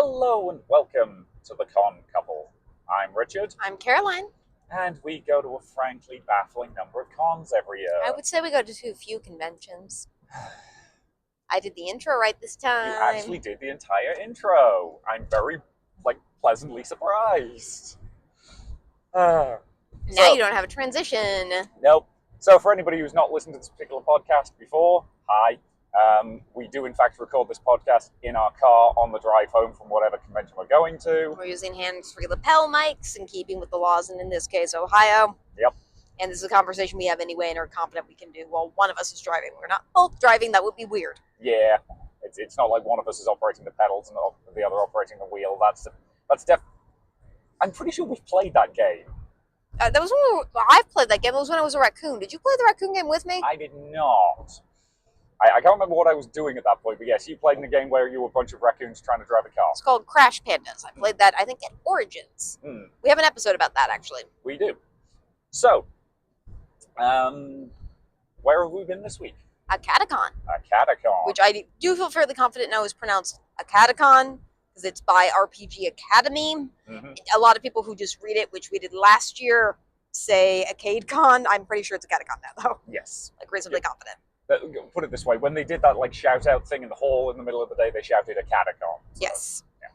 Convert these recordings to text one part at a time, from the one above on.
Hello and welcome to the Con Couple. I'm Richard, I'm Caroline. and we go to a frankly baffling number of cons every year. I would say we go to too few conventions. I did the intro right this time. You actually did the entire intro. I'm very, pleasantly surprised. Now you don't have a transition. Nope. So for anybody who's not listened to this particular podcast before, hi. We do in fact record this podcast in our car on the drive home from whatever convention we're going to. We're using hands-free lapel mics in keeping with the laws, and in this case, Ohio. Yep. And this is a conversation we have anyway and are confident we can do while one of us is driving. We're not both driving. That would be weird. Yeah. It's not like one of us is operating the pedals and the other operating the wheel. I'm pretty sure we've played that game. That was when I've played that game. It was when I was a raccoon. Did you play the raccoon game with me? I did not. I can't remember what I was doing at that point, but yes, you played in a game where you were a bunch of raccoons trying to drive a car. It's called Crash Pandas. I played that, I think, at Origins. We have an episode about that, actually. We do. So, where have we been this week? Acadecon. Acadecon. Which I do feel fairly confident now is pronounced Acadecon, because it's by RPG Academy. Mm-hmm. A lot of people who just read it, which we did last year, say Acadecon. I'm pretty sure it's Acadecon now, though. Yes. Reasonably confident. Put it this way, when they did that shout out thing in the hall in the middle of the day, they shouted Acadecon. So, yes. Yeah.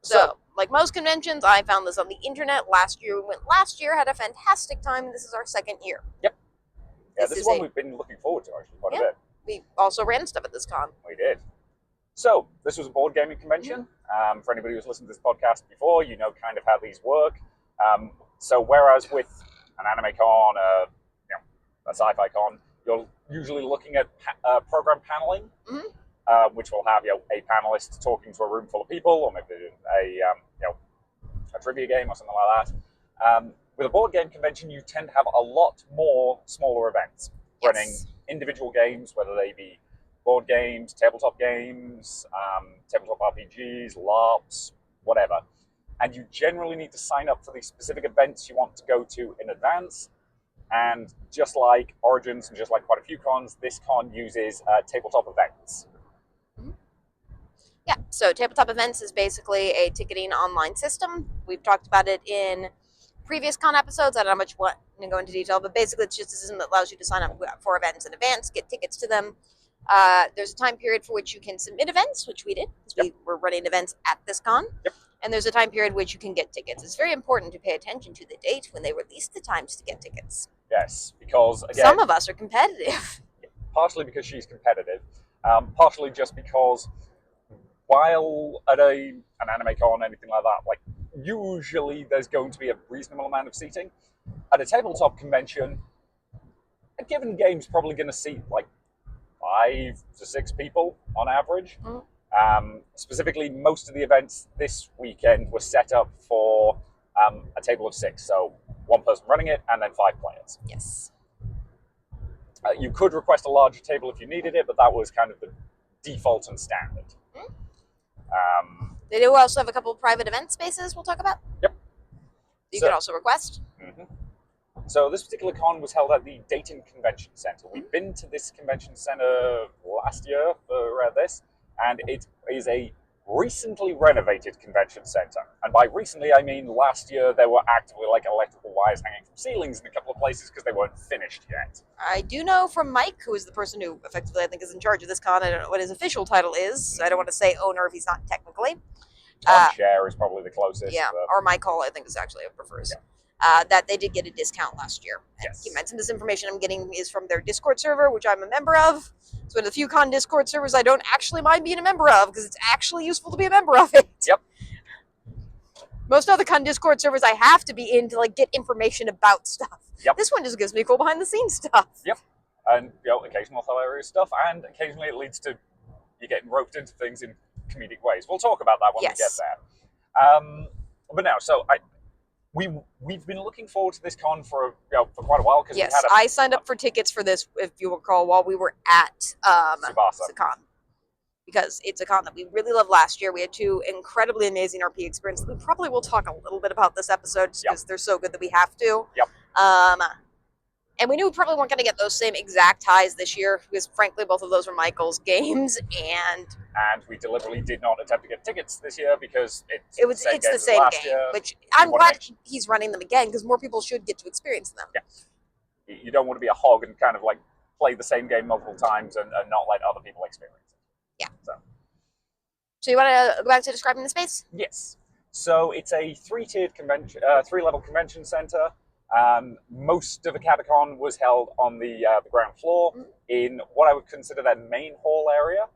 So, like most conventions, I found this on the internet last year. We went last year, had a fantastic time, and this is our second year. Yep. Yeah, this is one we've been looking forward to actually quite a bit. We also ran stuff at this con. We did. So, this was a board gaming convention. For anybody who's listened to this podcast before, you know kind of how these work. So, whereas with an anime con, a sci-fi con, you're usually looking at program paneling, which will have a panelist talking to a room full of people, or maybe a trivia game or something like that. With a board game convention, you tend to have a lot more smaller events running individual games, whether they be board games, tabletop games, tabletop RPGs, LARPs, whatever. And you generally need to sign up for the specific events you want to go to in advance. And just like Origins and just like quite a few cons, this con uses tabletop events. Yeah, so tabletop events is basically a ticketing online system. We've talked about it in previous con episodes. I don't know how much want to go into detail, but basically it's just a system that allows you to sign up for events in advance, get tickets to them. There's a time period for which you can submit events, which we did, because we were running events at this con. Yep. And there's a time period which you can get tickets. It's very important to pay attention to the date when they release the times to get tickets. Yes, because again, some of us are competitive. Partially because she's competitive, partially just because while at an anime con, anything like that, usually there's going to be a reasonable amount of seating. At a tabletop convention, a given game's probably going to seat 5 to 6 people on average. Specifically, most of the events this weekend were set up for a table of 6, so one person running it and then 5 players. Yes. You could request a larger table if you needed it, but that was kind of the default and standard. They do also have a couple of private event spaces we'll talk about. Yep. You can also request. So this particular con was held at the Dayton Convention Center. We've been to this convention center last year for this, and it is a recently renovated convention center. And by recently, I mean last year there were actively electrical wires hanging from ceilings in a couple of places because they weren't finished yet. I do know from Mike, who is the person who effectively I think is in charge of this con. I don't know what his official title is. I don't want to say owner if he's not technically. Chair is probably the closest. Yeah, or Mike Hall I think is actually prefers. Yeah. That they did get a discount last year. Yes. Keep in mind, some of this information I'm getting is from their Discord server, which I'm a member of. It's one of the few con Discord servers I don't actually mind being a member of, because it's actually useful to be a member of it. Yep. Most other con Discord servers I have to be in to get information about stuff. Yep. This one just gives me cool behind the scenes stuff. Yep. And occasional hilarious stuff, and occasionally it leads to you getting roped into things in comedic ways. We'll talk about that when we get there. But now, so we've been looking forward to this con for quite a while because I signed up for tickets for this, if you recall, while we were at the con, because it's a con that we really loved last year. We had 2 incredibly amazing RP experiences. We probably will talk a little bit about this episode because they're so good that we have to. Yep. And we knew we probably weren't going to get those same exact ties this year because, frankly, both of those were Michael's games, and we deliberately did not attempt to get tickets this year because it's it's the same last game. year. Which I'm glad he's running them again because more people should get to experience them. Yeah, you don't want to be a hog and kind of like play the same game multiple times and not let other people experience it. Yeah. So you want to go back to describing the space? Yes. So it's a three-tiered convention, three-level convention center. Most of Acadecon was held on the ground floor in what I would consider their main hall area.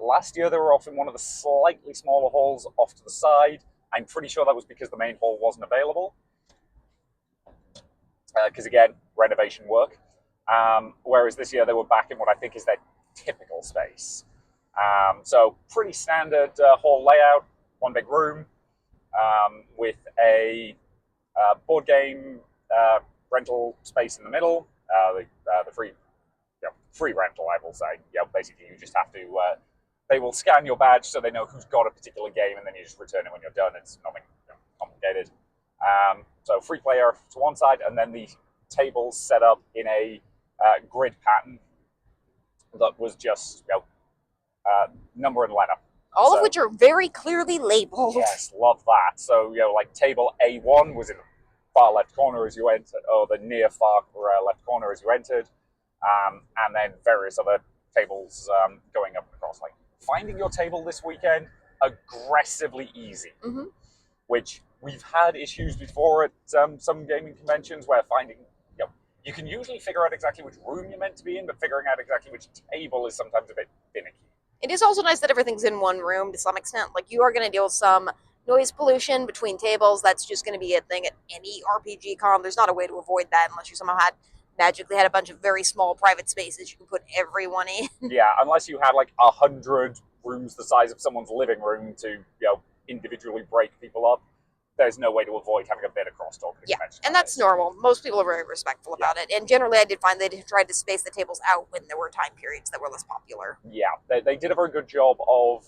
Last year, they were off in one of the slightly smaller halls off to the side. I'm pretty sure that was because the main hall wasn't available. Because again, renovation work. Whereas this year, they were back in what I think is their typical space. So pretty standard hall layout, one big room with a board game rental space in the middle. The free rental, I will say. Basically, you just have to. They will scan your badge so they know who's got a particular game, and then you just return it when you're done. It's nothing complicated. So free player to one side, and then the tables set up in a grid pattern that was just number and letter. All of which are very clearly labeled. Yes, love that. So, like table A1 was in the far left corner as you entered, or the near far left corner as you entered, and then various other tables going up and across. Like, finding your table this weekend, aggressively easy, which we've had issues before at some gaming conventions where finding, you can usually figure out exactly which room you're meant to be in, but figuring out exactly which table is sometimes a bit finicky. It is also nice that everything's in one room to some extent. Like, you are going to deal with some noise pollution between tables. That's just going to be a thing at any RPG con. There's not a way to avoid that unless you somehow magically had a bunch of very small private spaces you can put everyone in. Yeah, unless you had like 100 rooms the size of someone's living room to individually break people up. There's no way to avoid having a bit of crosstalk. And that's normal. Most people are very respectful about it. And generally, I did find they tried to space the tables out when there were time periods that were less popular. Yeah, they did a very good job of...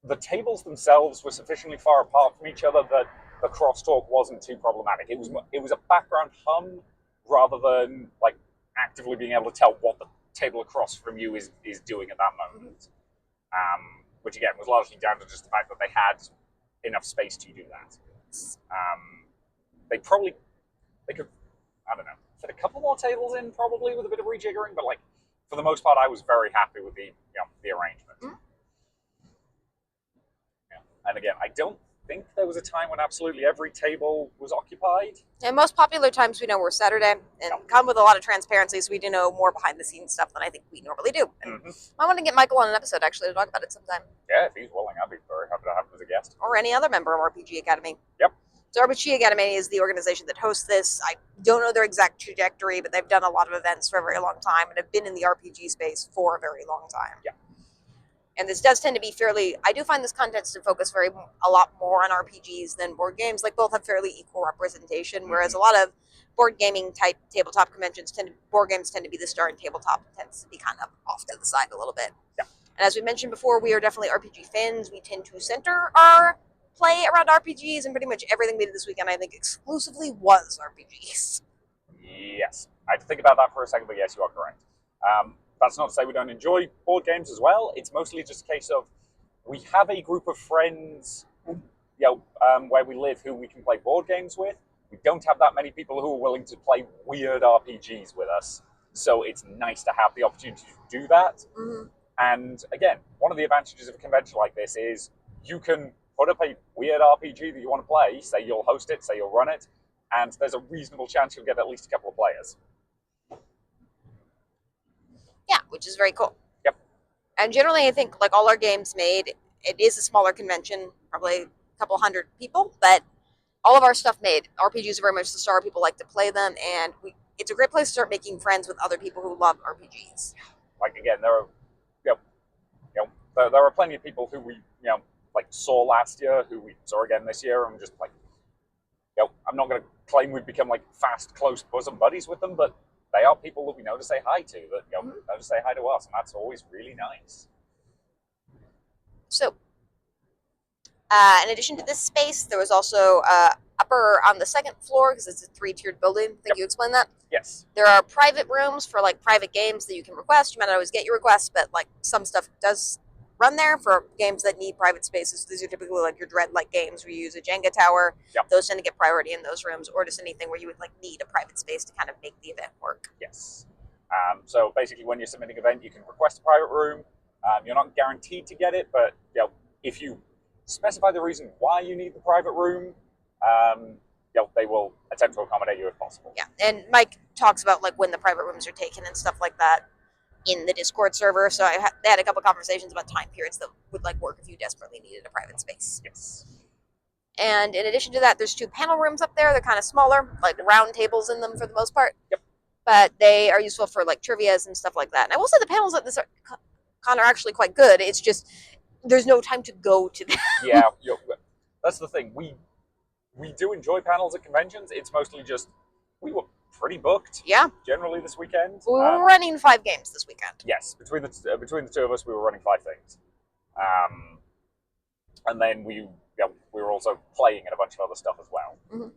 The tables themselves were sufficiently far apart from each other that the crosstalk wasn't too problematic. It was a background hum rather than like actively being able to tell what the table across from you is doing at that moment. Which again was largely down to just the fact that they had enough space to do that. They could, I don't know, fit a couple more tables in probably with a bit of rejiggering, but like for the most part, I was very happy with the arrangement. And again, I don't think there was a time when absolutely every table was occupied. And most popular times we know were Saturday, and come with a lot of transparency, so we do know more behind the scenes stuff than I think we normally do. And I want to get Michael on an episode actually to talk about it sometime. Yeah, if he's willing, I'd be very happy to have him as a guest. Or any other member of RPG Academy. Yep. So RPG Academy is the organization that hosts this. I don't know their exact trajectory, but they've done a lot of events for a very long time and have been in the RPG space for a very long time. Yeah. And this does tend to be fairly... I do find this content to focus a lot more on RPGs than board games. Like, both have fairly equal representation, whereas a lot of board gaming type tabletop conventions board games tend to be the star, and tabletop tends to be kind of off to the side a little bit. Yeah. And as we mentioned before, we are definitely RPG fans. We tend to center our play around RPGs, and pretty much everything we did this weekend, I think, exclusively was RPGs. Yes. I had to think about that for a second, but yes, you are correct. That's not to say we don't enjoy board games as well. It's mostly just a case of we have a group of friends, where we live who we can play board games with. We don't have that many people who are willing to play weird RPGs with us. So it's nice to have the opportunity to do that. And again, one of the advantages of a convention like this is you can put up a weird RPG that you want to play, say you'll host it, say you'll run it, and there's a reasonable chance you'll get at least a couple of players. Yeah, which is very cool. Yep. And generally, I think, like all our games made, it is a smaller convention, probably a couple hundred people, but all of our stuff made. RPGs are very much the star. People like to play them, and it's a great place to start making friends with other people who love RPGs. Like, again, there are plenty of people who we, saw last year, who we saw again this year, and just like, I'm not going to claim we've become like fast, close bosom buddies with them, but they are people that we know to say hi to, that know to say hi to us, and that's always really nice. So, in addition to this space, there was also on the second floor, because it's a 3-tiered building. I think you explained that. Yes. There are private rooms for like private games that you can request. You might not always get your requests, but like some stuff does run there for games that need private spaces. These are typically like your Dread-like games where you use a Jenga tower. Yep. Those tend to get priority in those rooms, or just anything where you would like need a private space to kind of make the event work. Yes. So basically, when you're submitting an event, you can request a private room. You're not guaranteed to get it, but if you specify the reason why you need the private room, they will attempt to accommodate you if possible. Yeah, and Mike talks about like when the private rooms are taken and stuff like that in the Discord server. So they had a couple conversations about time periods that would like work if you desperately needed a private space. Yes. And in addition to that, there's 2 panel rooms up there. They're kind of smaller, like round tables in them for the most part. Yep. But they are useful for like trivias and stuff like that. And I will say the panels at this con are actually quite good. It's just there's no time to go to them. Yeah, that's the thing. We do enjoy panels at conventions. It's mostly just we were pretty booked. Yeah. Generally this weekend. We were running 5 games this weekend. Yes, between the 2 of us, we were running 5 things, and then we were also playing in a bunch of other stuff as well. Mm-hmm.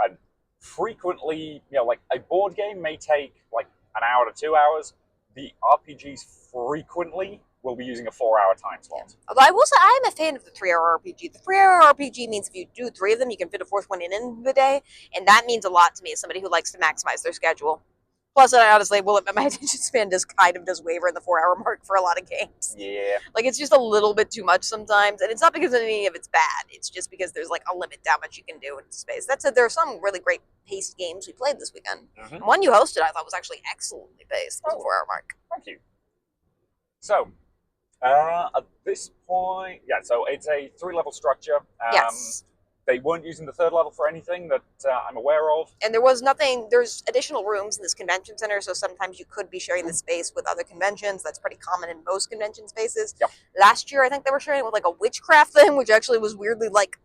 And frequently, like a board game may take like an hour to 2 hours. The RPGs frequently will be using a 4-hour time slot. Yeah. Although I will say I am a fan of the 3-hour RPG. The 3-hour RPG means if you do 3 of them, you can fit a 4th one in the day, and that means a lot to me as somebody who likes to maximize their schedule. Plus, I honestly will admit my attention span does waver in the 4-hour mark for a lot of games. Yeah. Like, it's just a little bit too much sometimes, and it's not because any of it's bad. It's just because there's, like, a limit to how much you can do in space. That said, there are some really great paced games we played this weekend. Mm-hmm. The one you hosted, I thought, was actually excellently paced. It was a 4-hour mark. Thank you. So, at this point, so it's a 3-level structure. Yes. They weren't using the 3rd level for anything that I'm aware of. And there was nothing, there's additional rooms in this convention center, so sometimes you could be sharing the space with other conventions. That's pretty common in most convention spaces. Yep. Last year, I think they were sharing it with like a witchcraft thing, which actually was weirdly like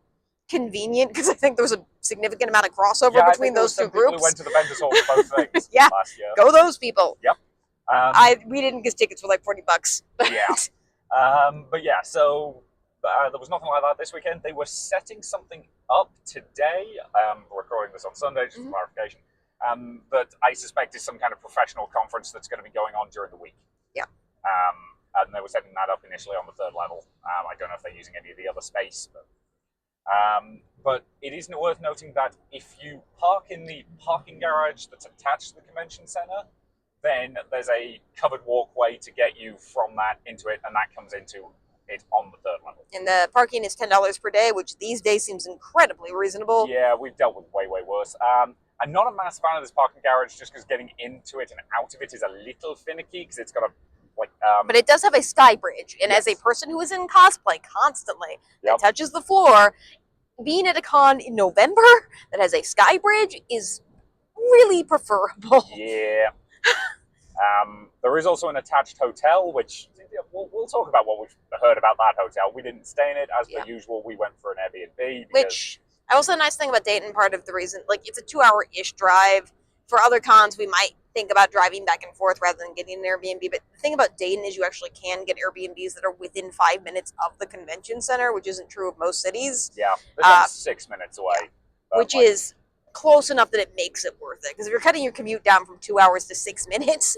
convenient because I think there was a significant amount of crossover between those 2 groups. Who went to the vendors hall for both things Yeah. last year. Go those people. Yep. We didn't get tickets for like $40. Yeah. But yeah, so there was nothing like that this weekend. They were setting something up today. We're recording this on Sunday, just for clarification. That I suspect is some kind of professional conference that's going to be going on during the week. Yeah. And they were setting that up initially on the 3rd level. I don't know if they're using any of the other space, but it is worth noting that if you park in the parking garage that's attached to the convention center, then there's a covered walkway to get you from that into it, and that comes into it on the 3rd level. And the parking is $10 per day, which these days seems incredibly reasonable. Yeah, we've dealt with way worse. I'm not a massive fan of this parking garage just because getting into it and out of it is a little finicky because it's got a but it does have a sky bridge, and yes. as a person who is in cosplay constantly that Yep. touches the floor, being at a con in November that has a sky bridge is really preferable. Yeah. There is also an attached hotel, which we'll talk about what we've heard about that hotel. We didn't stay in it as per usual. We went for an Airbnb. Which I will say, a nice thing about Dayton, part of the reason, like it's a 2-hour-ish drive. For other cons, we might think about driving back and forth rather than getting an Airbnb. But the thing about Dayton is you actually can get Airbnbs that are within 5 minutes of the convention center, which isn't true of most cities. Yeah, this one's 6 minutes away. Which is close enough that it makes it worth it. Because if you're cutting your commute down from 2 hours to 6 minutes,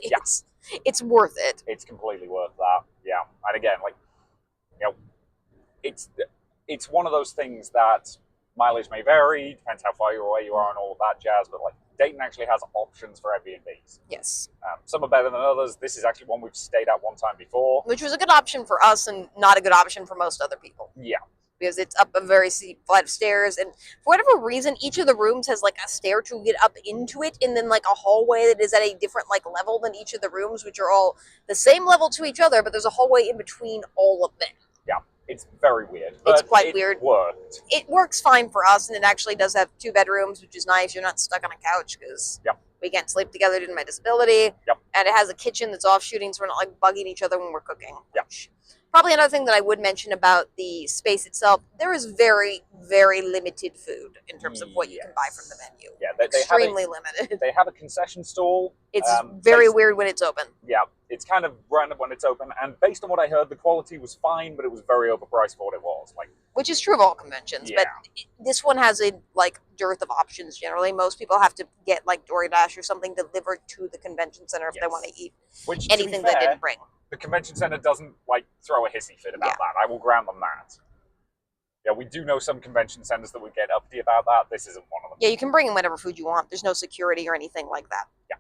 it's worth it. It's completely worth that. Yeah, and again, it's one of those things that mileage may vary, depends how far away you are and all of that jazz, but Dayton actually has options for Airbnbs. Yes. Some are better than others. This is actually one we've stayed at one time before. Which was a good option for us and not a good option for most other people. Yeah. Because it's up a very steep flight of stairs, and for whatever reason, each of the rooms has like a stair to get up into it, and then like a hallway that is at a different like level than each of the rooms, which are all the same level to each other, but there's a hallway in between all of them. Yeah, it's very weird. But it's quite weird. It worked. It works fine for us, and it actually does have 2 bedrooms, which is nice. You're not stuck on a couch because we can't sleep together due to my disability. Yep. And it has a kitchen that's offshooting, so we're not like bugging each other when we're cooking. Yep. Probably another thing that I would mention about the space itself, there is very, very limited food in terms of what you can buy from the menu. Yeah, Extremely limited. They have a concession stall. It's very weird when it's open. Yeah, it's kind of random when it's open, and based on what I heard, the quality was fine, but it was very overpriced for what it was. Which is true of all conventions, but this one has a dearth of options. Generally, most people have to get DoorDash or something delivered to the convention center if they want to eat anything they didn't bring. The convention center doesn't throw a hissy fit about that. I will grant them that. Yeah, we do know some convention centers that would get uppity about that. This isn't one of them. Yeah, you can bring in whatever food you want. There's no security or anything like that. Yeah.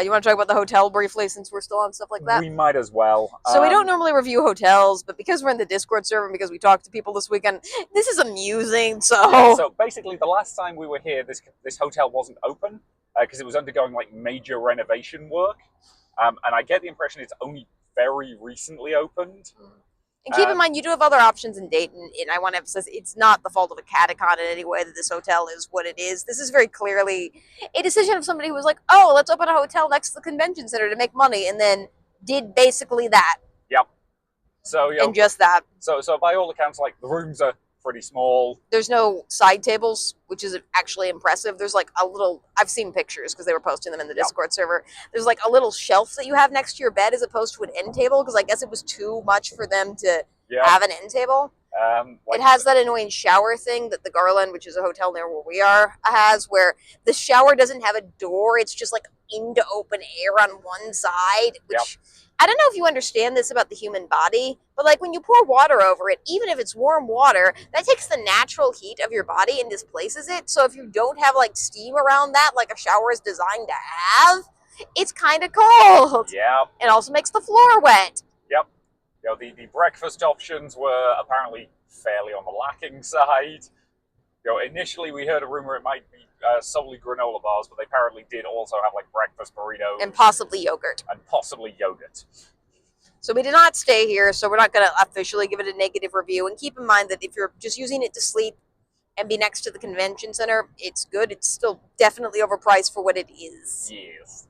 You want to talk about the hotel briefly since we're still on stuff like that? We might as well. So we don't normally review hotels, but because we're in the Discord server and because we talked to people this weekend, this is amusing. So basically, the last time we were here, this hotel wasn't open because it was undergoing major renovation work, and I get the impression it's only very recently opened. And keep in mind, you do have other options in Dayton, and I want to emphasize, it's not the fault of Acadecon in any way that this hotel is what it is. This is very clearly a decision of somebody who was like, oh, let's open a hotel next to the convention center to make money, and then did basically that. Yep. So, and just that. So by all accounts, the rooms are pretty small. There's no side tables, which is actually impressive. There's a little, I've seen pictures because they were posting them in the Discord server. There's a little shelf that you have next to your bed as opposed to an end table because I guess it was too much for them to have an end table. It has that annoying shower thing that the Garland, which is a hotel near where we are, has, where the shower doesn't have a door. It's just into open air on one side, which I don't know if you understand this about the human body, but when you pour water over it, even if it's warm water, that takes the natural heat of your body and displaces it. So if you don't have steam around that, like a shower is designed to have, it's kind of cold. Yeah. It also makes the floor wet. Yep. The breakfast options were apparently fairly on the lacking side. Initially we heard a rumor it might be solely granola bars, but they apparently did also have breakfast burritos. And possibly yogurt. So we did not stay here, so we're not going to officially give it a negative review. And keep in mind that if you're just using it to sleep and be next to the convention center, it's good. It's still definitely overpriced for what it is. Yes.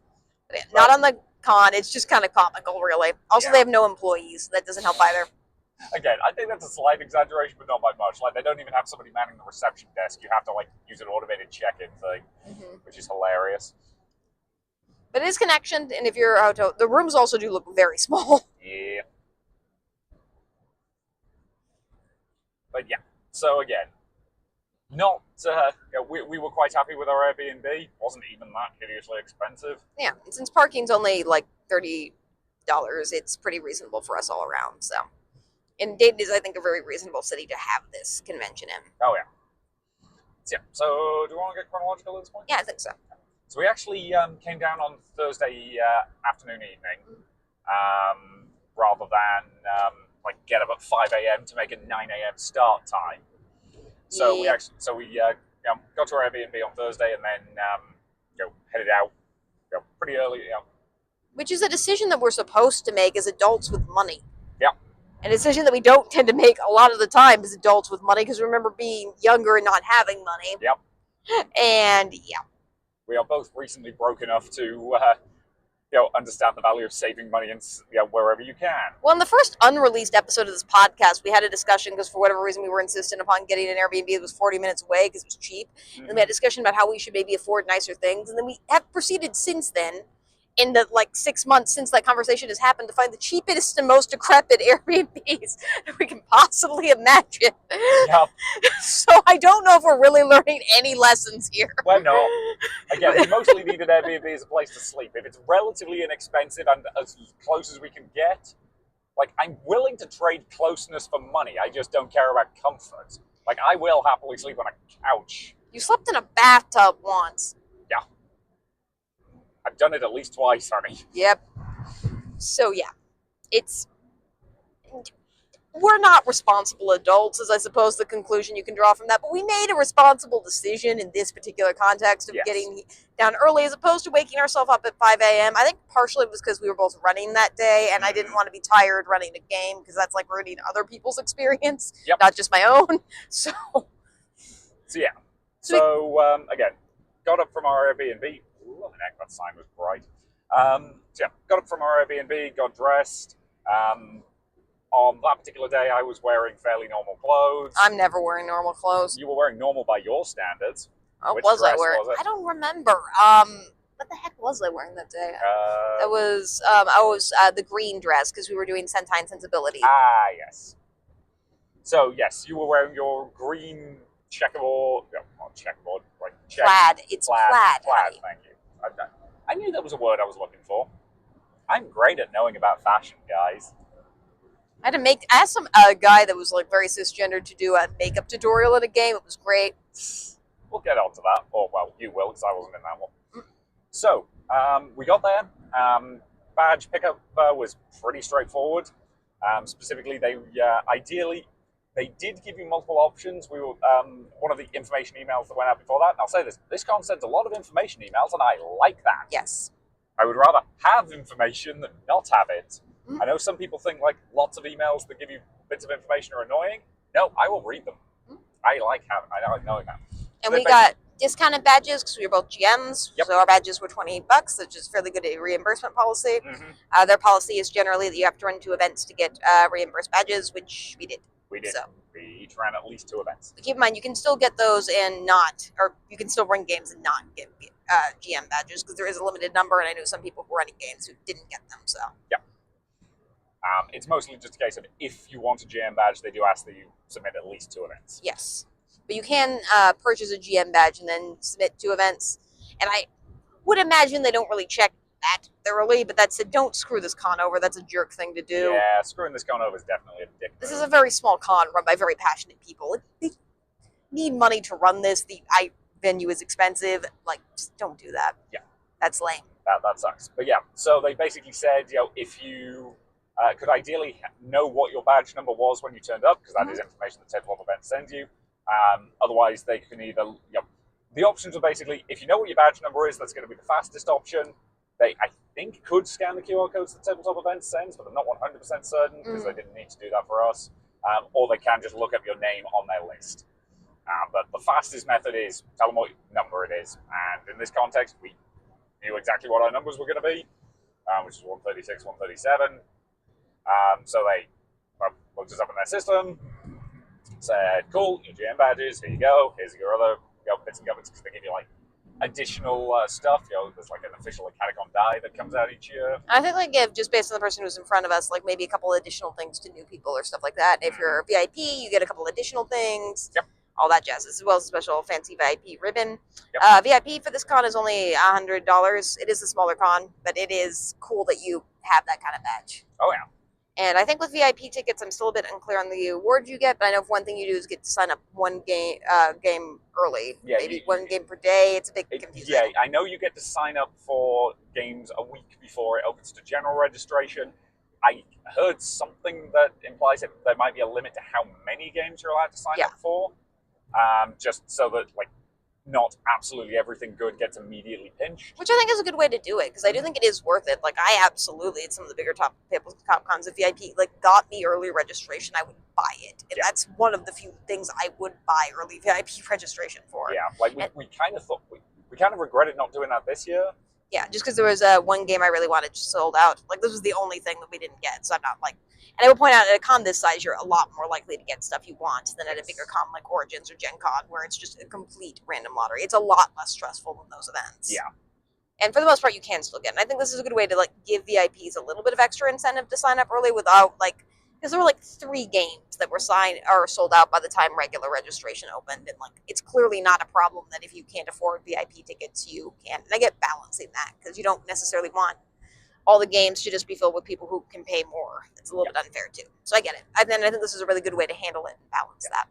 Not on the con. It's just kind of comical, really. Also, they have no employees. So that doesn't help either. Again, I think that's a slight exaggeration, but not by much. They don't even have somebody manning the reception desk. You have to use an automated check-in thing, which is hilarious. But it is connectioned, and if you're a hotel, the rooms also do look very small. Yeah. But yeah, so again, not we were quite happy with our Airbnb. Wasn't even that hideously expensive. Yeah, and since parking's only $30, it's pretty reasonable for us all around. So. And Dayton is, I think, a very reasonable city to have this convention in. Oh, yeah. So, do you want to get chronological at this point? Yeah, I think so. So, we actually came down on Thursday afternoon, evening, rather than get up at 5 a.m. to make a 9 a.m. start time. So, we got to our Airbnb on Thursday and then headed out pretty early. Which is a decision that we're supposed to make as adults with money. Yeah. A decision that we don't tend to make a lot of the time as adults with money, because remember being younger and not having money. Yep. And we are both recently broke enough to understand the value of saving money and wherever you can. Well, in the first unreleased episode of this podcast, we had a discussion because for whatever reason we were insistent upon getting an Airbnb that was 40 minutes away because it was cheap. And we had a discussion about how we should maybe afford nicer things, and then we have proceeded since then, in the 6 months since that conversation has happened, to find the cheapest and most decrepit Airbnbs that we can possibly imagine. Yep. So I don't know if we're really learning any lessons here. Well, no. Again, we mostly needed Airbnb as a place to sleep. If it's relatively inexpensive and as close as we can get, I'm willing to trade closeness for money. I just don't care about comfort. I will happily sleep on a couch. You slept in a bathtub once. I've done it at least twice, honey. Yep. So, yeah. We're not responsible adults, is I suppose the conclusion you can draw from that, but we made a responsible decision in this particular context of getting down early as opposed to waking ourselves up at 5 a.m. I think partially it was because we were both running that day, and I didn't want to be tired running a game, because that's ruining other people's experience, not just my own. So yeah. So, again, got up from our Airbnb. Ooh, heck, that sign was bright. Got up from our Airbnb, got dressed, On that particular day, I was wearing fairly normal clothes. I'm never wearing normal clothes. You were wearing normal by your standards. Oh, Which was I dress wearing? was it? I don't remember. What the heck was I wearing that day? That was I was the green dress because we were doing Sentai Sensibility. Ah, yes. So yes, you were wearing your green checkerboard, no, not checkerboard, like Plaid. It's plaid. Plaid. Thank you. I knew that was a word I was looking for. I'm great at knowing about fashion, guys. I asked a guy that was like very cisgendered to do a makeup tutorial in a game. It was great. We'll get on to that. Or, well, you will, because I wasn't in that one. So, we got there. Badge pickup was pretty straightforward. Specifically, they ideally, they did give you multiple options. We were one of the information emails that went out before that. And I'll say this con sends a lot of information emails, and I like that. Yes. I would rather have information than not have it. I know some people think like lots of emails that give you bits of information are annoying. No, I will read them. I like knowing that. And we got discounted badges because we were both GMs. Yep. So our badges were $28, which is fairly good reimbursement policy. Their policy is generally that you have to run 2 events to get reimbursed badges, which we did. We did. So we each ran at least 2 events. but keep in mind, you can still get those and you can still run games and not get GM badges because there is a limited number, and I know some people who were running games who didn't get them. So yeah. It's mostly just a case of if you want a GM badge, they do ask that you submit at least 2 events. yes, but you can purchase a GM badge and then submit 2 events. And I would imagine they don't really check that thoroughly, but that said, don't screw this con over. That's a jerk thing to do. Yeah, screwing this con over is definitely a dick move. This is a very small con run by very passionate people. They need money to run this. The venue is expensive. Like, just don't do that. Yeah, that's lame. That sucks. But yeah, so they basically said, if you could ideally know what your badge number was when you turned up, because that is information that Tabletop Events sends you. Otherwise, they can either, the options are basically, if you know what your badge number is, that's going to be the fastest option. They, I think, could scan the QR codes that Tabletop Events sends, but I'm not 100% certain because they didn't need to do that for us. Or they can just look up your name on their list. But the fastest method is tell them what number it is. And in this context, we knew exactly what our numbers were going to be, which is 136, 137. So they looked us up in their system, said, cool, your GM badges, here you go, here's your other bits and gubbins, because they give you like additional stuff. There's like an official Acadecon die that comes out each year. I think they give, just based on the person who's in front of us, like maybe a couple additional things to new people or stuff like that. If you're a VIP, you get a couple additional things. Yep. All that jazz, as well as a special fancy VIP ribbon. Yep. VIP for this con is only $100. It is a smaller con, but it is cool that you have that kind of badge. Oh yeah. And I think with VIP tickets, I'm still a bit unclear on the award you get, but I know if one thing you do is get to sign up one game early. Yeah, maybe one game per day. It's a bit confusing. Yeah, I know you get to sign up for games a week before it opens to general registration. I heard something that implies that there might be a limit to how many games you're allowed to sign up for. Just so that, not absolutely everything good gets immediately pinched. Which I think is a good way to do it, because I do think it is worth it. Like, I absolutely, it's some of the bigger top cons of VIP, got me early registration, I would buy it. And that's one of the few things I would buy early VIP registration for. Yeah, we kind of thought, we kind of regretted not doing that this year. Yeah, just because there was one game I really wanted just sold out. This was the only thing that we didn't get, so I'm not and I would point out at a con this size, you're a lot more likely to get stuff you want than at a bigger con like Origins or Gen Con, where it's just a complete random lottery. It's a lot less stressful than those events. Yeah. And for the most part, you can still get it. And I think this is a good way to give VIPs a little bit of extra incentive to sign up early without because there were 3 games that were sold out by the time regular registration opened, and it's clearly not a problem that if you can't afford VIP tickets, you can. And I get balancing that because you don't necessarily want all the games to just be filled with people who can pay more. It's a little bit unfair too. So I get it. And then I think this is a really good way to handle it and balance that.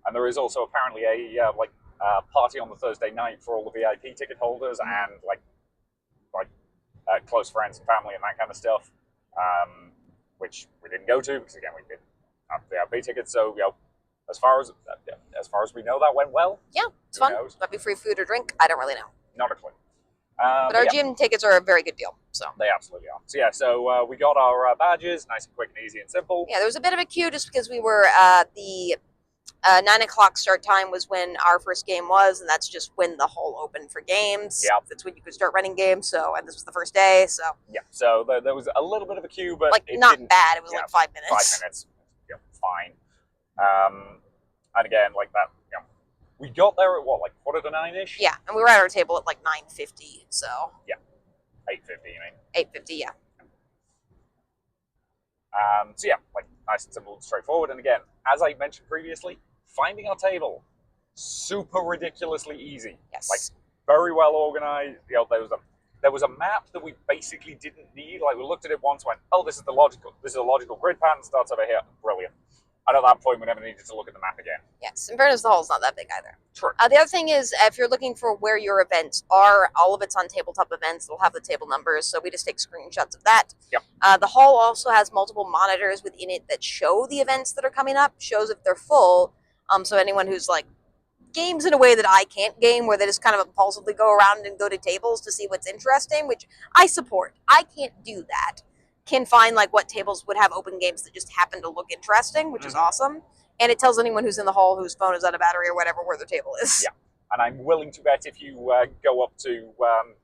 And there is also apparently a party on the Thursday night for all the VIP ticket holders and close friends and family and that kind of stuff, which we didn't go to because again we didn't have VIP tickets. So as far as we know, that went well. Yeah, it's fun. Might be free food or drink. I don't really know. Not a clue. But our gym tickets are a very good deal. So they absolutely are. So so we got our badges, nice and quick and easy and simple. Yeah, there was a bit of a queue just because we were the 9 o'clock start time was when our first game was, and that's just when the hall opened for games. Yep. That's when you could start running games. So, and this was the first day. So, Yeah. So there was a little bit of a queue, but like, it not didn't, bad. It was yeah, like 5 minutes. 5 minutes. Yeah, fine. And again, like that, we got there at what, like 8:45-ish? Yeah, and we were at our table at like 9:50. So, 8:50, you mean? 8:50, yeah. So yeah, like nice and simple and straightforward. And again, as I mentioned previously, finding our table, super ridiculously easy. Yes. Like very well organized. You know, there was a map that we basically didn't need. Like we looked at it once, went, oh, this is a logical grid pattern, starts over here. Brilliant. And at that point, we never needed to look at the map again. Yes, in fairness, the hall's not that big either. True. The other thing is, if you're looking for where your events are, all of it's on tabletop events. They'll have the table numbers, so we just take screenshots of that. Yep. The hall also has multiple monitors within it that show the events that are coming up, shows if they're full. So anyone who's like games in a way that I can't game, where they just kind of impulsively go around and go to tables to see what's interesting, which I support. I can't do that. Can find like what tables would have open games that just happen to look interesting, which is awesome. And it tells anyone who's in the hall whose phone is out of battery or whatever where their table is. Yeah, and I'm willing to bet if you go up to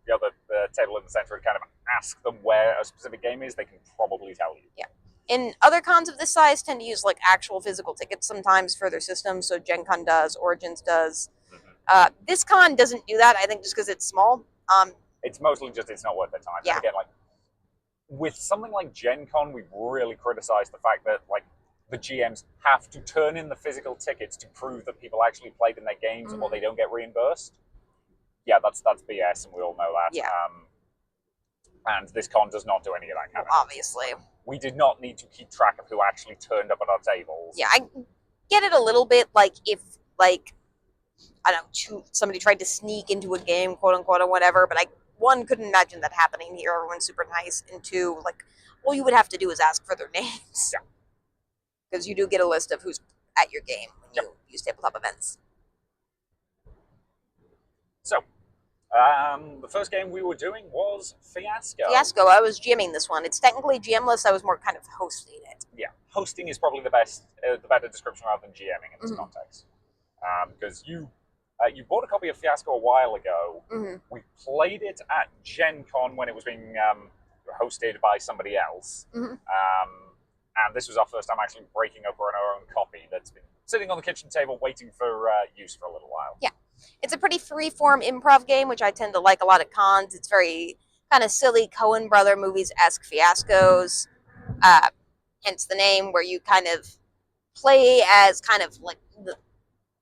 the table in the center and kind of ask them where a specific game is, they can probably tell you. Yeah. And other cons of this size tend to use like actual physical tickets sometimes for their systems. So Gen Con does, Origins does. This con doesn't do that, I think, just because it's small. It's mostly just it's not worth their time. Yeah. And again, like with something like Gen Con, we've really criticized the fact that like the GMs have to turn in the physical tickets to prove that people actually played in their games or they don't get reimbursed. Yeah, that's BS, and we all know that. Yeah. And this con does not do any of that kind of Obviously. We did not need to keep track of who actually turned up at our tables. Yeah, I get it a little bit. Like if, like, I don't know, somebody tried to sneak into a game, quote unquote, or whatever. But one, couldn't imagine that happening here. Everyone's super nice, and two, like, all you would have to do is ask for their names. Yeah. Because you do get a list of who's at your game when you use tabletop events. So, the first game we were doing was Fiasco. Fiasco. I was GMing this one. It's technically GMless. I was more kind of hosting it. Yeah, hosting is probably the better description rather than GMing in this context. Because you bought a copy of Fiasco a while ago. We played it at Gen Con when it was being hosted by somebody else. And this was our first time actually breaking open our own copy that's been sitting on the kitchen table waiting for use for a little while. Yeah. It's a pretty free-form improv game, which I tend to like a lot at cons. It's very kind of silly Coen Brother movies-esque fiascos, hence the name, where you kind of play as kind of like the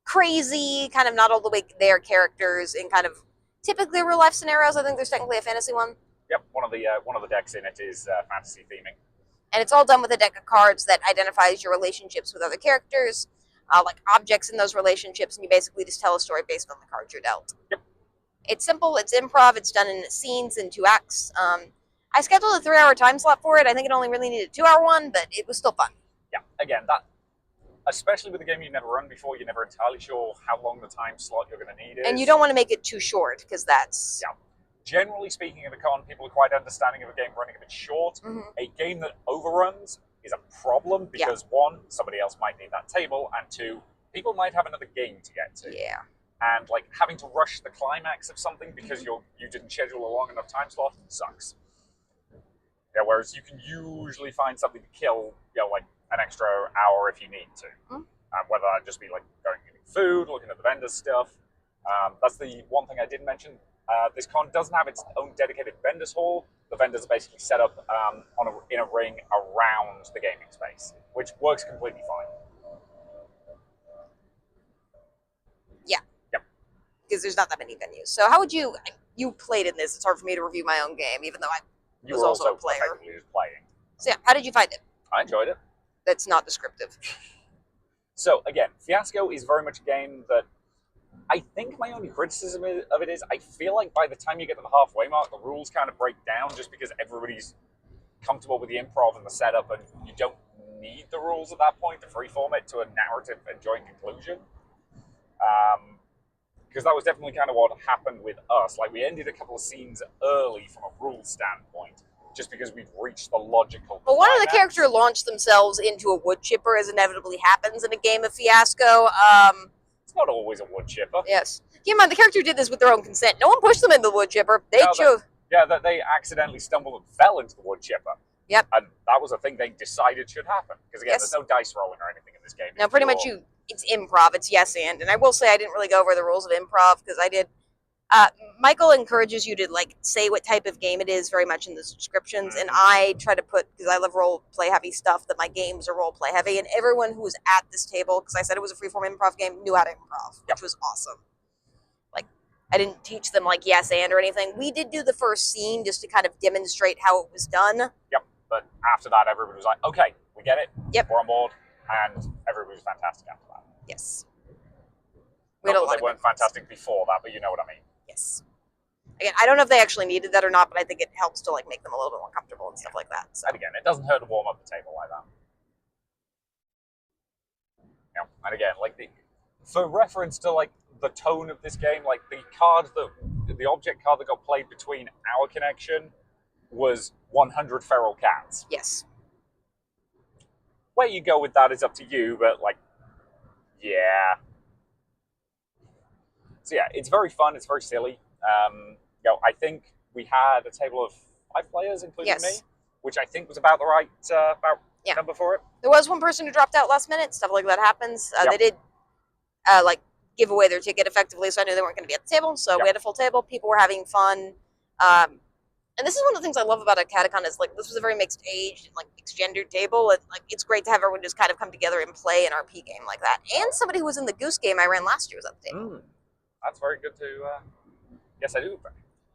crazy, kind of not all the way there characters in kind of typically real-life scenarios. I think there's technically a fantasy one. Yep, one of the decks in it is fantasy theming. And it's all done with a deck of cards that identifies your relationships with other characters, like objects in those relationships, and you basically just tell a story based on the cards you're dealt. Yep. It's simple, it's improv, it's done in scenes in 2 acts. I scheduled a 3-hour time slot for it. I think it only really needed a 2-hour one, but it was still fun. Yeah, again, that, especially with a game you've never run before, you're never entirely sure how long the time slot you're going to need is. And you don't want to make it too short, because that's... Yeah. Generally speaking, at a con, people are quite understanding of a game running a bit short. A game that overruns is a problem because, one, somebody else might need that table, and two, people might have another game to get to. Yeah. And like having to rush the climax of something because you didn't schedule a long enough time slot sucks. Yeah, whereas you can usually find something to kill, like an extra hour if you need to. Whether that just be like going and getting food, looking at the vendor stuff. That's the one thing I didn't mention. This con doesn't have its own dedicated vendors hall. The vendors are basically set up in a ring around the gaming space, which works completely fine. Yeah. Yep. Because there's not that many venues. So how would you played in this? It's hard for me to review my own game, even though I was also a player. Effectively just playing. So yeah, how did you find it? I enjoyed it. That's not descriptive. So again, Fiasco is very much a game that I think my only criticism of it is I feel like by the time you get to the halfway mark, the rules kind of break down just because everybody's comfortable with the improv and the setup, and you don't need the rules at that point to freeform it to a narrative and joint conclusion. Because that was definitely kind of what happened with us. Like, we ended a couple of scenes early from a rules standpoint, just because we've reached the logical. Well, one of the climax. characters launched themselves into a wood chipper, as inevitably happens in a game of Fiasco. It's not always a wood chipper. Yes. Keep in mind, the character did this with their own consent. No one pushed them into the wood chipper. They No, chose. That they accidentally stumbled and fell into the wood chipper. Yep. And that was a thing they decided should happen. Because again, Yes. there's no dice rolling or anything in this game. Now, pretty much it's improv. It's yes and I will say I didn't really go over the rules of improv because I did. Michael encourages you to like say what type of game it is very much in the descriptions, and I try to put, because I love role play heavy stuff, that my games are role play heavy, and everyone who was at this table, because I said it was a freeform improv game, knew how to improv, which was awesome. Like, I didn't teach them like yes and or anything. We did do the first scene just to kind of demonstrate how it was done. Yep. But after that, everybody was like, "Okay, we get it. Yep. We're on board," and everybody was fantastic after that. Yes. Not that they weren't fantastic before that, but you know what I mean. Yes. Again, I don't know if they actually needed that or not, but I think it helps to like make them a little bit more comfortable and stuff like that. So. And again, it doesn't hurt to warm up the table like that. You know, and again, like for reference to like the tone of this game, like the object card that got played between our connection was 100 feral cats. Yes. Where you go with that is up to you, but like, yeah. So yeah, it's very fun. It's very silly. I think we had a table of 5 players, including me, which I think was about the right number for it. There was one person who dropped out last minute. Stuff like that happens. They did like give away their ticket effectively, so I knew they weren't going to be at the table. So we had a full table. People were having fun. And this is one of the things I love about Acadecon is like this was a very mixed age and like mixed gendered table, and like it's great to have everyone just kind of come together and play an RP game like that. And somebody who was in the Goose game I ran last year was at the table. That's very good to. Yes, I do.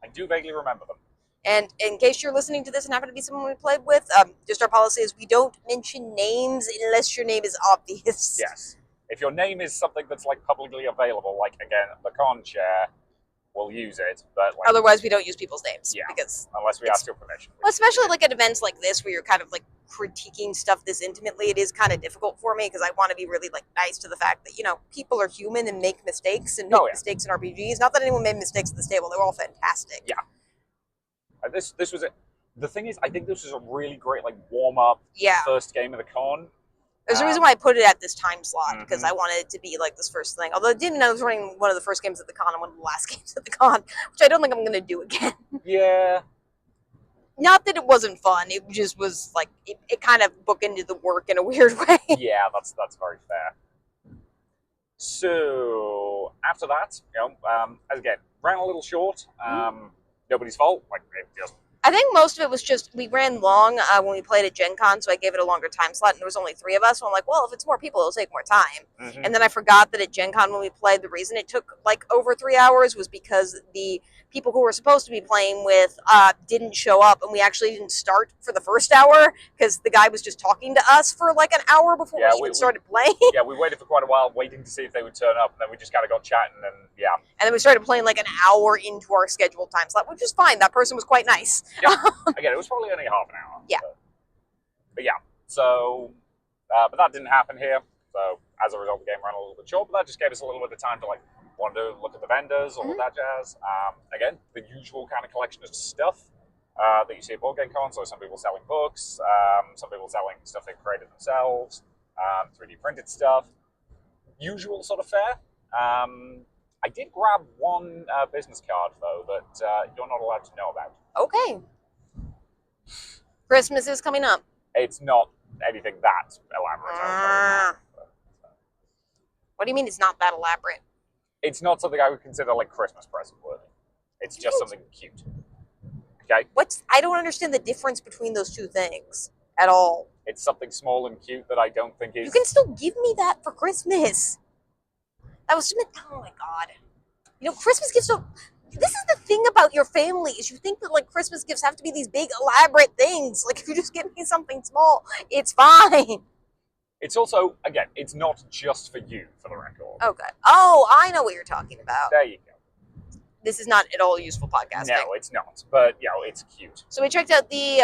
I do vaguely remember them. And in case you're listening to this and happen to be someone we played with, just our policy is we don't mention names unless your name is obvious. Yes. If your name is something that's like publicly available, like again the con chair, we'll use it. But like, otherwise, we don't use people's names. Yeah. Because unless we ask your permission. Well, especially like at events like this where you're kind of like critiquing stuff this intimately, it is kind of difficult for me because I want to be really like nice to the fact that people are human and make mistakes and make mistakes in RPGs. Not that anyone made mistakes at this table; they were all fantastic. Yeah. This was it. The thing is, I think this was a really great like warm up first game of the con. There's a reason why I put it at this time slot because I wanted it to be like this first thing. Although I didn't know I was running one of the first games at the con and one of the last games at the con, which I don't think I'm going to do again. Yeah. Not that it wasn't fun. It just was like it kind of bookended the work in a weird way. Yeah, that's very fair. So after that, as again, ran a little short. Nobody's fault. Like it just. I think most of it was just we ran long when we played at Gen Con, so I gave it a longer time slot, and there was only 3 of us. So I'm like, well, if it's more people, it'll take more time. And then I forgot that at Gen Con when we played, the reason it took like over 3 hours was because the people who were supposed to be playing with didn't show up, and we actually didn't start for the first hour because the guy was just talking to us for like an hour before we even started playing. Yeah, we waited for quite a while, waiting to see if they would turn up, and then we just kind of got chatting, and And then we started playing like an hour into our scheduled time slot, which was fine. That person was quite nice. Yep. Again, it was probably only half an hour. Yeah. But yeah, so, but that didn't happen here. So as a result, the game ran a little bit short, but that just gave us a little bit of time to like wander, look at the vendors, all of that jazz. Again, the usual kind of collection of stuff that you see at board game cons. So some people selling books, some people selling stuff they created themselves, 3D printed stuff. Usual sort of fare. I did grab one business card though that you're not allowed to know about. Okay. Christmas is coming up. It's not anything that elaborate. What do you mean it's not that elaborate? It's not something I would consider like Christmas present worthy. It's just something cute. Okay? I don't understand the difference between those two things at all. It's something small and cute that I don't think is... You can still give me that for Christmas. That was... Oh my god. Christmas gifts don't... This is the thing about your family, is you think that like Christmas gifts have to be these big elaborate things. Like if you just give me something small, it's fine. It's also, again, it's not just for you, for the record. Okay. Oh, I know what you're talking about. There you go. This is not at all useful podcasting. No, it's not. But, it's cute. So we checked out the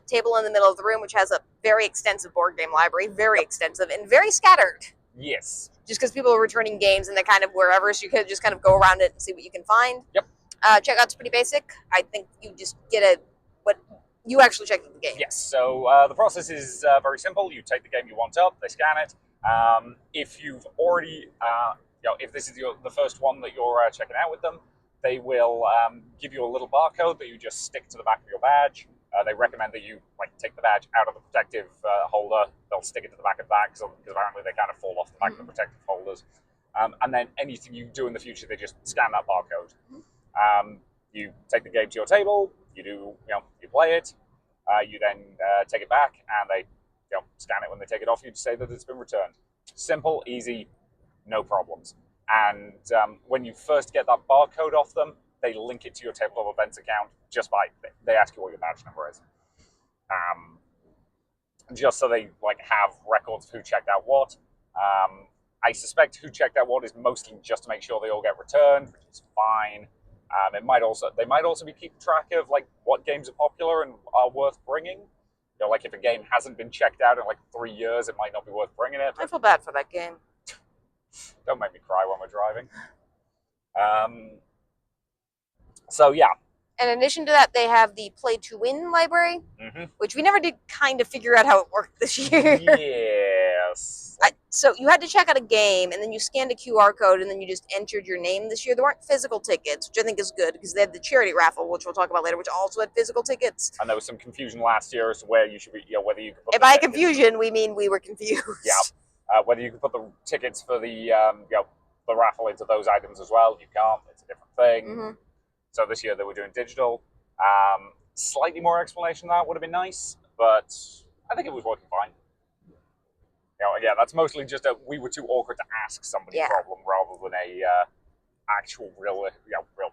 table in the middle of the room, which has a very extensive board game library. Very extensive and very scattered. Yes. Just because people are returning games and they're kind of wherever, so you could just kind of go around it and see what you can find. Yep. Checkout's pretty basic. I think you just get what You actually checked the game. Yes. So the process is very simple. You take the game you want up, they scan it. If you've already, if this is the first one that you're checking out with them, they will give you a little barcode that you just stick to the back of your badge. They recommend that you take the badge out of the protective holder. They'll stick it to the back of that because apparently they kind of fall off the back of the protective holders. And then anything you do in the future, they just scan that barcode. You take the game to your table. You play it. You then take it back, and they scan it when they take it off you to say that it's been returned. Simple, easy, no problems. And when you first get that barcode off them, they link it to your table of events account just by they ask you what your badge number is, just so they have records of who checked out what. I suspect who checked out what is mostly just to make sure they all get returned, which is fine. They might also be keeping track of what games are popular and are worth bringing. If a game hasn't been checked out in 3 years, it might not be worth bringing it. I feel bad for that game. Don't make me cry when we're driving. So yeah. And in addition to that, they have the Play to Win library, which we never did kind of figure out how it worked this year. Yes. So you had to check out a game, and then you scanned a QR code, and then you just entered your name this year. There weren't physical tickets, which I think is good, because they had the charity raffle, which we'll talk about later, which also had physical tickets. And there was some confusion last year as to where you should be, whether you could put. And by confusion, we mean we were confused. Yeah. Whether you could put the tickets for the raffle into those items as well. You can't. It's a different thing. So this year they were doing digital. Slightly more explanation of that would have been nice, but I think it was working fine. Again, that's mostly just we were too awkward to ask somebody problem rather than a actual real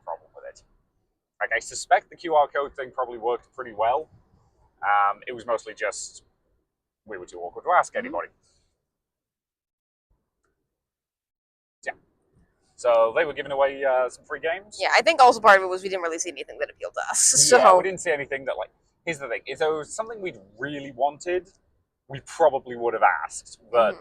problem with it. I suspect the QR code thing probably worked pretty well. It was mostly just we were too awkward to ask anybody. Yeah. So they were giving away some free games. Yeah, I think also part of it was we didn't really see anything that appealed to us. So yeah, we didn't see anything that here's the thing: if there was something we'd really wanted, we probably would have asked. But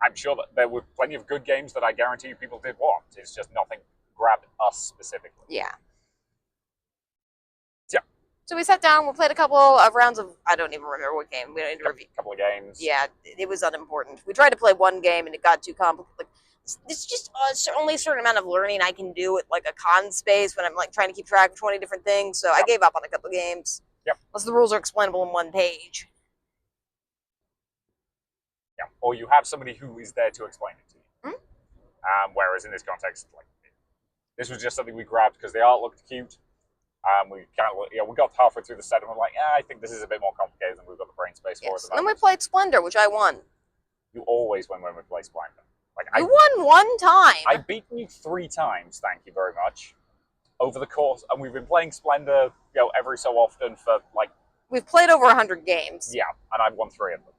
I'm sure that there were plenty of good games that I guarantee you people did want. It's just nothing grabbed us specifically. Yeah. Yeah. So we sat down. We played a couple of rounds of I don't even remember what game. We didn't review. A couple of games. Yeah, it was unimportant. We tried to play one game and it got too complicated. It's just only a certain amount of learning I can do at a con space when I'm trying to keep track of 20 different things. So I gave up on a couple of games. Yep. Unless the rules are explainable in one page. Yeah. Or you have somebody who is there to explain it to you. Whereas in this context, this was just something we grabbed because the art looked cute. We got halfway through the set and we're like, I think this is a bit more complicated than we've got the brain space for. And then we played Splendor, which I won. You always win when we play Splendor. You won one time. I've beaten you 3 times, thank you very much, over the course, and we've been playing Splendor, every so often for We've played over 100 games. Yeah, and I've won 3 of them.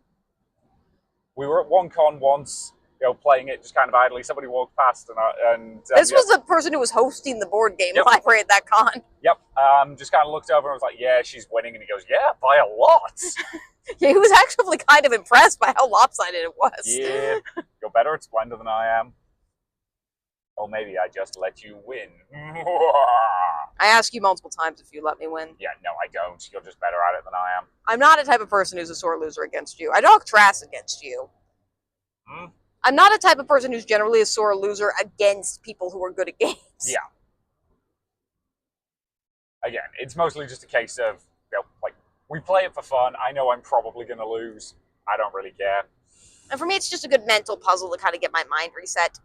We were at one con once, playing it just kind of idly. Somebody walked past, and this was the person who was hosting the board game library at that con. Yep. Just kind of looked over and was like, "Yeah, she's winning," and he goes, "Yeah, by a lot." Yeah, he was actually kind of impressed by how lopsided it was. Yeah, you're better at Splendor than I am. Or maybe I just let you win. I ask you multiple times if you let me win. Yeah, no, I don't. You're just better at it than I am. I'm not a type of person who's a sore loser against you. I talk trash against you. I'm not a type of person who's generally a sore loser against people who are good at games. Yeah. Again, it's mostly just a case of, we play it for fun. I know I'm probably going to lose. I don't really care. And for me, it's just a good mental puzzle to kind of get my mind reset.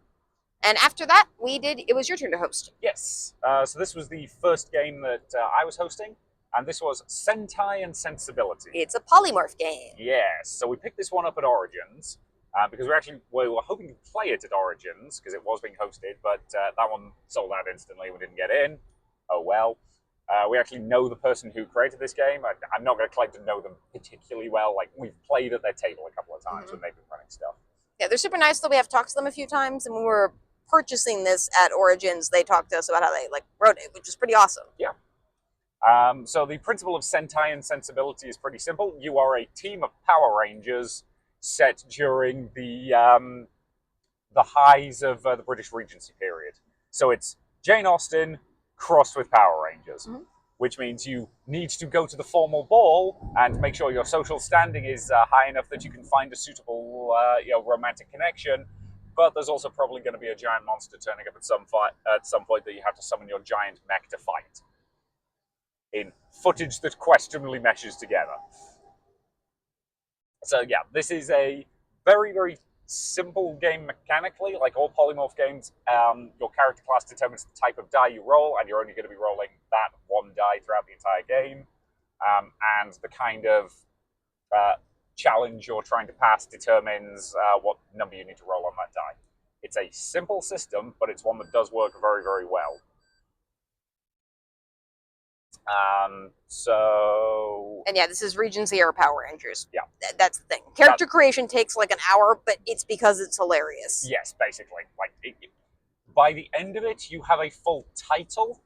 And after that, it was your turn to host. Yes. So this was the first game that I was hosting, and this was Sentai and Sensibility. It's a polymorph game. Yes. So we picked this one up at Origins, because we were hoping to play it at Origins, because it was being hosted, but that one sold out instantly. We didn't get in. Oh well. We actually know the person who created this game. I'm not going to claim to know them particularly well. We've played at their table a couple of times when they've been running stuff. Yeah, they're super nice, though. We have talked to them a few times, and when we were purchasing this at Origins, they talked to us about how they wrote it, which is pretty awesome. Yeah. So the principle of Sentai and Sensibility is pretty simple. You are a team of Power Rangers set during the highs of the British Regency period. So it's Jane Austen crossed with Power Rangers. which means you need to go to the formal ball and make sure your social standing is high enough that you can find a suitable, romantic connection. But there's also probably going to be a giant monster turning up at some point that you have to summon your giant mech to fight. In footage that questionably meshes together. So yeah, this is a very, very simple game mechanically. Like all polymorph games, your character class determines the type of die you roll, and you're only going to be rolling that one die throughout the entire game. And the kind of challenge you're trying to pass determines what number you need to roll on that die. It's a simple system, but it's one that does work very, very well. And yeah, this is Regency or Power Rangers. Yeah. That's the thing. Character creation takes like an hour, but it's because it's hilarious. Yes, basically. By the end of it, you have a full title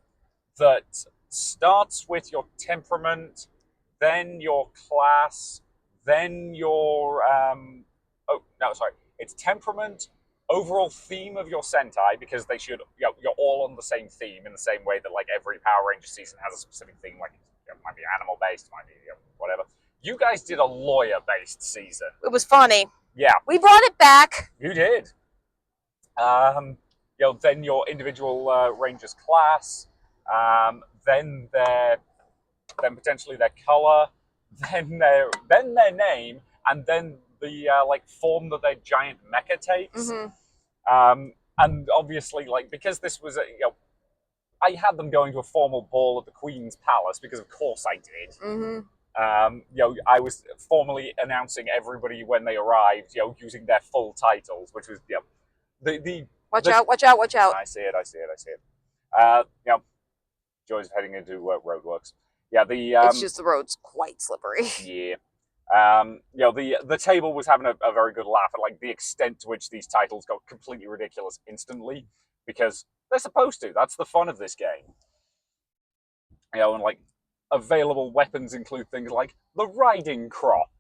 that starts with your temperament, then your class, then your it's temperament, overall theme of your Sentai, because they should, you're all on the same theme in the same way that like every Power Ranger season has a specific theme, like it might be animal based, might be whatever. You guys did a lawyer based season. It was funny. Yeah, we brought it back. You did. Then your individual Ranger's class, then potentially their color, then their name, and then the form that their giant mecha takes. Mm-hmm. And obviously, because this was I had them going to a formal ball at the Queen's Palace because of course I did. Mm-hmm. I was formally announcing everybody when they arrived, using their full titles, which was Watch out! I see it. Joys of heading into roadworks. Yeah, it's just the road's quite slippery. Yeah. The table was having a very good laugh at the extent to which these titles got completely ridiculous instantly, because they're supposed to. That's the fun of this game. And available weapons include things like the riding crop,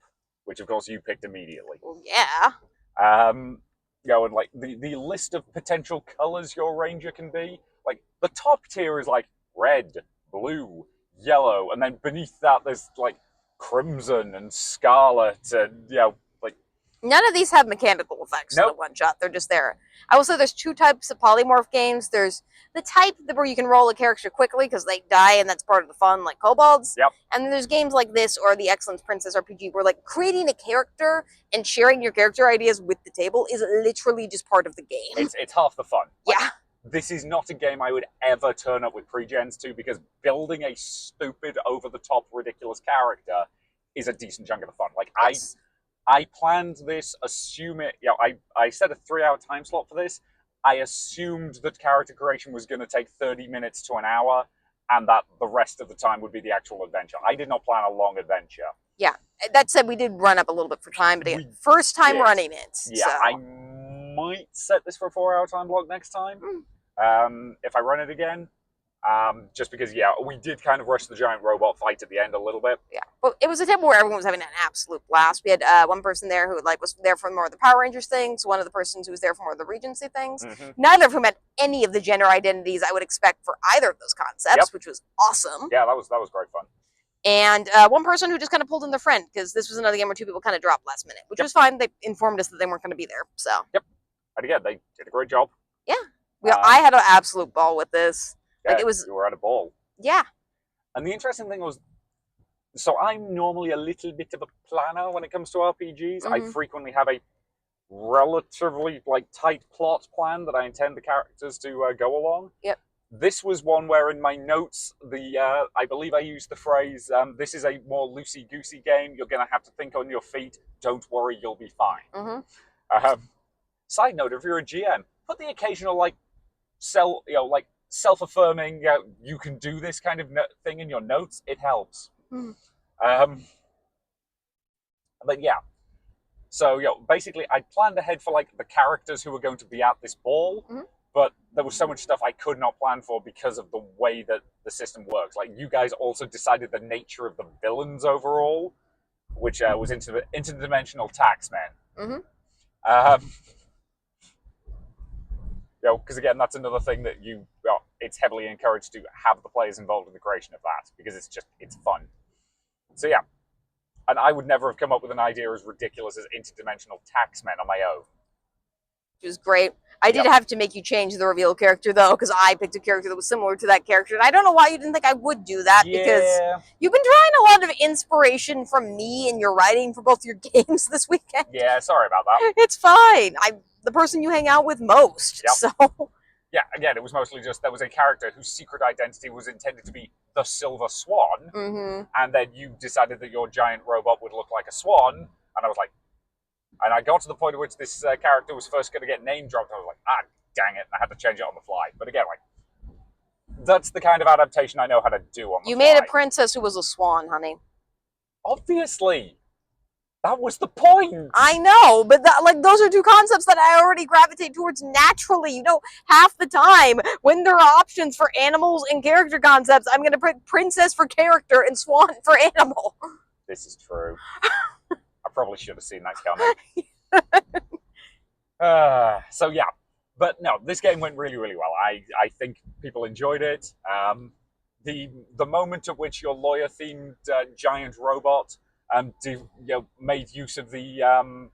which of course you picked immediately. Well, yeah. And the list of potential colors your ranger can be. The top tier is red, blue, yellow, and then beneath that there's crimson and scarlet and none of these have mechanical effects in the one shot. They're just there. I will say there's two types of polymorph games. There's the type where you can roll a character quickly because they die and that's part of the fun, like kobolds. Yep. And then there's games like this or the Excellence Princess RPG where creating a character and sharing your character ideas with the table is literally just part of the game. It's half the fun. Yeah. This is not a game I would ever turn up with pre-gens to, because building a stupid, over-the-top, ridiculous character is a decent chunk of the fun. Yes. I planned this, I set a 3-hour time slot for this. I assumed that character creation was going to take 30 minutes to an hour, and that the rest of the time would be the actual adventure. I did not plan a long adventure. Yeah. That said, we did run up a little bit for time, but first time running it. Yeah, so. I might set this for a 4-hour time block next time. If I run it again. Just because, we did kind of rush the giant robot fight at the end a little bit. Yeah, but it was a table where everyone was having an absolute blast. We had one person there who was there for more of the Power Rangers things, one of the persons who was there for more of the Regency things. Mm-hmm. Neither of whom had any of the gender identities I would expect for either of those concepts, which was awesome. Yeah, that was great fun. And one person who just kind of pulled in their friend, because this was another game where two people kind of dropped last minute, which was fine. They informed us that they weren't going to be there, so. Yep. And again, they did a great job. Yeah. I had an absolute ball with this. Yeah, you were at a ball. Yeah. And the interesting thing was, so I'm normally a little bit of a planner when it comes to RPGs. Mm-hmm. I frequently have a relatively tight plot plan that I intend the characters to go along. Yep. This was one where in my notes, I believe I used the phrase, this is a more loosey-goosey game. You're going to have to think on your feet. Don't worry, you'll be fine. Mm-hmm. Side note, if you're a GM, put the occasional self-affirming, you can do this kind of thing in your notes. It helps. But yeah. So, basically, I planned ahead for the characters who were going to be at this ball, but there was so much stuff I could not plan for because of the way that the system works. You guys also decided the nature of the villains overall, which was interdimensional taxmen. Because again, that's another thing that it's heavily encouraged to have the players involved in the creation of that because it's fun. So yeah, and I would never have come up with an idea as ridiculous as interdimensional taxmen on my own. Which was great. I did have to make you change the reveal character though, because I picked a character that was similar to that character, and I don't know why you didn't think I would do that, because you've been drawing a lot of inspiration from me in your writing for both your games this weekend. Yeah, sorry about that. It's fine. I'm the person you hang out with most, so... Yeah, again, it was mostly just there was a character whose secret identity was intended to be the Silver Swan, and then you decided that your giant robot would look like a swan, and I was like, and I got to the point at which this character was first going to get name dropped, and I was like, ah, dang it, and I had to change it on the fly. But again, like, that's the kind of adaptation I know how to do on the fly. You made a princess who was a swan, honey. Obviously. That was the point. I know, but those are two concepts that I already gravitate towards naturally. You know, half the time when there are options for animals and character concepts, I'm going to put princess for character and swan for animal. This is true. I probably should have seen that coming. So yeah, but no, this game went really, really well. I think people enjoyed it. The moment at which your lawyer-themed giant robot made use of the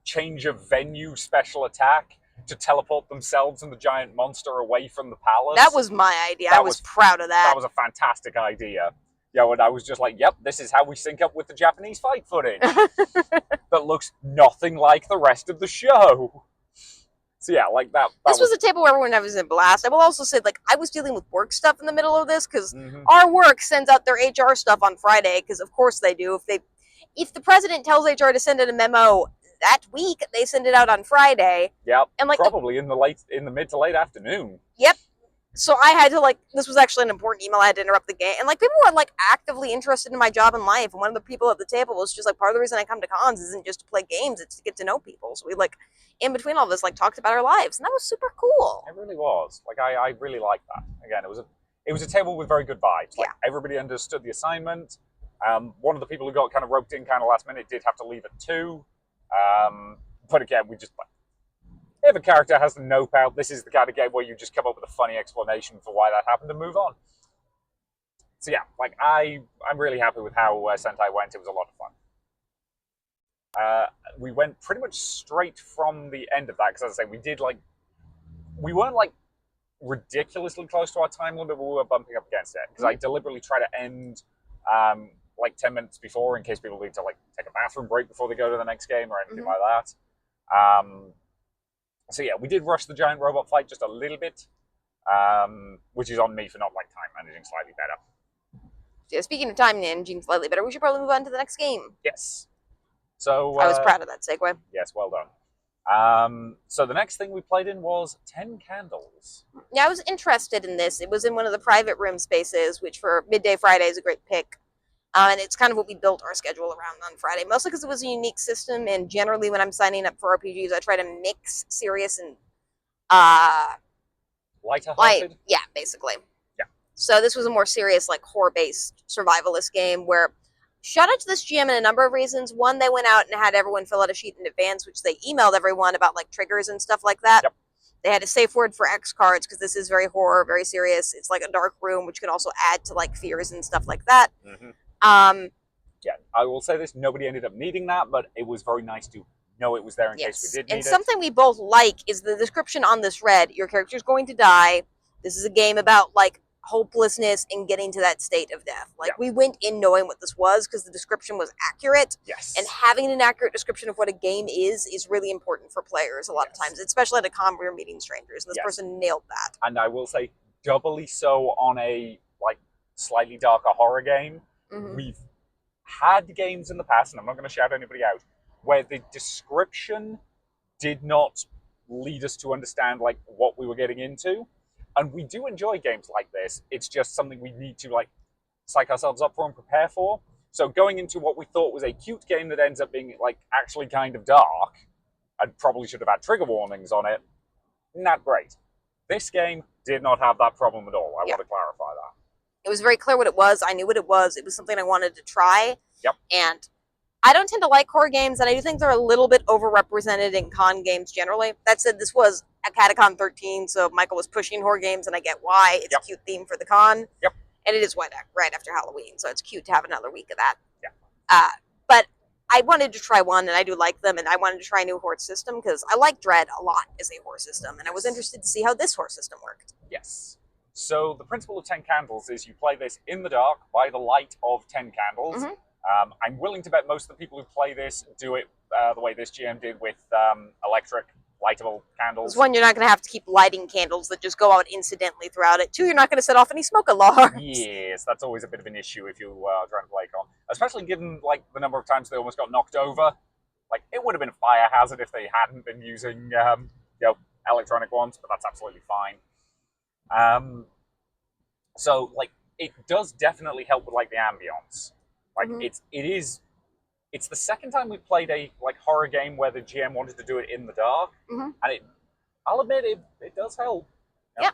change of venue special attack to teleport themselves and the giant monster away from the palace. That was my idea. I was proud of that. That was a fantastic idea. Yeah, and I was just like, yep, this is how we sync up with the Japanese fight footage. That looks nothing like the rest of the show. So yeah, like that. This was a table where everyone was in blast. I will also say, like, I was dealing with work stuff in the middle of this because our work sends out their HR stuff on Friday, because of course they do. If the president tells HR to send out a memo that week, they send it out on Friday. Yep. And like probably in the mid to late afternoon. Yep. So I had to, like, this was actually an important email. I had to interrupt the game. And, like, people were, like, actively interested in my job and life. And one of the people at the table was just, like, part of the reason I come to cons isn't just to play games. It's to get to know people. So we, like, in between all this, like, talked about our lives. And that was super cool. It really was. Like, I really liked that. Again, it was a table with very good vibes. Like, everybody understood the assignment. One of the people who got kind of roped in kind of last minute did have to leave at 2. But again, we just... If a character has the nope out, this is the kind of game where you just come up with a funny explanation for why that happened and move on. So yeah, like I'm really happy with how Sentai went. It was a lot of fun. We went pretty much straight from the end of that, because as I say, we weren't like ridiculously close to our time limit, but we were bumping up against it, because I deliberately try to end like 10 minutes before in case people need to like take a bathroom break before they go to the next game or anything like that. So yeah, we did rush the giant robot fight just a little bit, which is on me for not like time managing slightly better. Yeah, speaking of time managing slightly better, we should probably move on to the next game. Yes. So I was proud of that segue. Yes, well done. So the next thing we played in was 10 Candles. Yeah, I was interested in this. It was in one of the private room spaces, which for Midday Friday is a great pick. And it's kind of what we built our schedule around on Friday, mostly because it was a unique system. And generally, when I'm signing up for RPGs, I try to mix serious and lighter-hearted. Yeah, basically. Yeah. So this was a more serious, like horror-based survivalist game where, shout out to this GM in a number of reasons. One, they went out and had everyone fill out a sheet in advance, which they emailed everyone about like triggers and stuff like that. Yep. They had a safe word for X cards because this is very horror, very serious. It's like a dark room, which can also add to like fears and stuff like that. Yeah, I will say this, nobody ended up needing that, but it was very nice to know it was there in case we did need it. And something we both like is the description on this read, your character's going to die. This is a game about like hopelessness and getting to that state of death. Like we went in knowing what this was because the description was accurate. Yes. And having an accurate description of what a game is really important for players a lot of times, especially at a con where you're meeting strangers. And this person nailed that. And I will say doubly so on a like slightly darker horror game. We've had games in the past, and I'm not going to shout anybody out, where the description did not lead us to understand like what we were getting into. And we do enjoy games like this. It's just something we need to like psych ourselves up for and prepare for. So going into what we thought was a cute game that ends up being like actually kind of dark, and probably should have had trigger warnings on it, not great. This game did not have that problem at all. I want to clarify that. It was very clear what it was. I knew what it was. It was something I wanted to try. Yep. And I don't tend to like horror games, and I do think they're a little bit overrepresented in con games generally. That said, this was Acadecon 13, so Michael was pushing horror games, and I get why. It's a cute theme for the con. Yep. And it is right after Halloween, so it's cute to have another week of that. Yeah. But I wanted to try one, and I do like them, and I wanted to try a new horror system because I like Dread a lot as a horror system, and I was interested to see how this horror system worked. Yes. So the principle of 10 candles is you play this in the dark by the light of 10 candles. Mm-hmm. I'm willing to bet most of the people who play this do it the way this GM did with electric lightable candles. One, you're not going to have to keep lighting candles that just go out incidentally throughout it. Two, you're not going to set off any smoke alarms. Yes, that's always a bit of an issue if you try to play con, especially given like the number of times they almost got knocked over. Like it would have been a fire hazard if they hadn't been using electronic ones, but that's absolutely fine. So like it does definitely help with like the ambience. Like it's the second time we've played a like horror game where the GM wanted to do it in the dark, and I'll admit it does help. Yeah.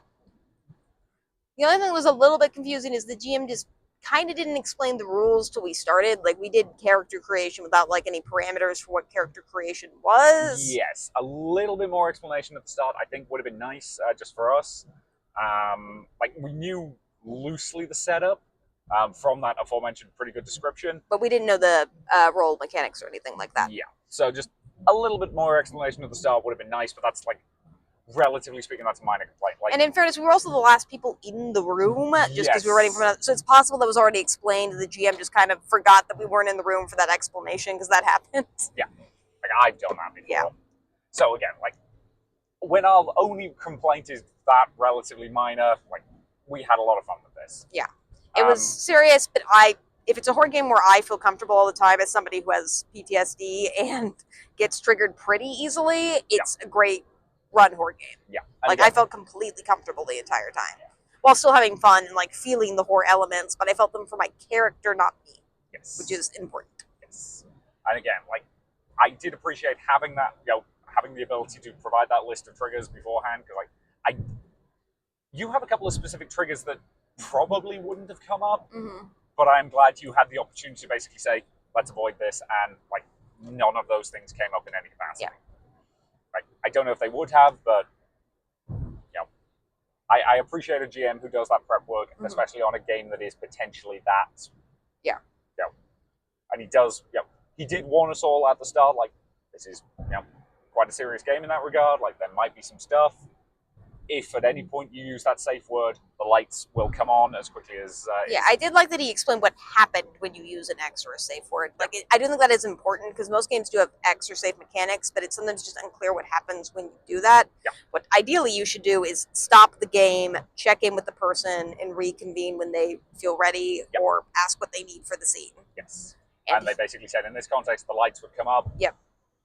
The only thing that was a little bit confusing is the GM just kind of didn't explain the rules till we started. Like we did character creation without like any parameters for what character creation was. Yes, a little bit more explanation at the start I think would have been nice just for us. Like we knew loosely the setup from that aforementioned pretty good description, but we didn't know the role mechanics or anything like that. Yeah, so just a little bit more explanation at the start would have been nice, but that's like relatively speaking that's a minor complaint. Like, and in fairness, we were also the last people in the room just because we were running from another, so it's possible that was already explained. The GM just kind of forgot that we weren't in the room for that explanation because that happened. Yeah, like I've done that before. Yeah. So again, like when our only complaint is that relatively minor, like we had a lot of fun with this. Yeah. It was serious, but if it's a horror game where I feel comfortable all the time as somebody who has PTSD and gets triggered pretty easily, it's a great run horror game. Yeah. Like I felt completely comfortable the entire time. While still having fun and like feeling the horror elements, but I felt them for my character, not me. Yes. Which is important. Yes. And again, like I did appreciate having that, having the ability to provide that list of triggers beforehand, because like you have a couple of specific triggers that probably wouldn't have come up, but I'm glad you had the opportunity to basically say, let's avoid this, and like none of those things came up in any capacity. Yeah. Like, I don't know if they would have, but I appreciate a GM who does that prep work, especially on a game that is potentially that. Yeah. And he does, he did warn us all at the start, like, this is, quite a serious game in that regard, like, there might be some stuff. If at any point you use that safe word, the lights will come on as quickly as... I did like that he explained what happened when you use an X or a safe word. Like, I do think that is important, because most games do have X or safe mechanics, but it's sometimes just unclear what happens when you do that. Yeah. What ideally you should do is stop the game, check in with the person, and reconvene when they feel ready, or ask what they need for the scene. Yes. And they basically said, in this context, the lights would come up, Yep.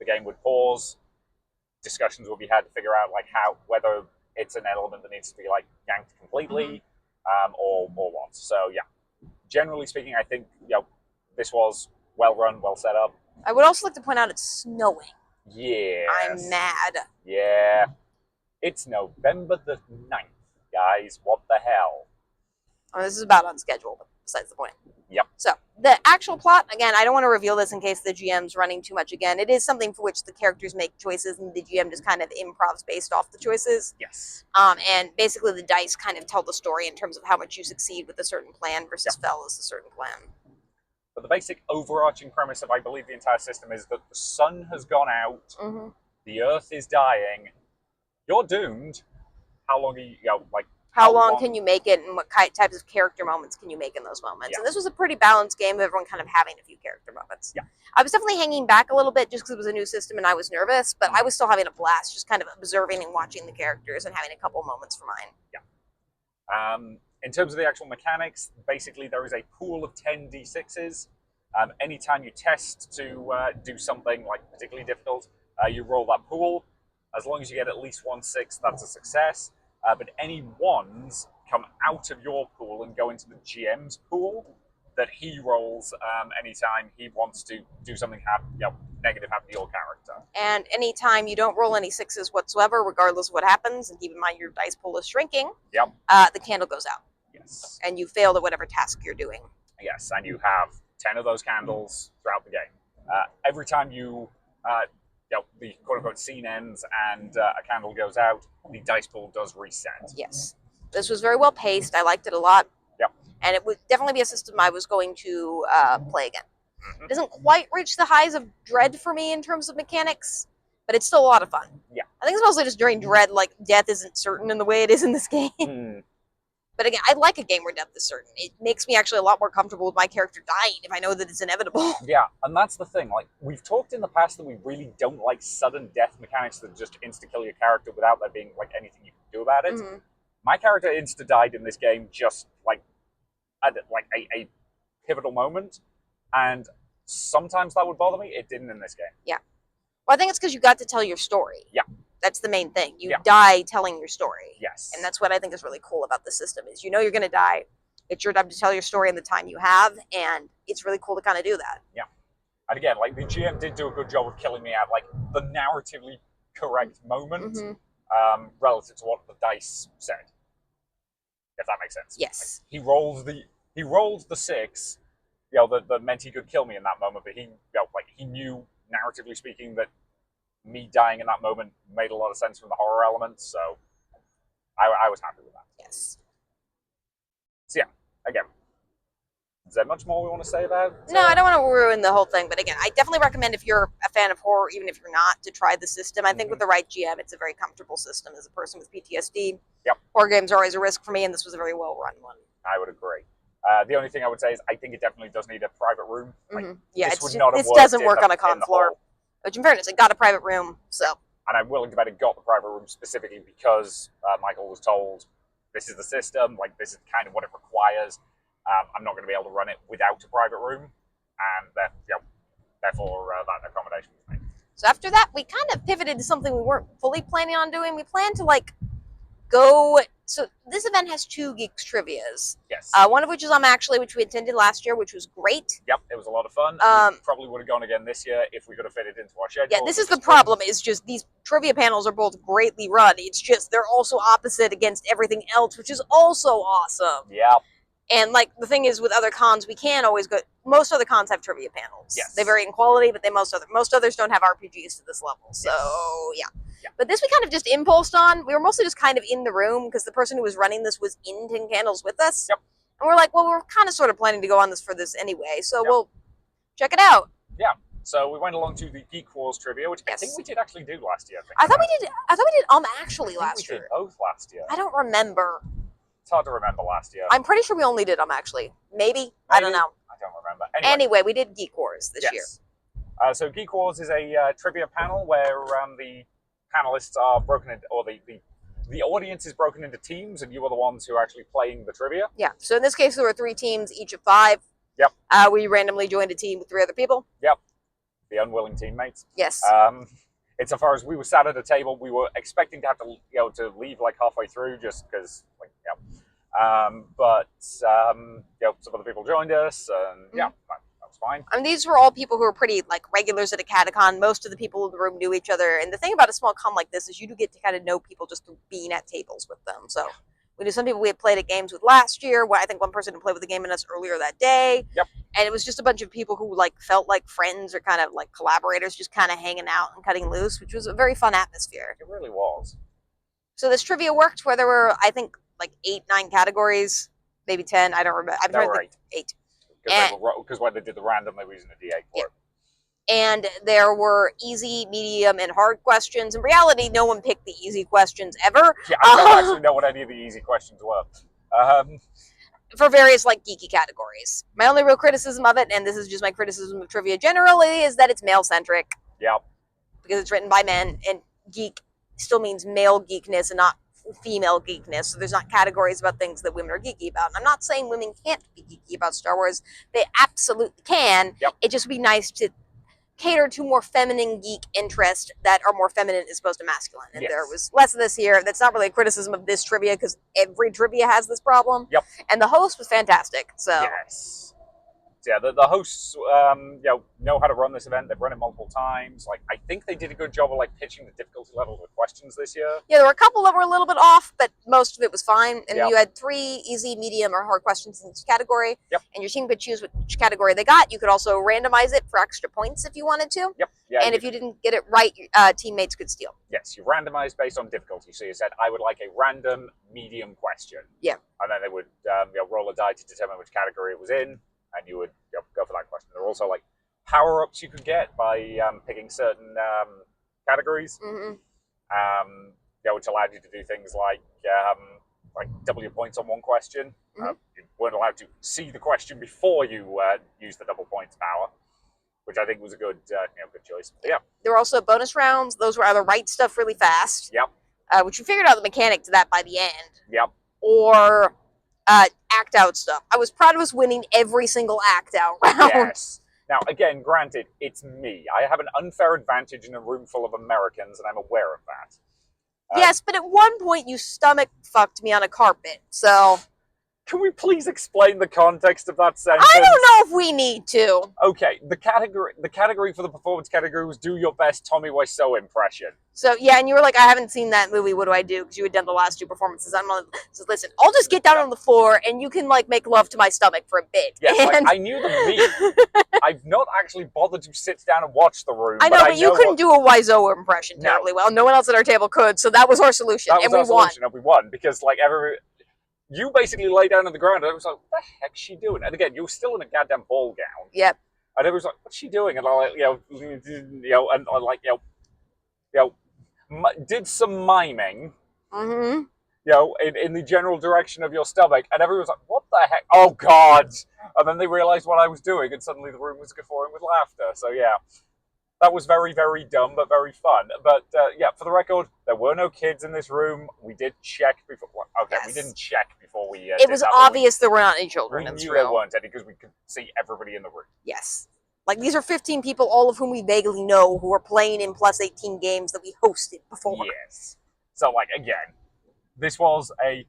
the game would pause, discussions will be had to figure out, like, whether it's an element that needs to be like yanked completely, or what. So generally speaking, I think this was well run, well set up. I would also like to point out it's snowing. Yes. I'm mad. Yeah. It's November the 9th, guys. What the hell? Oh, this is about on schedule, but besides the point. Yep. So the actual plot, again, I don't want to reveal this in case the GM's running too much again. It is something for which the characters make choices and the GM just kind of improvs based off the choices. Yes. And basically the dice kind of tell the story in terms of how much you succeed with a certain plan versus fail as a certain plan. But the basic overarching premise of, I believe, the entire system is that the sun has gone out, the earth is dying, you're doomed. How long are you, how long can you make it, and what types of character moments can you make in those moments? Yeah. And this was a pretty balanced game of everyone kind of having a few character moments. Yeah. I was definitely hanging back a little bit just because it was a new system and I was nervous, but I was still having a blast just kind of observing and watching the characters and having a couple moments for mine. Yeah. In terms of the actual mechanics, basically there is a pool of 10 d6s. Anytime you test to do something like particularly difficult, you roll that pool. As long as you get at least 1 6, that's a success. But any ones come out of your pool and go into the GM's pool that he rolls anytime he wants to do something negative happen to your character. And anytime you don't roll any 6s whatsoever, regardless of what happens, and keep in mind your dice pool is shrinking, the candle goes out. Yes. And you failed at whatever task you're doing. Yes, and you have 10 of those candles throughout the game. Every time you the quote-unquote scene ends and a candle goes out, the dice pool does reset. Yes. This was very well paced. I liked it a lot. Yep. And it would definitely be a system I was going to play again. Mm-hmm. It doesn't quite reach the highs of Dread for me in terms of mechanics, but it's still a lot of fun. Yeah. I think it's mostly just during Dread, like, death isn't certain in the way it is in this game. Mm. But again, I like a game where death is certain. It makes me actually a lot more comfortable with my character dying if I know that it's inevitable. Yeah, and that's the thing. Like, we've talked in the past that we really don't like sudden death mechanics that just insta-kill your character without there being, like, anything you can do about it. Mm-hmm. My character insta-died in this game just, like, at a pivotal moment, and sometimes that would bother me. It didn't in this game. Yeah. Well, I think it's because you got to tell your story. Yeah. That's the main thing. You Yeah. die telling your story. Yes. And that's what I think is really cool about the system is you know you're going to die. It's your time to tell your story in the time you have, and it's really cool to kind of do that. Yeah. And again, like, the GM did do a good job of killing me at, like, the narratively correct moment relative to what the dice said. If that makes sense. Yes. Like, he rolled the 6, that meant he could kill me in that moment, but he knew, narratively speaking, that me dying in that moment made a lot of sense from the horror elements, so I was happy with that. Yes. So yeah, again, is there much more we want to say about it? No, I don't want to ruin the whole thing, but again, I definitely recommend if you're a fan of horror, even if you're not, to try the system. I think with the right GM, it's a very comfortable system. As a person with PTSD, Yep. Horror games are always a risk for me, and this was a very well-run one. I would agree. The only thing I would say is I think it definitely does need a private room. Like, Yeah, this this doesn't work on a con floor. Which, in fairness, it got a private room, so. And I'm willing to bet it got the private room specifically because Michael was told, this is the system, like, this is kind of what it requires. I'm not going to be able to run it without a private room, and therefore that accommodation was made. So after that, we kind of pivoted to something we weren't fully planning on doing. We planned to, like, go... So this event has 2 Geeks Trivias. Yes. One of which is which we attended last year, which was great. Yep, it was a lot of fun. We probably would have gone again this year if we could have fit it into our schedule. Yeah, this is the problem, is just these trivia panels are both greatly run. It's just they're also opposite against everything else, which is also awesome. Yeah. And, like, the thing is, with other cons, we can't always go... Most other cons have trivia panels. Yes. They vary in quality, but most others don't have RPGs to this level. So, yes. yeah. But this we kind of just impulsed on. We were mostly just kind of in the room, because the person who was running this was in Tin Candles with us. Yep. And we're like, well, we're kind of sort of planning to go on for this anyway, so we'll check it out. Yeah. So we went along to the Geek Wars trivia, which I think we did actually do last year. I thought we did actually last year. We did both last year. I don't remember. It's hard to remember last year. I'm pretty sure we only did actually. Maybe? I don't know. I don't remember. Anyway, we did Geek Wars this year. So Geek Wars is a trivia panel where the panelists are broken into, or the audience is broken into teams, and you are the ones who are actually playing the trivia. Yeah. So in this case, there were 3 teams, each of 5. Yep. We randomly joined a team with 3 other people. Yep. The unwilling teammates. Yes. Insofar as we were sat at a table, we were expecting to have to to leave like halfway through, just because but some other people joined us, and that was fine. I mean, these were all people who were pretty like regulars at Acadecon. Most of the people in the room knew each other, and the thing about a small con like this is you do get to kind of know people just through being at tables with them. So we knew some people we had played at games with last year. I think one person had played with a game with us earlier that day. Yep. And it was just a bunch of people who like felt like friends or kind of like collaborators, just kind of hanging out and cutting loose, which was a very fun atmosphere. It really was. So this trivia worked where there were, I think, like 8, 9 categories, maybe 10. I don't remember. I'm trying to think. 8. Because when they did the random, they were using a D8 for it. And there were easy, medium, and hard questions. In reality, no one picked the easy questions ever. Yeah, I don't actually know what any of the easy questions were. For various, like, geeky categories. My only real criticism of it, and this is just my criticism of trivia generally, is that it's male-centric. Yeah. Because it's written by men, and geek still means male geekness and not female geekness. So there's not categories about things that women are geeky about. And I'm not saying women can't be geeky about Star Wars. They absolutely can. Yep. It just would be nice to cater to more feminine geek interests that are more feminine as opposed to masculine. And there was less of this here. That's not really a criticism of this trivia because every trivia has this problem. Yep. And the host was fantastic. So yes. yeah, the hosts, know how to run this event. They've run it multiple times. Like, I think they did a good job of pitching the difficulty level of the questions this year. Yeah, there were a couple that were a little bit off, but most of it was fine. And Yep. you had 3 easy, medium, or hard questions in each category. Yep. And your team could choose which category they got. You could also randomize it for extra points if you wanted to. Yep. Yeah. And if you didn't get it right, teammates could steal. Yes, you randomized based on difficulty. So you said, I would like a random medium question. Yeah. And then they would roll a die to determine which category it was in, and you would go for that question. There were also power-ups you could get by picking certain categories, which allowed you to do things like double your points on one question. You weren't allowed to see the question before you used the double points power, which I think was a good choice. But yeah. There were also bonus rounds. Those were either write stuff really fast. Yep. Which we figured out the mechanic to that by the end. Yep. Or act out stuff. I was proud of us winning every single act out round. Yes. Now, again, granted, it's me. I have an unfair advantage in a room full of Americans, and I'm aware of that. Yes, but at one point you stomach fucked me on a carpet, so... Can we please explain the context of that sentence? I don't know if we need to. Okay, the category for the performance category was do your best Tommy Wiseau impression. So, yeah, and you were like, I haven't seen that movie, what do I do? Because you had done the last 2 performances. I'm like, so listen, I'll just get down on the floor and you can, make love to my stomach for a bit. Yes, I knew the meme. I've not actually bothered to sit down and watch the room. I know, but you couldn't do a Wiseau impression terribly well. No one else at our table could, so that was our solution. That was our solution, and we won, because, you basically lay down on the ground, and I was like, what the heck's she doing? And again, you were still in a goddamn ball gown. Yep. And I was like, what's she doing? And I, did some miming. In the general direction of your stomach, and everyone was like, what the heck? Oh, God. And then they realized what I was doing, and suddenly the room was guffawing with laughter. So, yeah. That was very, very dumb, but very fun. But, for the record, there were no kids in this room. We did check before... Okay, yes. We didn't check before we... it was obvious there were not any children in this room. We knew there weren't any, because we could see everybody in the room. Yes. These are 15 people, all of whom we vaguely know, who are playing in plus 18 games that we hosted before. Yes. So, again, this was a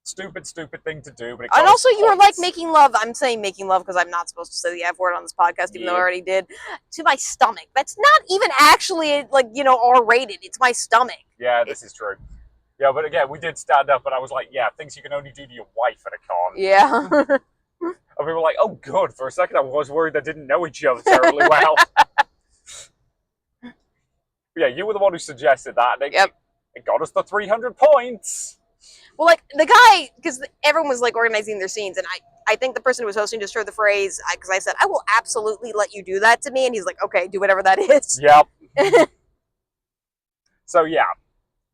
stupid thing to do, but it and also, you were making love. I'm saying making love because I'm not supposed to say the F word on this podcast, even though I already did. To my stomach. That's not even actually R-rated. It's my stomach. Yeah, this is true. Yeah, but again, we did stand up, and I was like, yeah, things you can only do to your wife at a con. Yeah. And we were like, oh, good. For a second, I was worried they didn't know each other terribly well. But yeah, you were the one who suggested that. It got us the 300 points. Well, the guy, because everyone was organizing their scenes, and I think the person who was hosting just heard the phrase, because I said, I will absolutely let you do that to me, and he's like, okay, do whatever that is. Yep. So, yeah,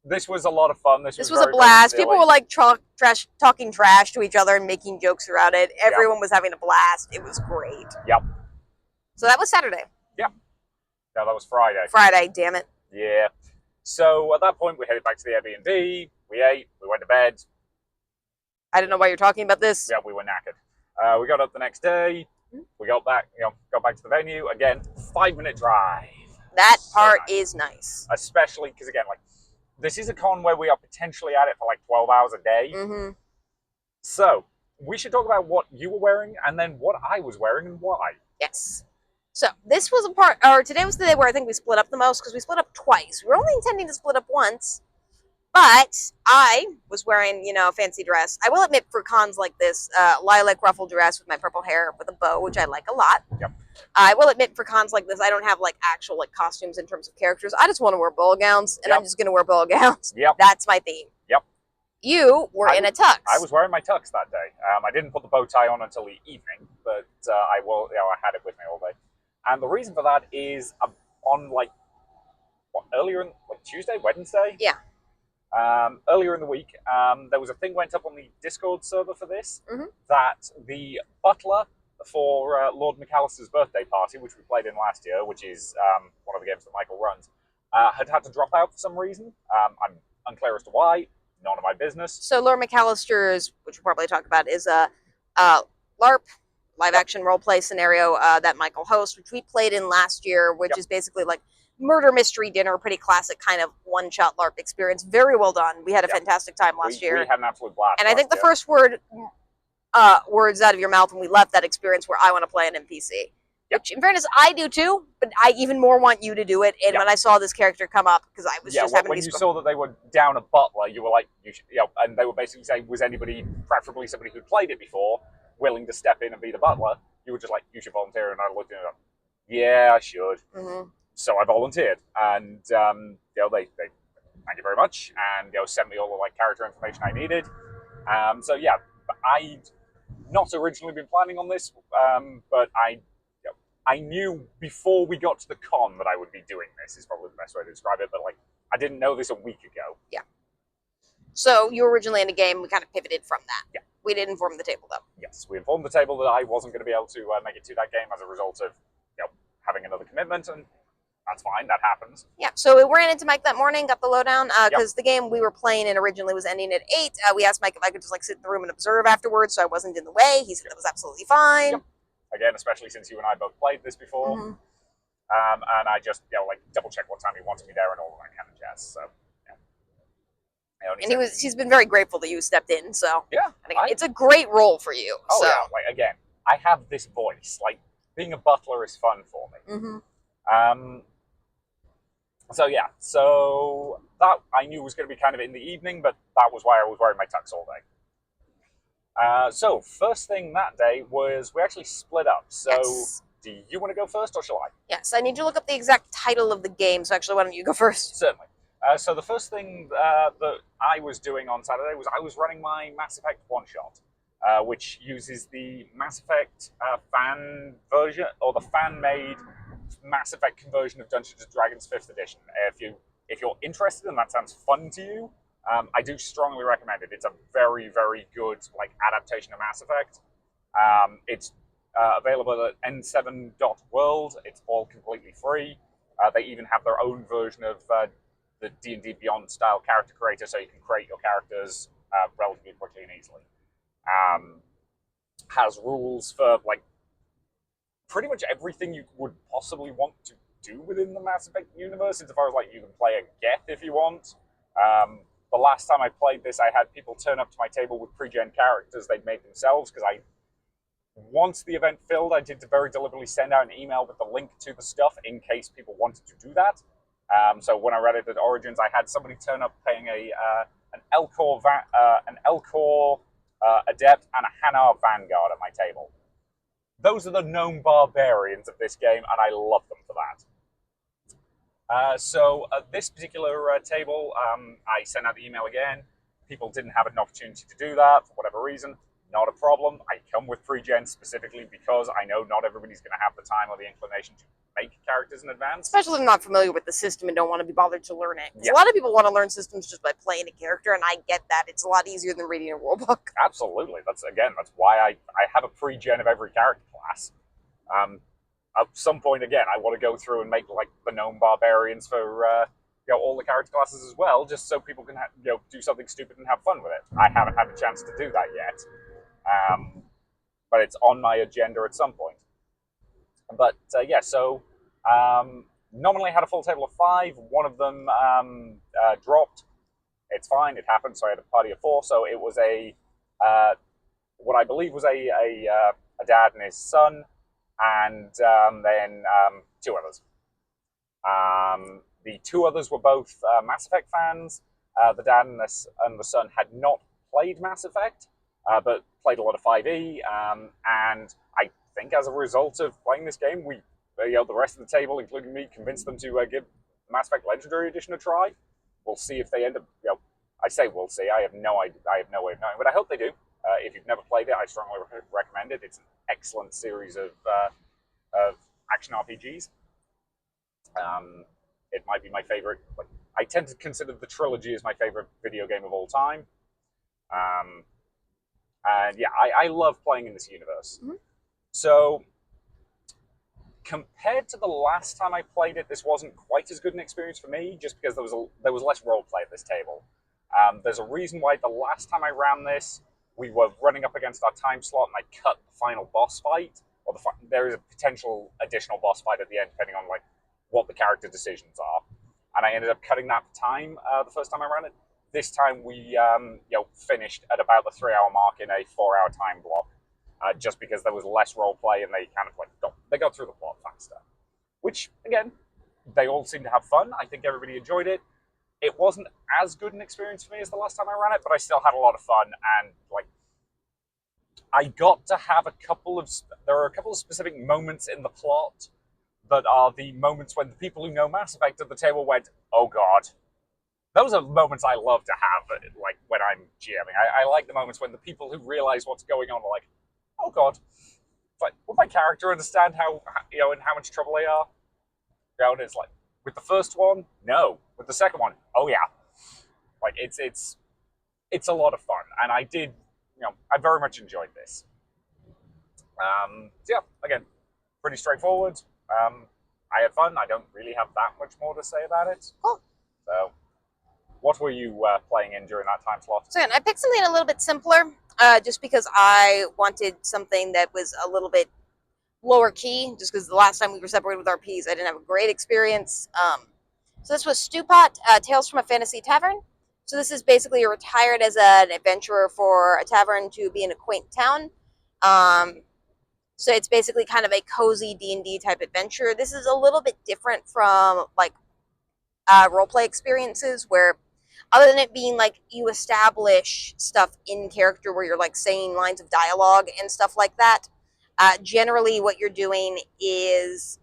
this was a lot of fun. This was a blast. People were, talking trash to each other and making jokes throughout it. Everyone was having a blast. It was great. Yep. So that was Saturday. Yep. No, that was Friday. Friday, damn it. Yeah. So, at that point, we headed back to the Airbnb. We ate, we went to bed. I don't know why you're talking about this. Yeah, we were knackered. We got up the next day. We got back, got back to the venue. Again, 5-minute drive. That part is nice. Especially because, again, this is a con where we are potentially at it for 12 hours a day. So, we should talk about what you were wearing and then what I was wearing and why. Yes. So, this was today was the day where I think we split up the most, because we split up twice. We were only intending to split up once. But I was wearing, a fancy dress. I will admit, for cons like this, lilac ruffle dress with my purple hair with a bow, which I like a lot. Yep. I will admit, for cons like this, I don't have actual costumes in terms of characters. I just want to wear ball gowns, and I'm just going to wear ball gowns. Yep. That's my theme. Yep. You were in a tux. I was wearing my tux that day. I didn't put the bow tie on until the evening, but I had it with me all day. And the reason for that is on earlier in Tuesday, Wednesday. Yeah. Earlier in the week, there was a thing went up on the Discord server for this, that the butler for Lord McAllister's birthday party, which we played in last year, which is one of the games that Michael runs, had to drop out for some reason. I'm unclear as to why. None of my business. So Lord McAllister's, which we'll probably talk about, is a LARP, live-action role-play scenario that Michael hosts, which we played in last year, which is basically murder mystery dinner, pretty classic kind of one-shot LARP experience. Very well done. We had a fantastic time last year. We had an absolute blast. And I think the first word words out of your mouth when we left that experience where I want to play an NPC. Yep. Which, in fairness, I do too, but I even more want you to do it. And Yep. when I saw this character come up, because I was just having when you saw that they were down a butler, you were like, and they were basically saying, was anybody, preferably somebody who'd played it before, willing to step in and be the butler? You were just like, you should volunteer, and I looked at it, yeah, I should. Mm-hmm. So I volunteered, and they thank you very much, and sent me all the character information I needed. So yeah, I'd not originally been planning on this, but I knew before we got to the con that I would be doing this, is probably the best way to describe it, but I didn't know this a week ago. Yeah. So you were originally in a game, we kind of pivoted from that. Yeah. We did inform the table, though. Yes, we informed the table that I wasn't going to be able to make it to that game as a result of having another commitment, and that's fine, that happens. Yeah, so we ran into Mike that morning, got the lowdown, because the game we were playing in originally was ending at 8. We asked Mike if I could just sit in the room and observe afterwards so I wasn't in the way. He said that was absolutely fine. Yep. Again, especially since you and I both played this before. Mm-hmm. And I just, double check what time he wanted me there and all of that kind of jazz. So, And he's been very grateful that you stepped in, so. Yeah. It's a great role for you. Oh, so. yeah. Again, I have this voice. Being a butler is fun for me. Mm-hmm. So, yeah. So, that I knew was going to be kind of in the evening, but that was why I was wearing my tux all day. So, first thing that day was we actually split up. So, yes. Do you want to go first, or shall I? Yes, I need to look up the exact title of the game, so actually, why don't you go first? Certainly. So, the first thing that I was doing on Saturday was I was running my Mass Effect one-shot, which uses the Mass Effect fan version, or the fan-made Mass Effect conversion of Dungeons & Dragons 5th edition. If you're interested and that sounds fun to you, I do strongly recommend it. It's a very, very good adaptation of Mass Effect. It's available at n7.world. It's all completely free. They even have their own version of the D&D Beyond style character creator, so you can create your characters relatively quickly and easily. Has rules for pretty much everything you would possibly want to do within the Mass Effect universe, insofar as you can play a Geth if you want. The last time I played this, I had people turn up to my table with pre-gen characters they'd made themselves, because once the event filled, I did very deliberately send out an email with the link to the stuff in case people wanted to do that. So when I read it at Origins, I had somebody turn up playing an Elcor Adept and a Hanar Vanguard at my table. Those are the known barbarians of this game, and I love them for that. So at this particular table, I sent out the email again. People didn't have an opportunity to do that for whatever reason. Not a problem. I come with pre-gen specifically because I know not everybody's going to have the time or the inclination to make characters in advance. Especially if they're not familiar with the system and don't want to be bothered to learn it. Yeah. A lot of people want to learn systems just by playing a character, and I get that. It's a lot easier than reading a rulebook. Absolutely. That's why I have a pre-gen of every character class. At some point, again, I want to go through and make the known barbarians for all the character classes as well, just so people can do something stupid and have fun with it. I haven't had a chance to do that yet, but it's on my agenda at some point. But so nominally I had a full table of 5. One of them dropped. It's fine. It happened. So I had a party of 4. So it was what I believe was a dad and his son, and then 2 others. The 2 others were both Mass Effect fans. The dad and the son had not played Mass Effect, but played a lot of 5e, and I think as a result of playing this game, the rest of the table, including me, convinced them to give Mass Effect Legendary Edition a try. We'll see if they end up. I say we'll see. I have no idea. I have no way of knowing, but I hope they do. If you've never played it, I strongly recommend it. It's an excellent series of action RPGs. It might be my favorite. I tend to consider the trilogy as my favorite video game of all time. And yeah, I love playing in this universe. Mm-hmm. So, compared to the last time I played it, this wasn't quite as good an experience for me, just because there was less roleplay at this table. There's a reason why the last time I ran this, we were running up against our time slot, and I cut the final boss fight. Or there is a potential additional boss fight at the end, depending on what the character decisions are. And I ended up cutting that time the first time I ran it. this time we finished at about the 3 hour mark in a 4 hour time block, just because there was less role play and they kind of got through the plot faster. Which again, they all seemed to have fun. I think everybody enjoyed it. It wasn't as good an experience for me as the last time I ran it, but I still had a lot of fun, and I got to have there are a couple of specific moments in the plot that are the moments when the people who know Mass Effect at the table went, "Oh God." Those are moments I love to have, like when I'm GMing. I like the moments when the people who realize what's going on are like, "Oh God." Like, will my character understand how in how much trouble they are? And it's like, with the first one, no. With the second one, oh yeah. Like it's a lot of fun, and I very much enjoyed this. So yeah, again, pretty straightforward. I had fun. I don't really have that much more to say about it. Cool. So, what were you playing in during that time slot? So again, I picked something a little bit simpler, just because I wanted something that was a little bit lower key, just because the last time we were separated with RPs, I didn't have a great experience. So this was Stewpot, Tales from a Fantasy Tavern. So this is basically you're retired as an adventurer for a tavern to be in a quaint town. So it's basically kind of a cozy D&D type adventure. This is a little bit different from like roleplay experiences where, other than it being like you establish stuff in character where you're like saying lines of dialogue and stuff like that, generally what you're doing is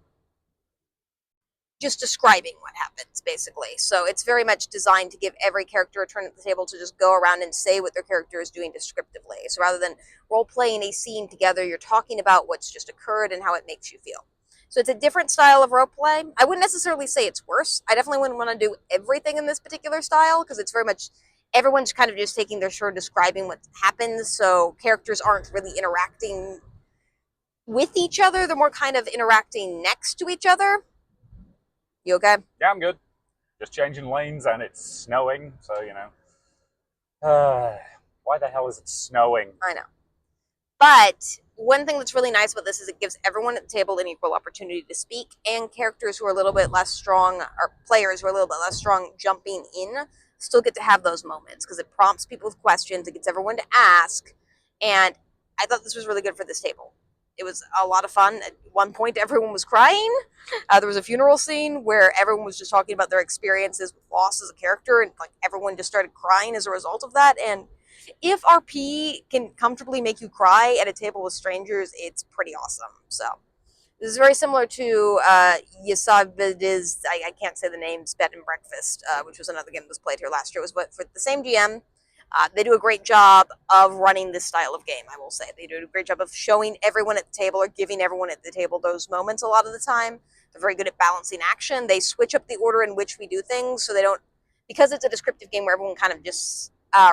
just describing what happens, basically. So it's very much designed to give every character a turn at the table to just go around and say what their character is doing descriptively. So rather than role-playing a scene together, you're talking about what's just occurred and how it makes you feel. So it's a different style of roleplay. I wouldn't necessarily say it's worse. I definitely wouldn't want to do everything in this particular style, because it's very much, everyone's kind of just taking their turn describing what happens, so characters aren't really interacting with each other. They're more kind of interacting next to each other. You okay? Yeah, I'm good. Just changing lanes, and it's snowing, so why the hell is it snowing? I know. But one thing that's really nice about this is it gives everyone at the table an equal opportunity to speak, and characters who are a little bit less strong, or players who are a little bit less strong jumping in, still get to have those moments, because it prompts people with questions, it gets everyone to ask, and I thought this was really good for this table. It was a lot of fun. At one point, everyone was crying. There was a funeral scene where everyone was just talking about their experiences with loss as a character, and like everyone just started crying as a result of that. And if RP can comfortably make you cry at a table with strangers, it's pretty awesome. So this is very similar to Yasavidi's, I can't say the names, Bed and Breakfast, which was another game that was played here last year. It was for the same GM. They do a great job of running this style of game, I will say. They do a great job of showing everyone at the table, or giving everyone at the table those moments a lot of the time. They're very good at balancing action. They switch up the order in which we do things, so they don't, because it's a descriptive game where everyone kind of just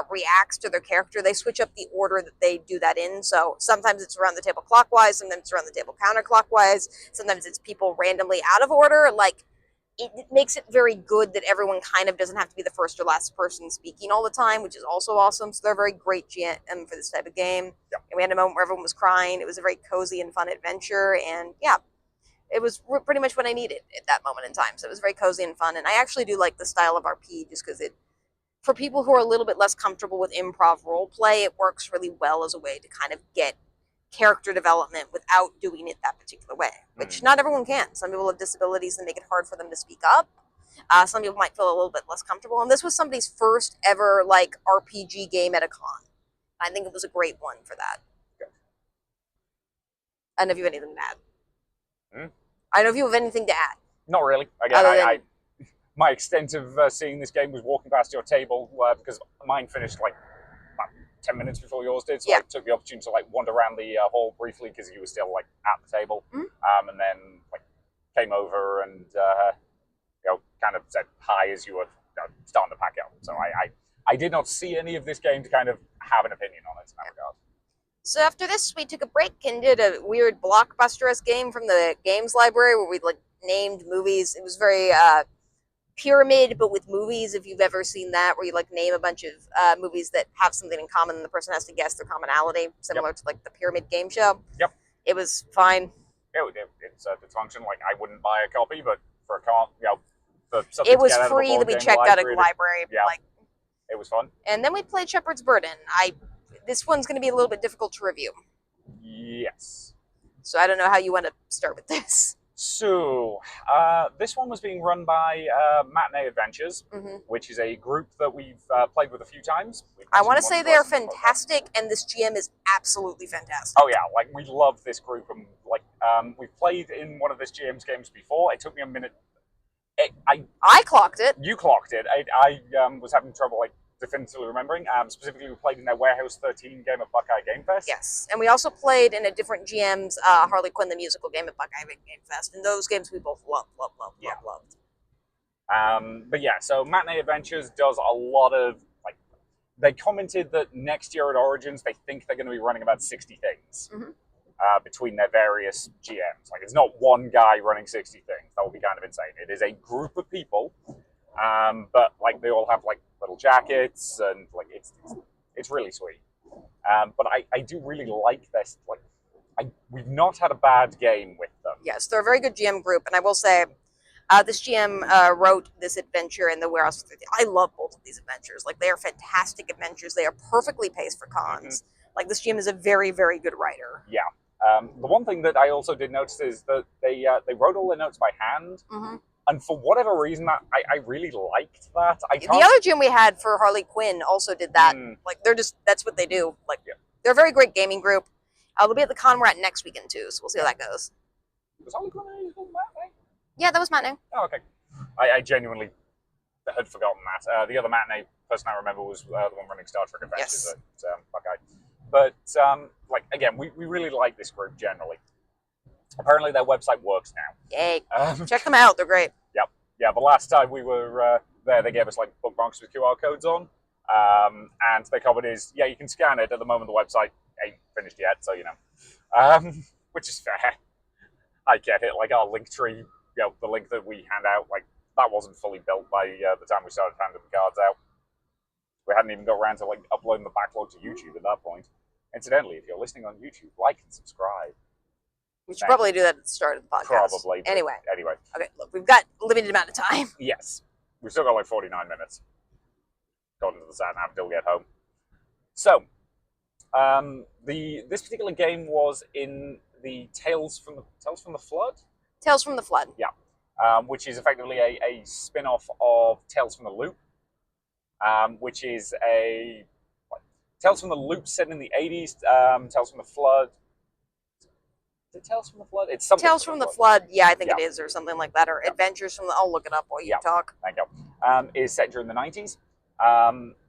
reacts to their character, they switch up the order that they do that in. So sometimes it's around the table clockwise, sometimes it's around the table counterclockwise, sometimes it's people randomly out of order. Like, it makes it very good that everyone kind of doesn't have to be the first or last person speaking all the time, which is also awesome. So they're a very great GM for this type of game. Yeah. And we had a moment where everyone was crying. It was a very cozy and fun adventure. And yeah, it was pretty much what I needed at that moment in time. So it was very cozy and fun. And I actually do like the style of RP just because for people who are a little bit less comfortable with improv role play, it works really well as a way to kind of get character development without doing it that particular way, which not everyone can. Some people have disabilities that make it hard for them to speak up. Some people might feel a little bit less comfortable. And this was somebody's first ever like RPG game at a con. I think it was a great one for that. Good. I don't know if you have anything to add. Hmm? I don't know if you have anything to add. Not really. Again, my extent of seeing this game was walking past your table, because mine finished like 10 minutes before yours did, so I took the opportunity to wander around the hall briefly because you were still at the table, and then came over and kind of said hi as you were starting to pack up. So I did not see any of this game to kind of have an opinion on it in that regard. So after this, we took a break and did a weird blockbuster-esque game from the games library where we named movies. It was very pyramid, but with movies, if you've ever seen that, where you name a bunch of movies that have something in common and the person has to guess their commonality, similar to the pyramid game show. Yep. It was fine. It's a dysfunction. I wouldn't buy a copy, but for a for something it was to get out free of that we checked out a library. Yeah. It was fun. And then we played Shepherd's Burden. This one's going to be a little bit difficult to review. Yes. So I don't know how you want to start with this. So, this one was being run by Matinee Adventures, which is a group that we've played with a few times. I want to say they're fantastic, and this GM is absolutely fantastic. Oh yeah, like we love this group, and like we've played in one of this GM's games before. It took me a minute. I clocked it. You clocked it. I was having trouble like definitively remembering. Specifically, we played in their Warehouse 13 game at Buckeye Game Fest. Yes, and we also played in a different GM's Harley Quinn the musical game at Buckeye Game Fest, and those games we both loved. But yeah, so Matinee Adventures does a lot of like. They commented that next year at Origins, they think they're going to be running about 60 things between their various GMs. Like, it's not one guy running 60 things. That would be kind of insane. It is a group of people, but like they all have like little jackets, and like it's really sweet. But I do really like this. Like, we've not had a bad game with them. Yes, they're a very good GM group, and I will say. This GM wrote this adventure in the Warehouse. I love both of these adventures. Like, they are fantastic adventures. They are perfectly paced for cons. Like, this GM is a very, very good writer. Yeah. The one thing that I also did notice is that they wrote all their notes by hand. And for whatever reason, I really liked that. The other GM we had for Harley Quinn also did that. Like, that's what they do. Like, they're a very great gaming group. They'll be at the con we're at next weekend, too, so we'll see how that goes. Was Harley Quinn Matinee? Yeah, that was Matinee. Oh, okay. I genuinely had forgotten that. The other Matinee person I remember was the one running Star Trek Adventures at Buckeye. But, like, again, we really like this group generally. Apparently their website works now. Yay. Check them out. They're great. Yep. Yeah, the last time we were there, they gave us, like, bookmarks with QR codes on. And their comment is, yeah, you can scan it. At the moment, the website ain't finished yet, so, you know. Which is fair. I get it. Like, our link tree... You know, the link that we hand out, like, that wasn't fully built by the time we started handing the cards out. We hadn't even got around to, like, uploading the backlog to YouTube at that point. Incidentally, if you're listening on YouTube, like and subscribe. We should probably do that at the start of the podcast. Probably. Anyway. Okay, look, we've got a limited amount of time. Yes. We've still got, like, 49 minutes. According to the sat-nav till we get home. So, this particular game was in the Tales from the Flood? Tales from the Flood. Yeah, which is effectively a spin-off of Tales from the Loop, which is Tales from the Loop set in the 80s, Tales from the Flood. Is it Tales from the Flood? It's something. Tales from the Flood, yeah, I think it is, or something like that, or Adventures from the... I'll look it up while you talk. Thank you. Is set during the 90s.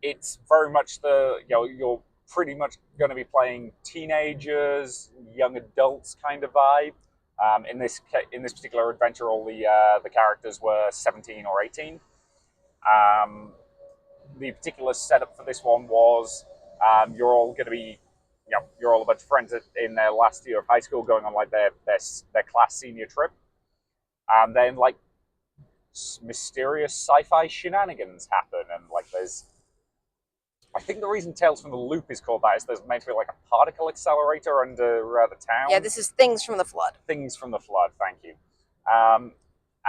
It's very much you're pretty much going to be playing teenagers, young adults kind of vibe. In this particular adventure, all the characters were 17 or 18. The particular setup for this one was you're all going to be, you're all a bunch of friends in their last year of high school, going on like their class senior trip, and then like mysterious sci-fi shenanigans happen, and like there's. I think the reason Tales from the Loop is called that is there's meant to be like a particle accelerator under the town. Yeah, this is Things from the Flood. Things from the Flood, thank you.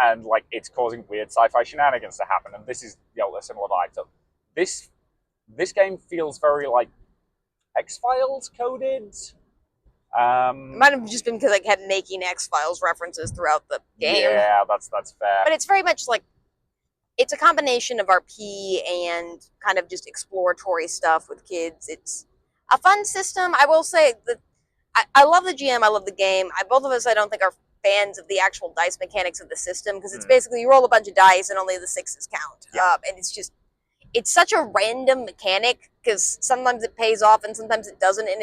And like it's causing weird sci-fi shenanigans to happen, and this is a similar vibe. So this game feels very like X-Files coded. It might have just been because I kept making X-Files references throughout the game. Yeah, that's fair. But it's very much like it's a combination of RP and kind of just exploratory stuff with kids. It's a fun system. I will say that I love the GM. I love the game. Both of us, I don't think, are fans of the actual dice mechanics of the system because it's basically you roll a bunch of dice and only the sixes count. Yeah. And it's such a random mechanic because sometimes it pays off and sometimes it doesn't. And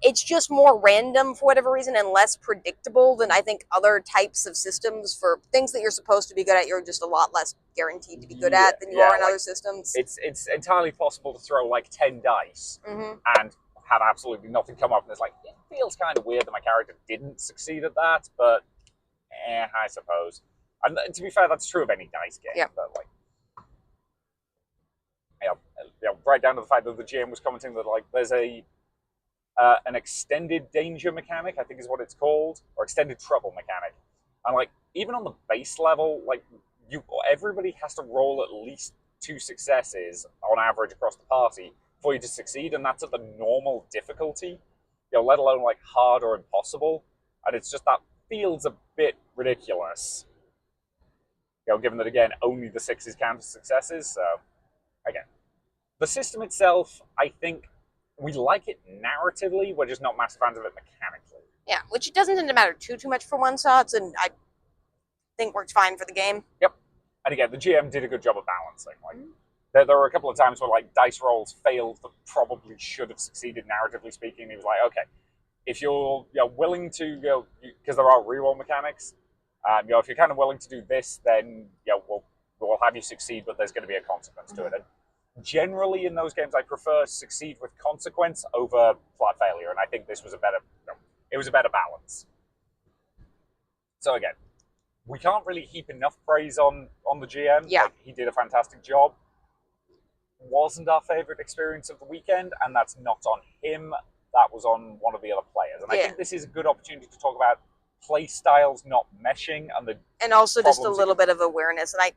it's just more random for whatever reason and less predictable than I think other types of systems. For things that you're supposed to be good at, you're just a lot less guaranteed to be good at than you are in other systems. It's entirely possible to throw like 10 dice and have absolutely nothing come up, and it's like, it feels kind of weird that my character didn't succeed at that, but I suppose. And to be fair, that's true of any dice game. Yeah. But like, right down to the fact that the GM was commenting that like there's an extended danger mechanic, I think is what it's called, or extended trouble mechanic. And like even on the base level, like everybody has to roll at least 2 successes on average across the party for you to succeed, and that's at the normal difficulty, let alone like hard or impossible. And it's just that feels a bit ridiculous. Given that again, only the 6s count as successes. So again, the system itself, I think we like it narratively. We're just not massive fans of it mechanically. Yeah, which it doesn't tend to matter too much for one-shots, and I think works fine for the game. Yep. And again, the GM did a good job of balancing. Like, there were a couple of times where like dice rolls failed that probably should have succeeded narratively speaking. He was like, okay, if you're willing to because there are reroll mechanics. If you're kind of willing to do this, then we'll have you succeed, but there's going to be a consequence to it. And generally, in those games, I prefer succeed with consequence over flat failure, and I think this was a better balance. So again, we can't really heap enough praise on the GM. Yeah, he did a fantastic job. Wasn't our favorite experience of the weekend, and that's not on him. That was on one of the other players, and I think this is a good opportunity to talk about play styles not meshing and also just a little bit of awareness. And I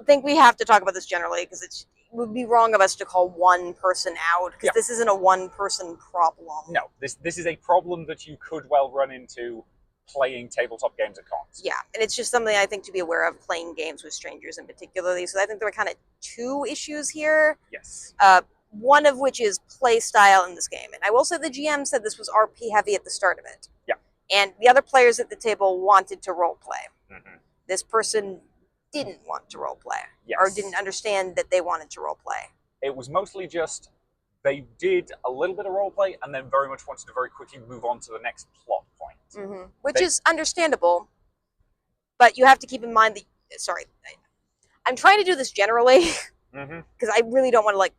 think we have to talk about this generally because it would be wrong of us to call one person out because this isn't a one-person problem. No, this is a problem that you could well run into playing tabletop games at cons. Yeah, and it's just something I think to be aware of playing games with strangers in particularly. So I think there were kind of 2 issues here. Yes. One of which is play style in this game. And I will say the GM said this was RP heavy at the start of it. Yeah. And the other players at the table wanted to role play. Mm-hmm. This person didn't want to role play. Yes. Or didn't understand that they wanted to role play. It was mostly just they did a little bit of role play and then very much wanted to very quickly move on to the next plot point. Mm-hmm. Which is understandable. But you have to keep in mind that, sorry, I'm trying to do this generally because I really don't want to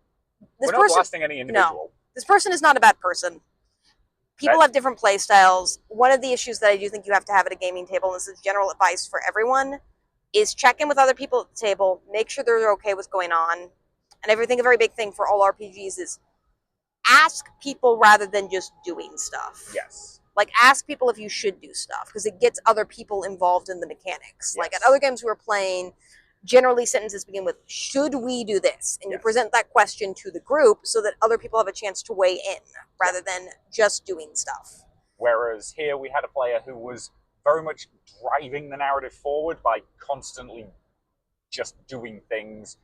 this We're not blasting any individual. No, this person is not a bad person. People have different play styles. One of the issues that I do think you have to have at a gaming table, and this is general advice for everyone, is check in with other people at the table, make sure they're okay with what's going on. And I think a very big thing for all RPGs is ask people rather than just doing stuff. Yes. Like, ask people if you should do stuff, because it gets other people involved in the mechanics. Yes. Like, at other games we were playing, generally sentences begin with, should we do this? And you present that question to the group so that other people have a chance to weigh in, rather than just doing stuff. Whereas here we had a player who was very much driving the narrative forward by constantly just doing things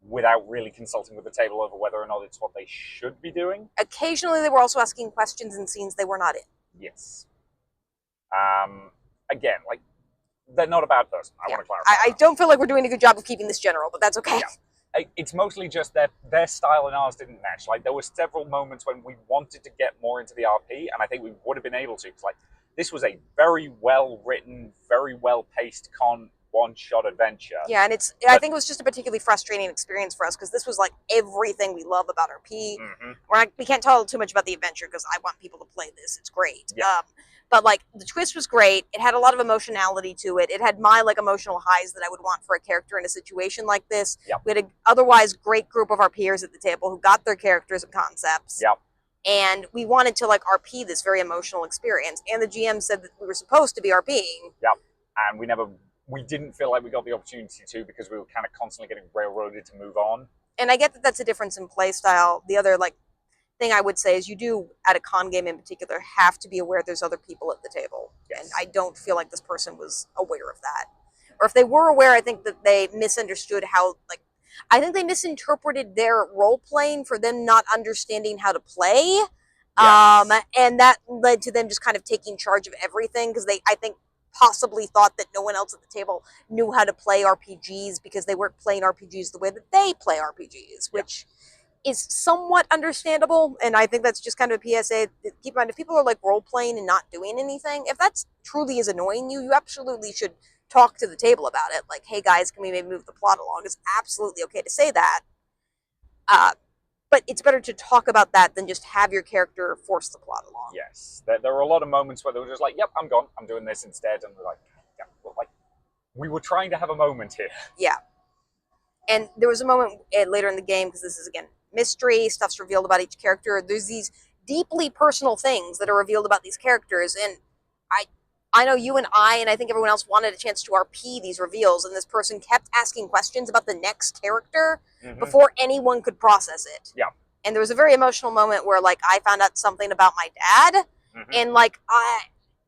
without really consulting with the table over whether or not it's what they should be doing. Occasionally they were also asking questions in scenes they were not in. Yes. Again, like, they're not a bad person. I want to clarify. I don't feel like we're doing a good job of keeping this general, but that's okay. Yeah. It's mostly just their style and ours didn't match. Like, there were several moments when we wanted to get more into the RP, and I think we would have been able to. Because, like, this was a very well-written, very well-paced one-shot adventure. Yeah, and I think it was just a particularly frustrating experience for us, because this was, like, everything we love about RP. Mm-hmm. We can't tell too much about the adventure, because I want people to play this. It's great. Yeah. But, like, the twist was great. It had a lot of emotionality to it. It had my, like, emotional highs that I would want for a character in a situation like this. Yep. We had an otherwise great group of our peers at the table who got their characters and concepts. Yep. And we wanted to, like, RP this very emotional experience. And the GM said that we were supposed to be RPing. Yep. And we didn't feel like we got the opportunity to, because we were kind of constantly getting railroaded to move on. And I get that that's a difference in play style. The other, like, thing I would say is you do, at a con game in particular, have to be aware there's other people at the table. Yes. And I don't feel like this person was aware of that. Or if they were aware, I think that they misunderstood how, like, I think they misinterpreted their role-playing for them not understanding how to play. Yes. And that led to them just kind of taking charge of everything, because they, I think, possibly thought that no one else at the table knew how to play RPGs because they weren't playing RPGs the way that they play RPGs, which is somewhat understandable. And I think that's just kind of a PSA. Keep in mind, if people are like role-playing and not doing anything, if that's truly is annoying you, you absolutely should talk to the table about it. Like, hey guys, can we maybe move the plot along? It's absolutely okay to say that. But it's better to talk about that than just have your character force the plot along. Yes. There were a lot of moments where they were just like, yep, I'm gone. I'm doing this instead. And we're like, yeah, well, like, we were trying to have a moment here. Yeah. And there was a moment later in the game, because this is, again, mystery, stuff's revealed about each character. There's these deeply personal things that are revealed about these characters. And I know you and I think everyone else wanted a chance to RP these reveals, and this person kept asking questions about the next character before anyone could process it. Yeah. And there was a very emotional moment where, like, I found out something about my dad, and, like,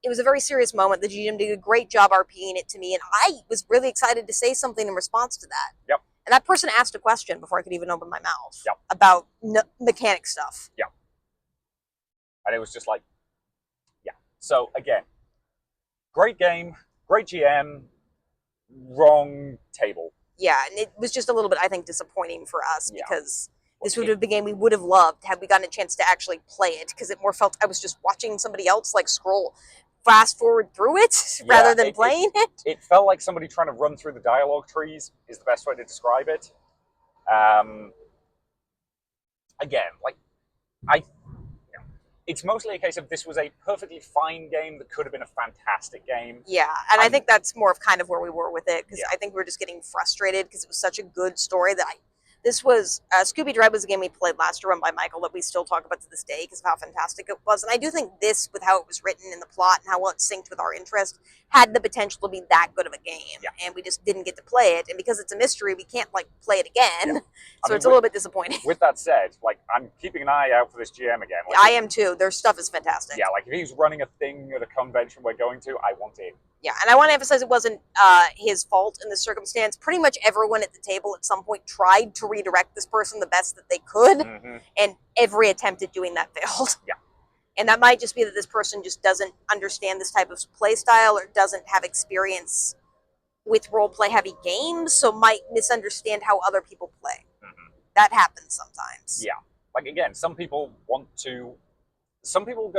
it was a very serious moment. The GM did a great job RPing it to me, and I was really excited to say something in response to that. Yep. And that person asked a question before I could even open my mouth. Yep. About mechanic stuff. Yeah. And it was just like, yeah. So, again, great game, great GM, wrong table. Yeah, and it was just a little bit, I think, disappointing for us Yeah. because this would have been the game we would have loved had we gotten a chance to actually play it, because it more felt I was just watching somebody else, like, scroll fast forward through it rather than playing it. It felt like somebody trying to run through the dialogue trees is the best way to describe it. Again, like, it's mostly a case of this was a perfectly fine game that could have been a fantastic game. Yeah, and I think that's more of kind of where we were with it, because I think we were just getting frustrated because it was such a good story that this was, Scooby Dread was a game we played last year run by Michael that we still talk about to this day because of how fantastic it was. And I do think this, with how it was written in the plot and how well it synced with our interest, had the potential to be that good of a game. Yeah. And we just didn't get to play it. And because it's a mystery, we can't, like, play it again. Yeah. So it's a little bit disappointing. With that said, like, I'm keeping an eye out for this GM again. Like, I am too. Their stuff is fantastic. Yeah, like, if he's running a thing at a convention we're going to, I want it. Yeah, and I want to emphasize it wasn't his fault in this circumstance. Pretty much everyone at the table at some point tried to redirect this person the best that they could, and every attempt at doing that failed. Yeah. And that might just be that this person just doesn't understand this type of play style or doesn't have experience with role-play heavy games, so might misunderstand how other people play. That happens sometimes. Yeah. Like, again, some people go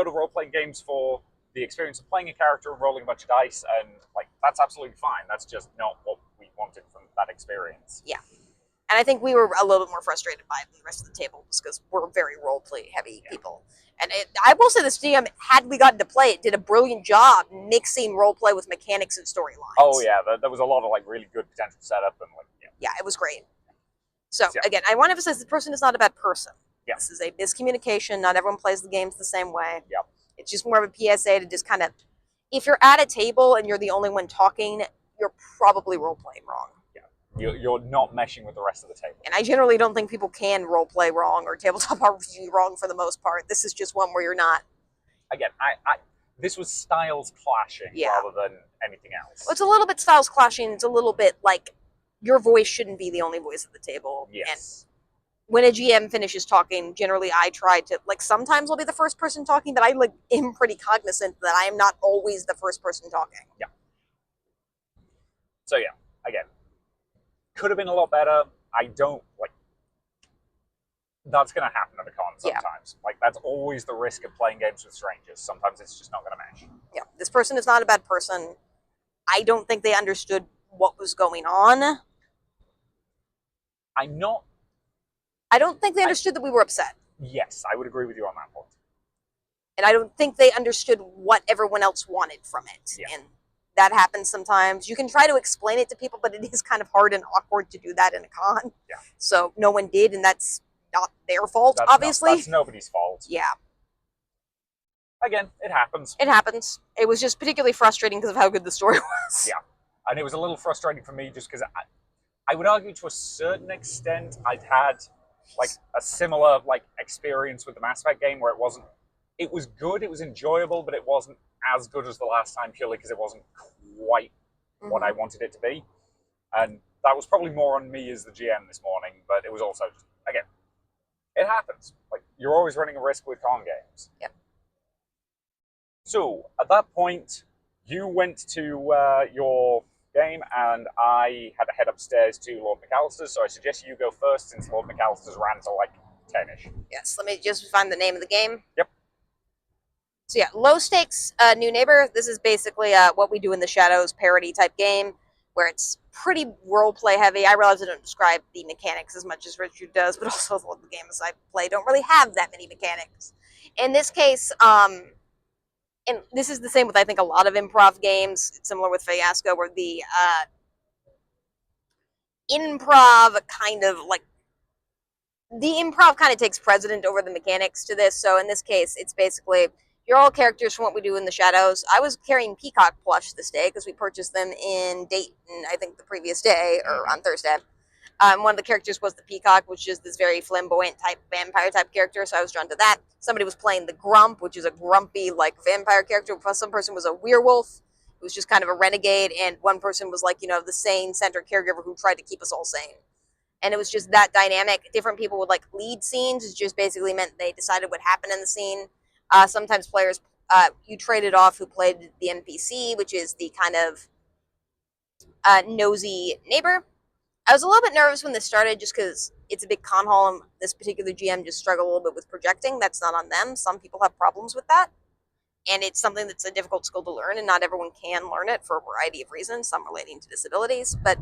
to role-playing games for the experience of playing a character and rolling a bunch of dice, and, like, that's absolutely fine. That's just not what we wanted from that experience. Yeah. And I think we were a little bit more frustrated by it than the rest of the table, just because we're very role-play heavy people. And I will say this GM, had we gotten to play it, did a brilliant job mixing role-play with mechanics and storylines. Oh, yeah. There was a lot of, like, really good potential setup, and, like, yeah, it was great. So, again, I want to emphasize this person is not a bad person. Yeah. This is a miscommunication. Not everyone plays the games the same way. Yeah. It's just more of a PSA to just kind of, if you're at a table and you're the only one talking, you're probably role-playing wrong. Yeah. You're not meshing with the rest of the table. And I generally don't think people can role-play wrong or tabletop RPG wrong for the most part. This is just one where you're not. Again, this was styles clashing rather than anything else. Well, it's a little bit styles clashing. It's a little bit like your voice shouldn't be the only voice at the table. Yes. And when a GM finishes talking, generally I try to, like, sometimes I'll be the first person talking, but I, like, am pretty cognizant that I am not always the first person talking. Yeah. So, yeah, again, could have been a lot better. I don't, like, that's going to happen at a con sometimes. Like, that's always the risk of playing games with strangers. Sometimes it's just not going to mesh. Yeah, this person is not a bad person. I don't think they understood what was going on. I don't think they understood that we were upset. Yes, I would agree with you on that point. And I don't think they understood what everyone else wanted from it. Yeah. And that happens sometimes. You can try to explain it to people, but it is kind of hard and awkward to do that in a con. Yeah. So no one did, and that's not their fault, obviously. That's nobody's fault. Yeah. Again, it happens. It happens. It was just particularly frustrating because of how good the story was. Yeah. And it was a little frustrating for me just because I would argue to a certain extent I'd had, like, a similar, like, experience with the Mass Effect game where it was good, it was enjoyable, but it wasn't as good as the last time purely because it wasn't quite what I wanted it to be. And that was probably more on me as the GM this morning, but it was also just, again, it happens. Like, you're always running a risk with con games. Yep. So, at that point, you went to your game, and I had to head upstairs to Lord McAllister's, so I suggest you go first since Lord McAllister's ran to, like, 10-ish. Yes, let me just find the name of the game. Yep. So yeah, Low Stakes New Neighbor. This is basically What We Do in the Shadows parody type game where it's pretty role play heavy. I realize I don't describe the mechanics as much as Richard does, but also a lot of the games I play don't really have that many mechanics. In this case, and this is the same with, I think, a lot of improv games. It's similar with Fiasco, where the improv kind of takes precedent over the mechanics to this. So in this case, it's basically You're all characters from what we do in the shadows. I was carrying Peacock plush this day because we purchased them in Dayton, I think the previous day or on Thursday. One of the characters was the Peacock, which is this very flamboyant type vampire type character, so I was drawn to that. Somebody was playing the Grump, which is a grumpy like vampire character. Plus, some person was a werewolf, who was just kind of a renegade, and one person was like, you know, the sane center caregiver who tried to keep us all sane. And it was just that dynamic. Different people would like lead scenes. It just basically meant they decided what happened in the scene. Sometimes players, you traded off who played the NPC, which is the kind of nosy neighbor. I was a little bit nervous when this started just because it's a big con hall and this particular GM just struggled a little bit with projecting. That's not on them. Some people have problems with that. And it's something that's a difficult skill to learn, and not everyone can learn it for a variety of reasons, some relating to disabilities. But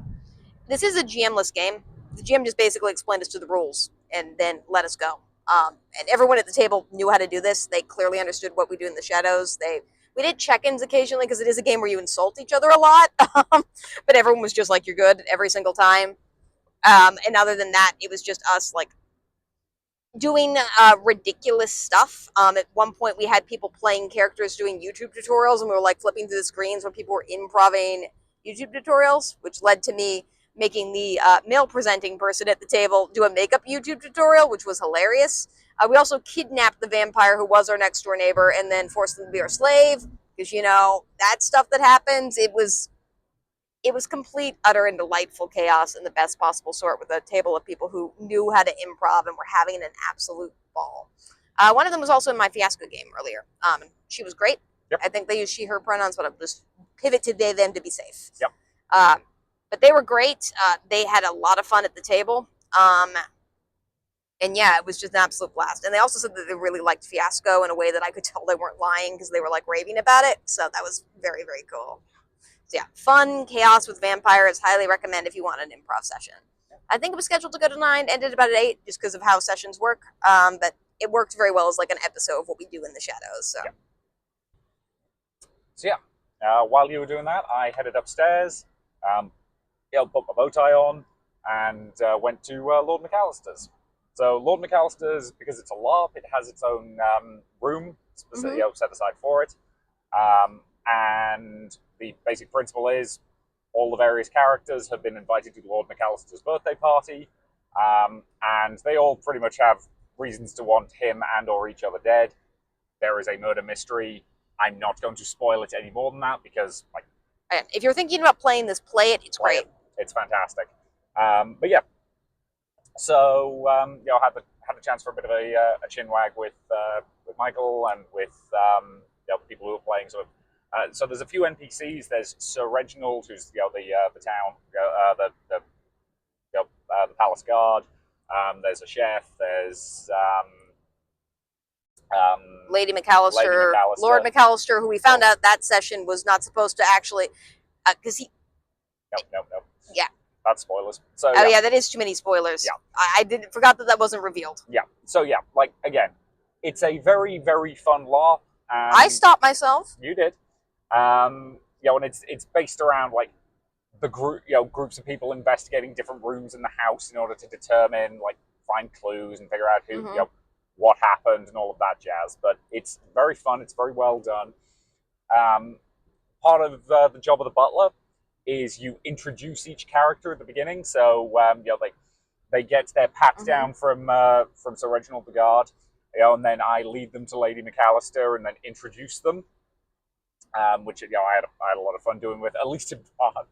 this is a GM-less game. The GM just basically explained us to the rules and then let us go. And everyone at the table knew how to do this. They clearly understood what we do in the shadows. We did check-ins occasionally because it is a game where you insult each other a lot. But everyone was just like, you're good every single time. And other than that, it was just us like doing ridiculous stuff. At one point, we had people playing characters doing YouTube tutorials, and we were like flipping through the screens when people were improvising YouTube tutorials, which led to me making the male presenting person at the table do a makeup YouTube tutorial, which was hilarious. We also kidnapped the vampire who was our next door neighbor and then forced them to be our slave, because, you know, that stuff that happens, it was complete, utter, and delightful chaos in the best possible sort, with a table of people who knew how to improv and were having an absolute ball. One of them was also in my Fiasco game earlier. She was great. Yep. I think they use she, her pronouns, but I'll just pivot to they, them to be safe. Yep. But they were great. They had a lot of fun at the table. And yeah, it was just an absolute blast. And they also said that they really liked Fiasco in a way that I could tell they weren't lying, because they were like raving about it. So that was very, very cool. So yeah, fun chaos with vampires. Highly recommend if you want an improv session. I think it was scheduled to go to 9, ended about at 8, just because of how sessions work. But it worked very well as like an episode of what we do in the shadows. So yeah. So yeah, while you were doing that, I headed upstairs, put my bow tie on, and went to Lord McAllister's. So Lord McAllister's, because it's a LARP, it has its own room specifically set aside for it. And the basic principle is all the various characters have been invited to Lord McAllister's birthday party, and they all pretty much have reasons to want him and or each other dead. There is a murder mystery. I'm not going to spoil it any more than that, because like, if you're thinking about playing this, play it. It's great. It's fantastic. But yeah, so I had a chance for a bit of a chinwag with Michael and with the people who were playing sort of. So there's a few NPCs. There's Sir Reginald, who's the town, the palace guard. There's a chef. There's Lady McAllister, Lord McAllister, who we found out that session was not supposed to actually, because he. No. Yeah. That's spoilers. So yeah, that is too many spoilers. Yeah. I forgot that wasn't revealed. Yeah. So yeah, like again, it's a very, very fun LARP. I stopped myself. You did. And it's based around like the groups of people investigating different rooms in the house in order to determine, like, find clues and figure out who, what happened and all of that jazz. But it's very fun. It's very well done. Part of the job of the butler is you introduce each character at the beginning. So they get their pat down from Sir Reginald the Guard, and then I lead them to Lady McAllister and then introduce them. Which I had a lot of fun doing with, at least in part,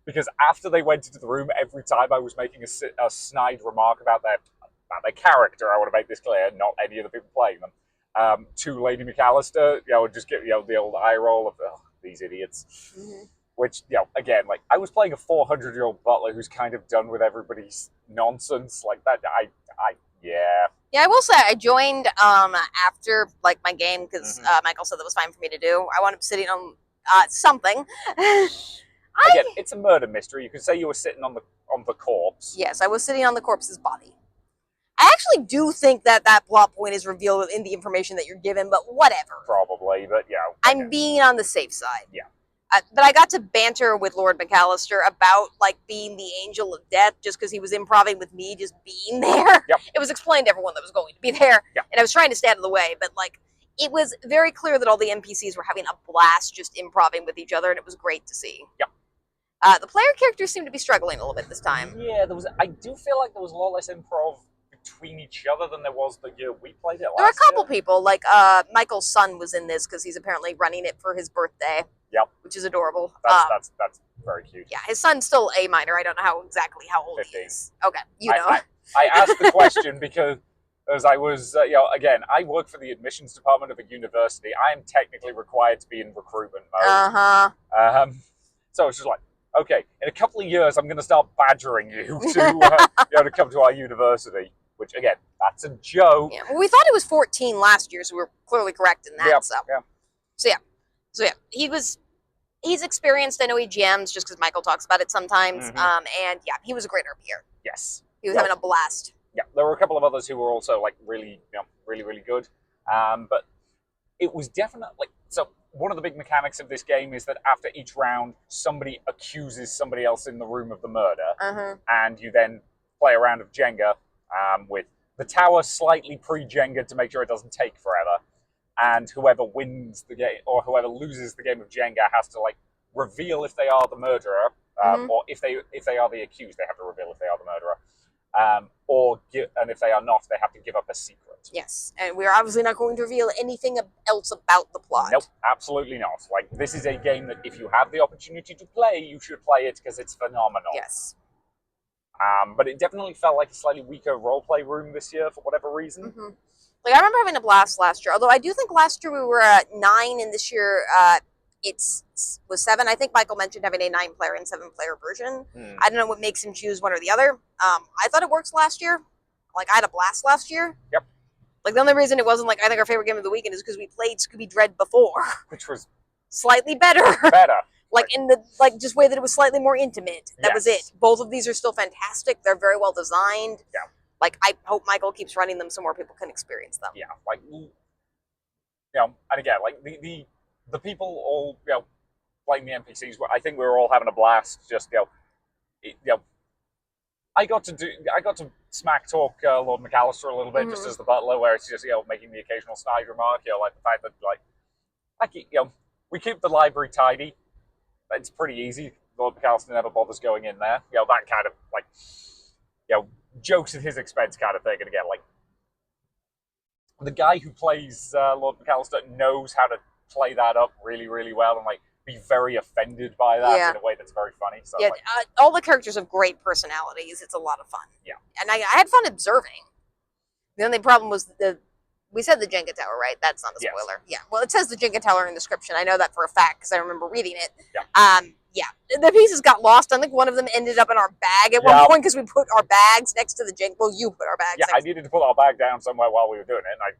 because after they went into the room, every time I was making a snide remark about their character, I want to make this clear, not any of the people playing them, to Lady McAllister, would just give the old eye roll of these idiots. Which, again, like, I was playing a 400-year-old butler who's kind of done with everybody's nonsense like that. Yeah, I will say I joined after like my game, because Michael said that was fine for me to do. I wound up sitting on something. Again, it's a murder mystery. You could say you were sitting on the corpse. Yes, I was sitting on the corpse's body. I actually do think that plot point is revealed in the information that you're given, but whatever. Probably, but yeah. I'm being on the safe side. Yeah. But I got to banter with Lord McAllister about, like, being the angel of death, just because he was improvising with me just being there. Yep. It was explained to everyone that was going to be there. Yep. And I was trying to stay out of the way, but, like, it was very clear that all the NPCs were having a blast just improvising with each other, and it was great to see. Yep. The player characters seem to be struggling a little bit this time. Yeah, I do feel like there was a lot less improv between each other than there was the year we played it last There were a couple year. people, like Michael's son was in this because he's apparently running it for his birthday. Yep. Which is adorable. That's very cute. Yeah, his son's still a minor. I don't know exactly how old 15. he is. Okay, you know. I asked the question because as I was, again, I work for the admissions department of a university. I am technically required to be in recruitment mode. So it's just like, okay, in a couple of years, I'm going to start badgering you to come to our university. Which again, that's a joke. Yeah, well, we thought it was 14 last year, so we were clearly correct in that. Yep, So he's experienced. I know he GMs just because Michael talks about it sometimes. Mm-hmm. And yeah, he was a great RPer. Yes, he was having a blast. Yeah, there were a couple of others who were also like really good. But it was definitely so. One of the big mechanics of this game is that after each round, somebody accuses somebody else in the room of the murder, and you then play a round of Jenga with the tower slightly pre-Jenga to make sure it doesn't take forever. And whoever wins the game or whoever loses the game of Jenga has to like reveal if they are the murderer, or if they are the accused, they have to reveal if they are the murderer. And if they are not, they have to give up a secret. Yes, and we're obviously not going to reveal anything else about the plot. Nope, absolutely not. Like, this is a game that if you have the opportunity to play, you should play it because it's phenomenal. Yes. But it definitely felt like a slightly weaker roleplay room this year for whatever reason. Like, I remember having a blast last year, although I do think last year we were at 9, and this year it was 7. I think Michael mentioned having a 9-player and 7-player version. I don't know what makes him choose one or the other. I thought it worked last year. Like, I had a blast last year. Yep. Like, the only reason it wasn't, like, I think our favorite game of the weekend is because we played Scooby Dread before. Which was... slightly better. Like, in the, like, just way that it was slightly more intimate. That was it. Both of these are still fantastic. They're very well designed. Yeah. Like, I hope Michael keeps running them so more people can experience them. Yeah, like, and again, like, the people all, playing the NPCs, I think we were all having a blast, just, I got to smack talk Lord McAllister a little bit, just as the butler, where it's just, making the occasional snide remark, like the fact that, we keep the library tidy. It's pretty easy. Lord McAllister never bothers going in there. That kind of, like, jokes at his expense kind of thing. And again, like, the guy who plays Lord McAllister knows how to play that up really, really well and, like, be very offended by that in a way that's very funny. So, yeah, all the characters have great personalities. It's a lot of fun. Yeah. And I had fun observing. The only problem was we said the Jenga Tower, right? That's not a spoiler. Yes. Yeah. Well, it says the Jenga Tower in the description. I know that for a fact because I remember reading it. Yeah. Yeah. The pieces got lost. I think one of them ended up in our bag at one point because we put our bags next to the Jenga. Well, you put our bags. Yeah, I needed to put our bag down somewhere while we were doing it, and I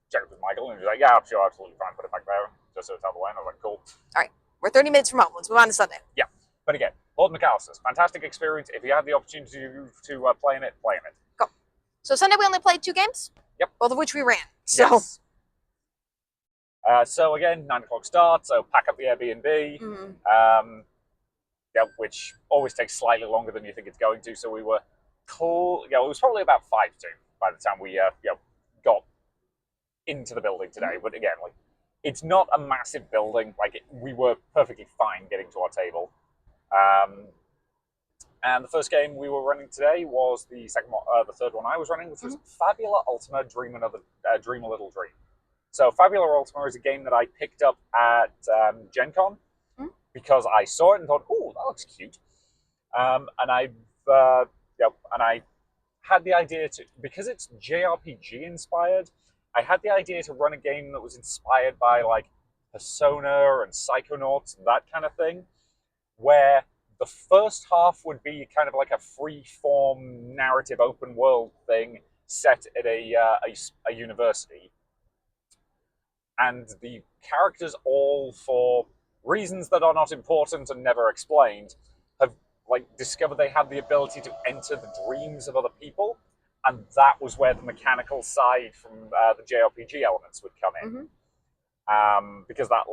checked with Michael, and he was like, "Yeah, I'm sure, absolutely fine. Put it back there, just so it's out of the way." And I was like, "Cool." All right, we're 30 minutes from home. Let's move on to Sunday. Yeah, but again, Lord McAllister's fantastic experience. If you have the opportunity to play in it, play in it. Cool. So Sunday we only played 2 games. Yep. Both of which we ran. So. Yes. So again, 9 o'clock start. So pack up the Airbnb. Which always takes slightly longer than you think it's going to. So we were cool. It was probably about 5 to by the time we got into the building today. But again, like, it's not a massive building. Like, we were perfectly fine getting to our table. And the first game we were running today was the third one I was running, which was Fabula Ultima Dream a Little Dream. So Fabula Ultima is a game that I picked up at Gen Con because I saw it and thought, "Oh, that looks cute." And I had the idea to, because it's JRPG inspired, I had the idea to run a game that was inspired by like Persona and Psychonauts and that kind of thing, where the first half would be kind of like a free-form narrative open world thing set at a university. And the characters, all for reasons that are not important and never explained, have discovered they have the ability to enter the dreams of other people, and that was where the mechanical side from the JRPG elements would come in. Because that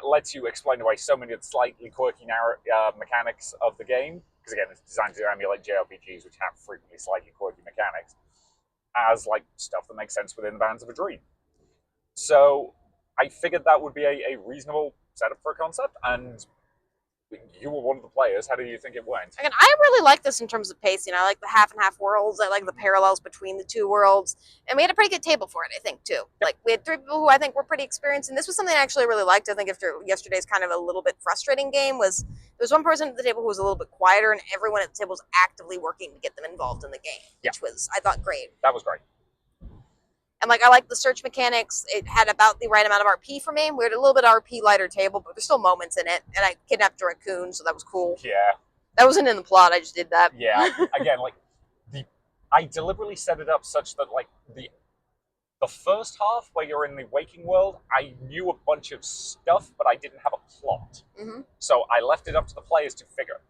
lets you explain away so many of the slightly quirky mechanics of the game. Because again, it's designed to emulate JRPGs, which have frequently slightly quirky mechanics, as like stuff that makes sense within the bounds of a dream. So I figured that would be a reasonable setup for a concept, and you were one of the players. How do you think it went? Again, I really like this in terms of pacing. I like the half and half worlds. I like the parallels between the two worlds. And we had a pretty good table for it, I think, too. Like, we had 3 people who I think were pretty experienced, and this was something I actually really liked. I think after yesterday's kind of a little bit frustrating game was there was one person at the table who was a little bit quieter, and everyone at the table was actively working to get them involved in the game, which was, I thought, great. That was great. And, like, I like the search mechanics. It had about the right amount of RP for me. We had a little bit of RP lighter table, but there's still moments in it. And I kidnapped a raccoon, so that was cool. Yeah. That wasn't in the plot. I just did that. Yeah. Again, like, I deliberately set it up such that, like, the first half, where you're in the waking world, I knew a bunch of stuff, but I didn't have a plot. Mm-hmm. So I left it up to the players to figure.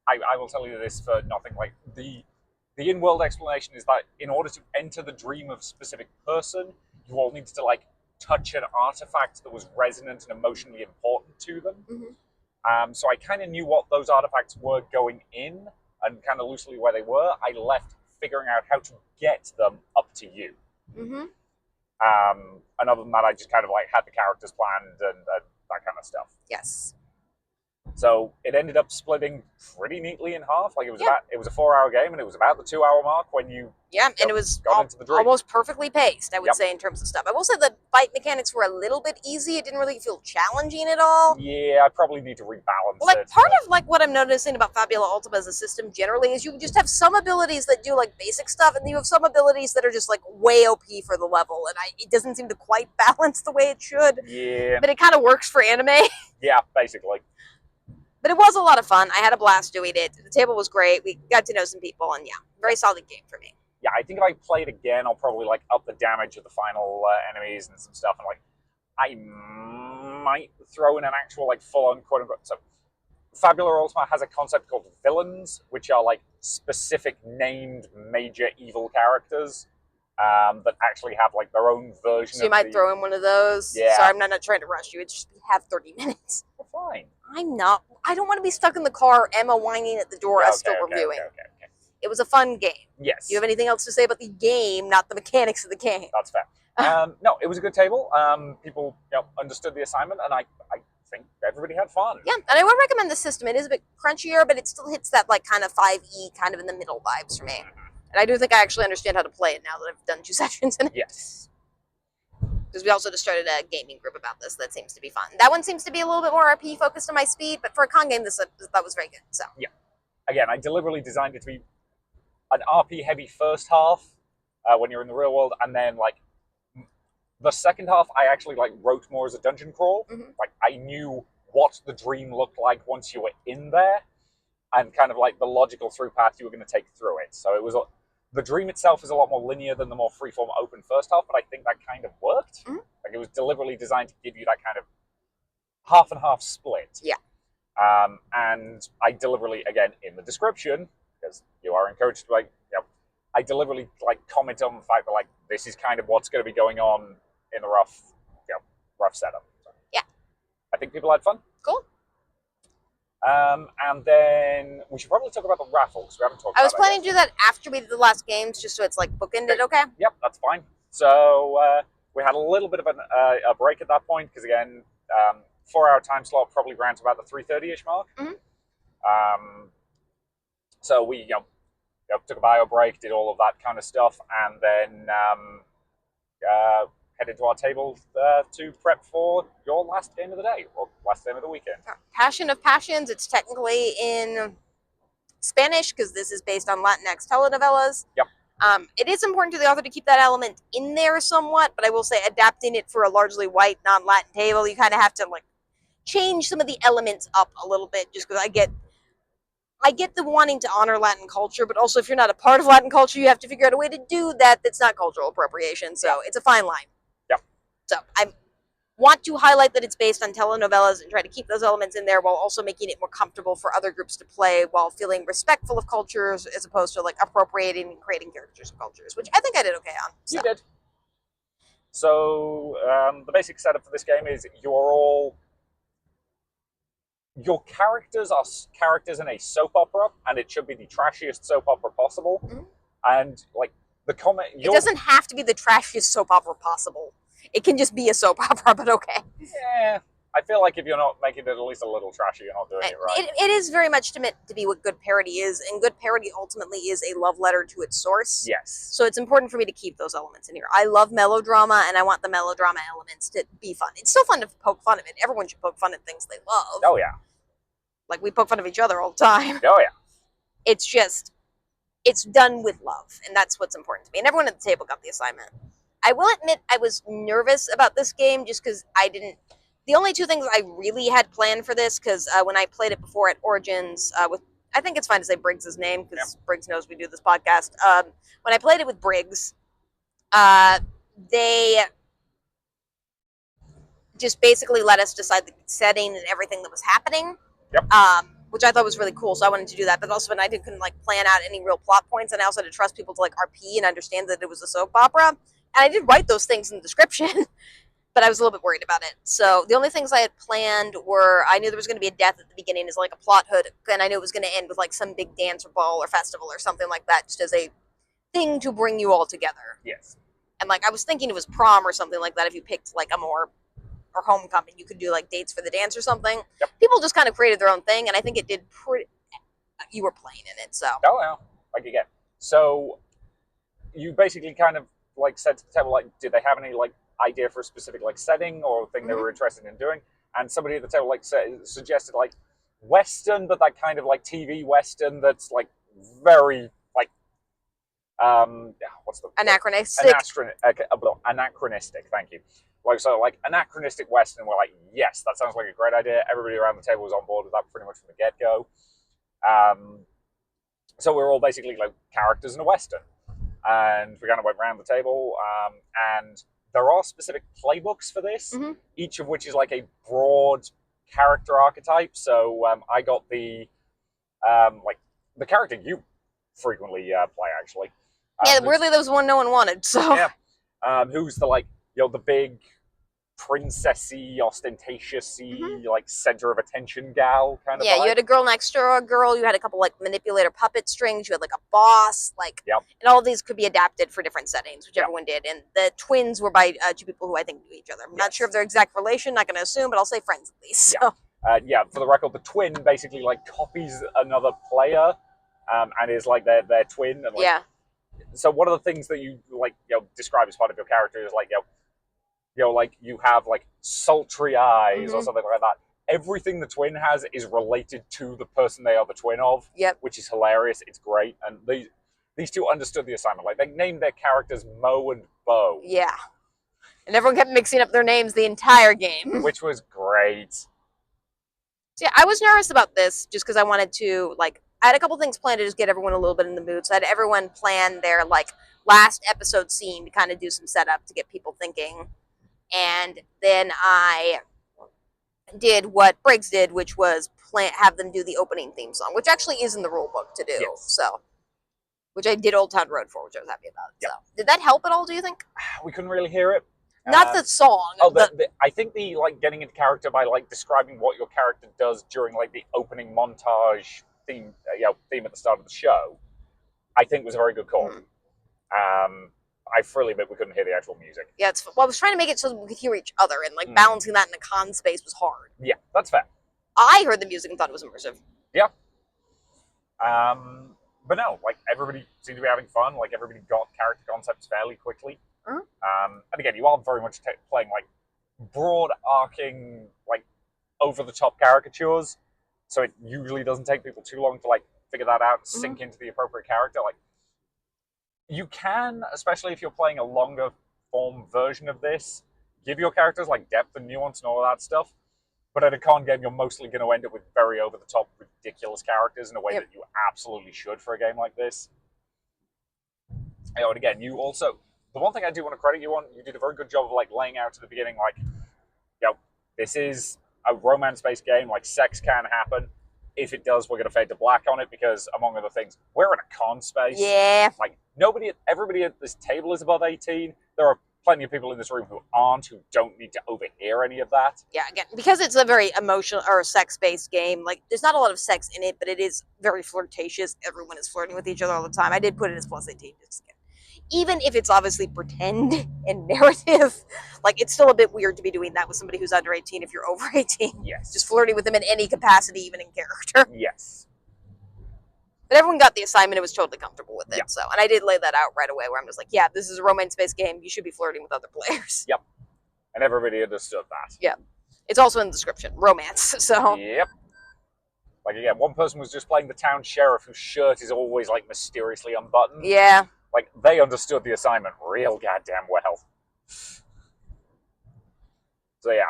I will tell you this for nothing. Like, the in-world explanation is that in order to enter the dream of a specific person, you all needed to, like, touch an artifact that was resonant and emotionally important to them. Mm-hmm. So I kind of knew what those artifacts were going in, and kind of loosely where they were. I left figuring out how to get them up to you. Mm-hmm. And other than that, I just kind of, like, had the characters planned and that kind of stuff. Yes. So it ended up splitting pretty neatly in half. Like, it was it was a 4-hour game, and it was about the 2-hour mark when you and it was into the dream. Almost perfectly paced, I would say, in terms of stuff. I will say the fight mechanics were a little bit easy. It didn't really feel challenging at all. Yeah, I probably need to rebalance like, it. part of, like, what I'm noticing about Fabula Ultima as a system generally is you just have some abilities that do, like, basic stuff, and then you have some abilities that are just, like, way OP for the level, and it doesn't seem to quite balance the way it should. Yeah. But it kind of works for anime. Yeah, basically. But it was a lot of fun. I had a blast doing it. The table was great. We got to know some people, and very solid game for me. Yeah, I think if I played again, I'll probably, like, up the damage of the final enemies and some stuff, and, like, I might throw in an actual, like, full-on quote-unquote. So Fabula Ultima has a concept called villains, which are, like, specific named major evil characters that actually have, like, their own version. So you might throw in one of those. Yeah. Sorry, I'm not trying to rush you. It's just we have 30 minutes. Well, fine. I'm not. I don't want to be stuck in the car. Emma whining at the door. Us still reviewing. Okay. It was a fun game. Yes. Do you have anything else to say about the game, not the mechanics of the game? That's fair. No, it was a good table. People, understood the assignment, and I think everybody had fun. Yeah, and I would recommend the system. It is a bit crunchier, but it still hits that, like, kind of 5E, kind of in the middle vibes for me. And I do think I actually understand how to play it now that I've done 2 sessions in it. Yes. Because we also just started a gaming group about this that seems to be fun. That one seems to be a little bit more RP focused on my speed, but for a con game, that was very good. So yeah, again, I deliberately designed it to be an RP heavy first half when you're in the real world, and then, like, the second half, I actually, like, wrote more as a dungeon crawl. Mm-hmm. Like, I knew what the dream looked like once you were in there, and kind of, like, the logical through path you were going to take through it. So it was the dream itself is a lot more linear than the more freeform open first half, but I think that kind of worked. Mm-hmm. Like, it was deliberately designed to give you that kind of half and half split. Yeah. And I deliberately, again, in the description, because you are encouraged to, like, I deliberately, like, comment on the fact that, like, this is kind of what's going to be going on in the rough setup. So, yeah. I think people had fun. Cool. And then we should probably talk about the raffle, because we haven't talked about it. I was planning to do that after we did the last games, just so it's, like, bookended, okay? Yep, that's fine. So we had a little bit of a break at that point, because, again, 4-hour time slot probably ran to about the 3:30-ish mark. Mm-hmm. So we took a bio break, did all of that kind of stuff, and then headed to our table to prep for your last game of the day, or last game of the weekend. Passion of Passions, it's technically in Spanish, because this is based on Latinx telenovelas. Yep. It is important to the author to keep that element in there somewhat, but I will say adapting it for a largely white, non-Latin table, you kind of have to, like, change some of the elements up a little bit, just because I get the wanting to honor Latin culture, but also if you're not a part of Latin culture, you have to figure out a way to do that that's not cultural appropriation, so it's a fine line. Yep. So I want to highlight that it's based on telenovelas and try to keep those elements in there while also making it more comfortable for other groups to play while feeling respectful of cultures as opposed to, like, appropriating and creating caricatures of cultures, which I think I did okay on. So. You did. So the basic setup for this game is your characters are characters in a soap opera, and it should be the trashiest soap opera possible. Mm-hmm. And, like, the comment... It doesn't have to be the trashiest soap opera possible. It can just be a soap opera, but okay. Yeah. I feel like if you're not making it at least a little trashy, you're not doing it right. It is very much meant to be what good parody is, and good parody ultimately is a love letter to its source. Yes. So it's important for me to keep those elements in here. I love melodrama, and I want the melodrama elements to be fun. It's still fun to poke fun of it. Everyone should poke fun at things they love. Oh, yeah. Like, we poke fun of each other all the time. Oh, yeah. It's just, it's done with love, and that's what's important to me. And everyone at the table got the assignment. I will admit I was nervous about this game just because I didn't... The only two things I really had planned for this, because when I played it before at Origins with... I think it's fine to say Briggs' name, because Briggs knows we do this podcast. When I played it with Briggs, they just basically let us decide the setting and everything that was happening. Yep. Which I thought was really cool, so I wanted to do that. But also, when I couldn't like plan out any real plot points, and I also had to trust people to like RP and understand that it was a soap opera. And I did write those things in the description, but I was a little bit worried about it. So the only things I had planned were, I knew there was going to be a death at the beginning as like a plot hood, and I knew it was going to end with like some big dance or ball or festival or something like that, just as a thing to bring you all together. Yes. And like, I was thinking it was prom or something like that. If you picked like a more, or homecoming, you could do like dates for the dance or something. Yep. People just kind of created their own thing, and I think it did pretty... You were playing in it, so... Oh, yeah. Like, again. So, you basically kind of, like, said to the table, like, did they have any, like, idea for a specific, like, setting or thing they were interested in doing? And somebody at the table, like, suggested, like, Western, but that kind of, like, TV Western that's, like, very, like, what's the... Anachronistic. Anachronistic, thank you. Like, so, like, anachronistic Western, we're like, yes, that sounds like a great idea. Everybody around the table was on board with that pretty much from the get-go. So we're all basically, like, characters in a Western. And we kind of went around the table, and there are specific playbooks for this, each of which is, like, a broad character archetype. So I got the, like, the character you frequently play, actually. Yeah, weirdly, there was one no one wanted, so... Yeah. Who's the, like, you know, the big princessy, ostentatious-y, like, center of attention gal kind of Yeah, vibe. you had a girl next door, a girl, you had a couple, like, manipulator puppet strings, you had, like, a boss, like... Yep. And all of these could be adapted for different settings, which everyone did. And the twins were by two people who I think knew each other. I'm not sure of their exact relation, not going to assume, but I'll say friends at least. So. Yeah, for the record, the twin basically, like, copies another player, and is, like, their twin. And, like, yeah. So one of the things that you, like, you know, describe as part of your character is, like, you know, like, you have, like, sultry eyes or something like that. Everything the twin has is related to the person they are the twin of, which is hilarious. It's great. And these two understood the assignment. Like, they named their characters Mo and Bo. Yeah. And everyone kept mixing up their names the entire game. Which was great. So, yeah, I was nervous about this just because I wanted to, like, I had a couple things planned to just get everyone a little bit in the mood. So I had everyone plan their, like, last episode scene to kind of do some setup to get people thinking. And then I did what Briggs did, which was have them do the opening theme song, which actually is in the rule book to do. Yes. So, which I did Old Town Road for, which I was happy about. So, did that help at all, do you think? We couldn't really hear it. Not the song. Oh, I think the, like, getting into character by, like, describing what your character does during, like, the opening montage theme at the start of the show, I think was a very good call. I freely admit we couldn't hear the actual music. Yeah, I was trying to make it so we could hear each other, and like balancing that in a con space was hard. Yeah, that's fair. I heard the music and thought it was immersive. Yeah. But no, like, everybody seemed to be having fun. Like, everybody got character concepts fairly quickly. And again, you are very much playing, like, broad arcing, like, over the top caricatures. So it usually doesn't take people too long to, like, figure that out and sink into the appropriate character. Like, you can, especially if you're playing a longer form version of this, give your characters, like, depth and nuance and all of that stuff. But at a con game, you're mostly going to end up with very over-the-top, ridiculous characters in a way that you absolutely should for a game like this. You know, and again, you also... The one thing I do want to credit you on, you did a very good job of, like, laying out to the beginning, like, you know, this is a romance-based game, like, sex can happen. If it does, we're going to fade to black on it because, among other things, we're in a con space. Yeah. Like, everybody at this table is above 18. There are plenty of people in this room who aren't, who don't need to overhear any of that. Yeah, again, because it's a very emotional or sex-based game, like, there's not a lot of sex in it, but it is very flirtatious. Everyone is flirting with each other all the time. I did put it as plus 18. even if it's obviously pretend and narrative, like it's still a bit weird to be doing that with somebody who's under 18 if you're over 18. Yes. Just flirting with them in any capacity, even in character. Yes. But everyone got the assignment and was totally comfortable with it. Yeah. So, and I did lay that out right away where I'm just like, yeah, this is a romance-based game. You should be flirting with other players. Yep. And everybody understood that. Yeah. It's also in the description, romance. So. Yep. Like, again, one person was just playing the town sheriff whose shirt is always, like, mysteriously unbuttoned. Yeah. Like, they understood the assignment real goddamn well. So, yeah.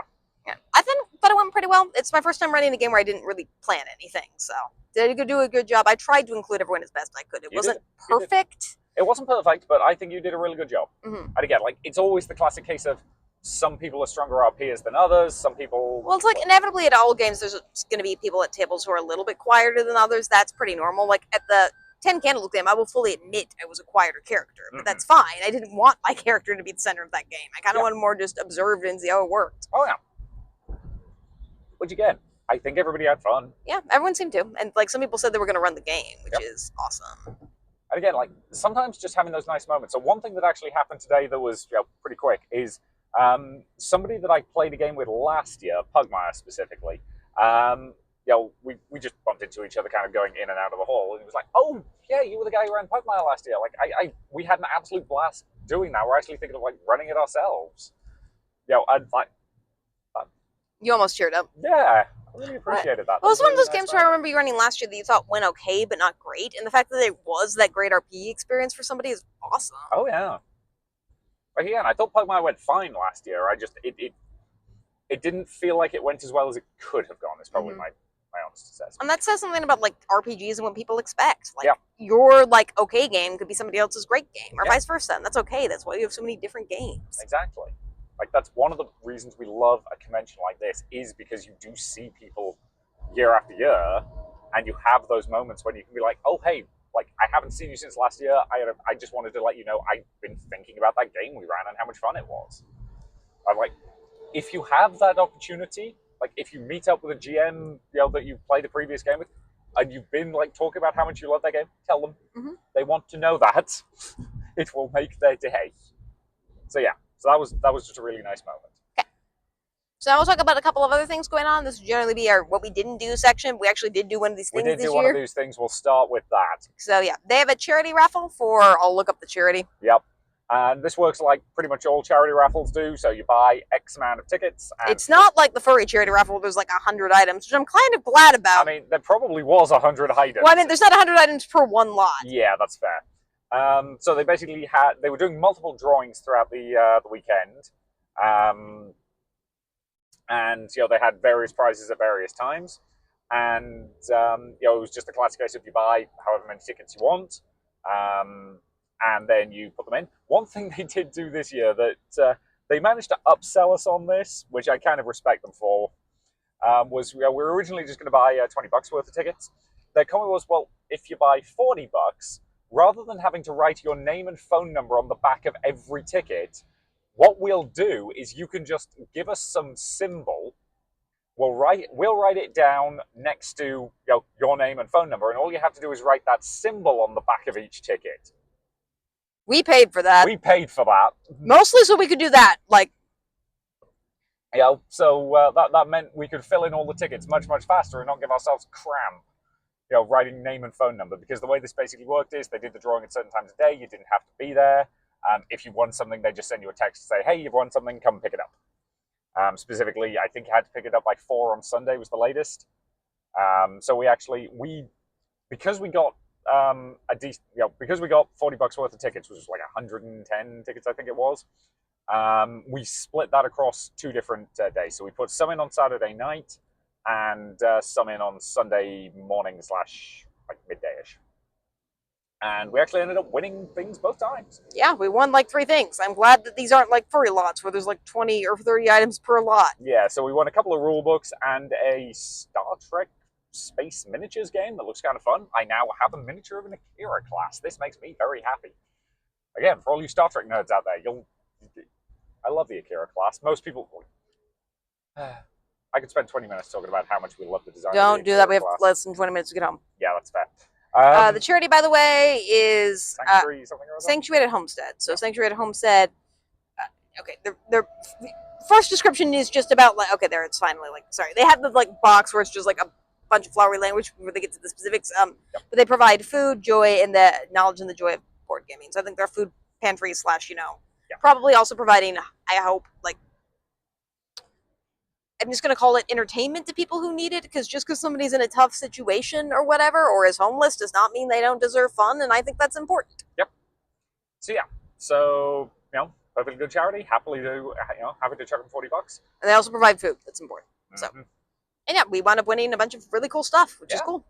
Yeah. I thought it went pretty well. It's my first time running a game where I didn't really plan anything. So, did I do a good job? I tried to include everyone as best I could. It wasn't perfect. It wasn't perfect, but I think you did a really good job. Mm-hmm. And again, like, it's always the classic case of some people are stronger RPers than others. Some people... Well, it's like inevitably at all games, there's going to be people at tables who are a little bit quieter than others. That's pretty normal. Like at the 10 Candles game, I will fully admit I was a quieter character, but that's fine. I didn't want my character to be the center of that game. I kind of wanted more just observed and see how it worked. Oh, yeah. Which again, I think everybody had fun. Yeah, everyone seemed to. And like some people said they were going to run the game, which is awesome. And again, like sometimes just having those nice moments. So one thing that actually happened today that was pretty quick is somebody that I played a game with last year, Pugmire specifically, we just bumped into each other kind of going in and out of the hall. And he was like, oh, yeah, you were the guy who ran Pugmire last year. Like, we had an absolute blast doing that. We're actually thinking of like running it ourselves. I'd like... You almost cheered up. Yeah, I really appreciated that. Well, it's one of those games where I remember you running last year that you thought went okay, but not great. And the fact that it was that great RP experience for somebody is awesome. Oh, yeah. But again, I thought Pugmire went fine last year. It didn't feel like it went as well as it could have gone. It's probably my honest assessment. And that says something about like RPGs and what people expect. Like your like okay game could be somebody else's great game, or vice versa. And that's okay. That's why you have so many different games. Exactly. Like that's one of the reasons we love a convention like this is because you do see people year after year, and you have those moments when you can be like, oh hey, like I haven't seen you since last year. I just wanted to let you know I've been thinking about that game we ran and how much fun it was. I'm like, if you have that opportunity, like if you meet up with a GM, that you played the previous game with, and you've been like talking about how much you love that game, tell them. They want to know that. It will make their day. So yeah, so that was just a really nice moment. Okay. So now we'll talk about a couple of other things going on. This will generally be our what we didn't do section. We actually did do one of these things this year. We did do one of these things. We'll start with that. So yeah, they have a charity raffle for, I'll look up the charity. Yep. And this works like pretty much all charity raffles do. So you buy X amount of tickets. And it's not like the furry charity raffle where there's like 100 items, which I'm kind of glad about. I mean, there probably was 100 items. Well, I mean, there's not 100 items per one lot. Yeah, that's fair. So they basically they were doing multiple drawings throughout the weekend. And, they had various prizes at various times. And, it was just a classic case of you buy however many tickets you want. And then you put them in. One thing they did do this year that they managed to upsell us on this, which I kind of respect them for, was we were originally just going to buy $20 worth of tickets. Their comment was, well, if you buy $40, rather than having to write your name and phone number on the back of every ticket, what we'll do is you can just give us some symbol. We'll write it down next to your name and phone number, and all you have to do is write that symbol on the back of each ticket. We paid for that. We paid for that. Mostly so we could do that. Like, so that meant we could fill in all the tickets much, much faster and not give ourselves cramp, writing name and phone number. Because the way this basically worked is they did the drawing at certain times of day. You didn't have to be there. If you won something, they just send you a text to say, hey, you've won something, come pick it up. Specifically, I think you had to pick it up by 4 on Sunday was the latest. So because we got because we got $40 worth of tickets, which was like 110 tickets, I think it was. We split that across 2 different days. So we put some in on Saturday night and some in on Sunday morning / like midday-ish. And we actually ended up winning things both times. Yeah, we won like 3 things. I'm glad that these aren't like furry lots where there's like 20 or 30 items per lot. Yeah, so we won a couple of rule books and a Star Trek space miniatures game that looks kind of fun. I now have a miniature of an Akira class. This makes me very happy. Again, for all you Star Trek nerds out there, I love the Akira class. Most people... I could spend 20 minutes talking about how much we love the design. Don't do that. We have class. less than 20 minutes to get home. Yeah, that's fair. The charity, by the way, is Sanctuary something or other? Sanctuary at Homestead. So Sanctuary at Homestead. Okay, their first description is just about like, okay, there it's finally like, sorry, they have the like box where it's just like a bunch of flowery language before they get to the specifics. But they provide food, joy, and the knowledge and the joy of board gaming. So I think they're food pantry / probably also providing, I hope, like, I'm just going to call it entertainment to people who need it, because just because somebody's in a tough situation or whatever, or is homeless, does not mean they don't deserve fun, and I think that's important. Yep. So yeah, so perfectly good charity. Happy to chuck them $40. And they also provide food. That's important. So, Mm-hmm. and yeah, we wound up winning a bunch of really cool stuff, which is cool.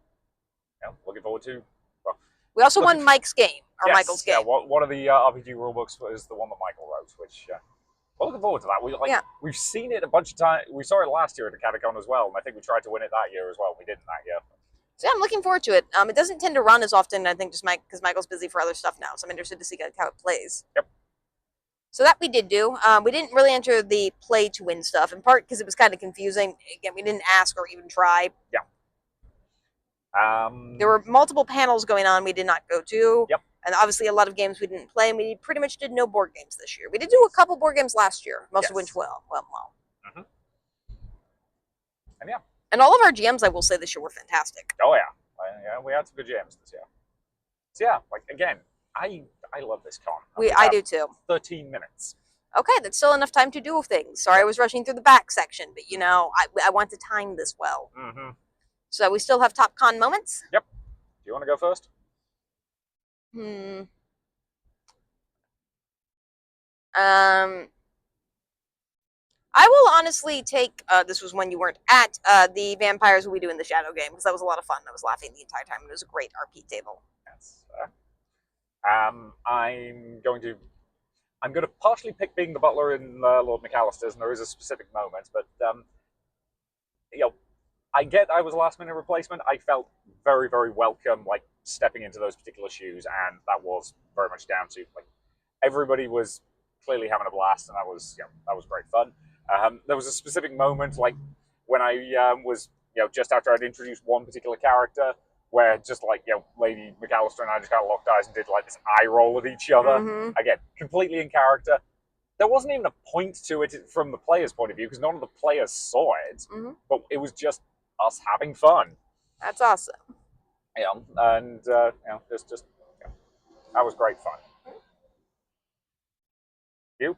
Yeah, looking forward to. Well, we also won Mike's game, or Michael's game. Yeah, one of the RPG rulebooks was the one that Michael wrote, which. We're looking forward to that. We've seen it a bunch of times. We saw it last year at Acadecon as well, and I think we tried to win it that year as well. We didn't that year. So yeah, I'm looking forward to it. It doesn't tend to run as often, I think, just because Michael's busy for other stuff now. So I'm interested to see how it plays. Yep. So that we did do. We didn't really enter the play to win stuff, in part because it was kind of confusing. Again, we didn't ask or even try. Yeah. There were multiple panels going on we did not go to. Yep. And obviously a lot of games we didn't play, and we pretty much did no board games this year. We did do a couple board games last year, most of which well. Mm-hmm. And yeah. And all of our GMs, I will say, this year were fantastic. Oh yeah. We had some good GMs this year. So yeah, like again, I love this con. I do too. 13 minutes. Okay, that's still enough time to do things. Sorry I was rushing through the back section, but I want to time this well. Mm-hmm. So we still have top con moments? Yep. Do you want to go first? I will honestly take, this was when you weren't at, the Vampires We Do in the Shadow game, because that was a lot of fun. I was laughing the entire time. It was a great RP table. Yes. I'm going to partially pick being the butler in Lord McAllister's, and there is a specific moment, but, I was a last-minute replacement. I felt very, very welcome, like, stepping into those particular shoes, and that was very much down to, like, everybody was clearly having a blast, and that was great fun. There was a specific moment, like, when I was, just after I'd introduced one particular character, where just, like, Lady McAllister and I just kind of locked eyes and did, like, this eye roll at each other. Mm-hmm. Again, completely in character. There wasn't even a point to it from the player's point of view, because none of the players saw it, mm-hmm. but it was just us having fun. That's awesome. And that was great fun. You?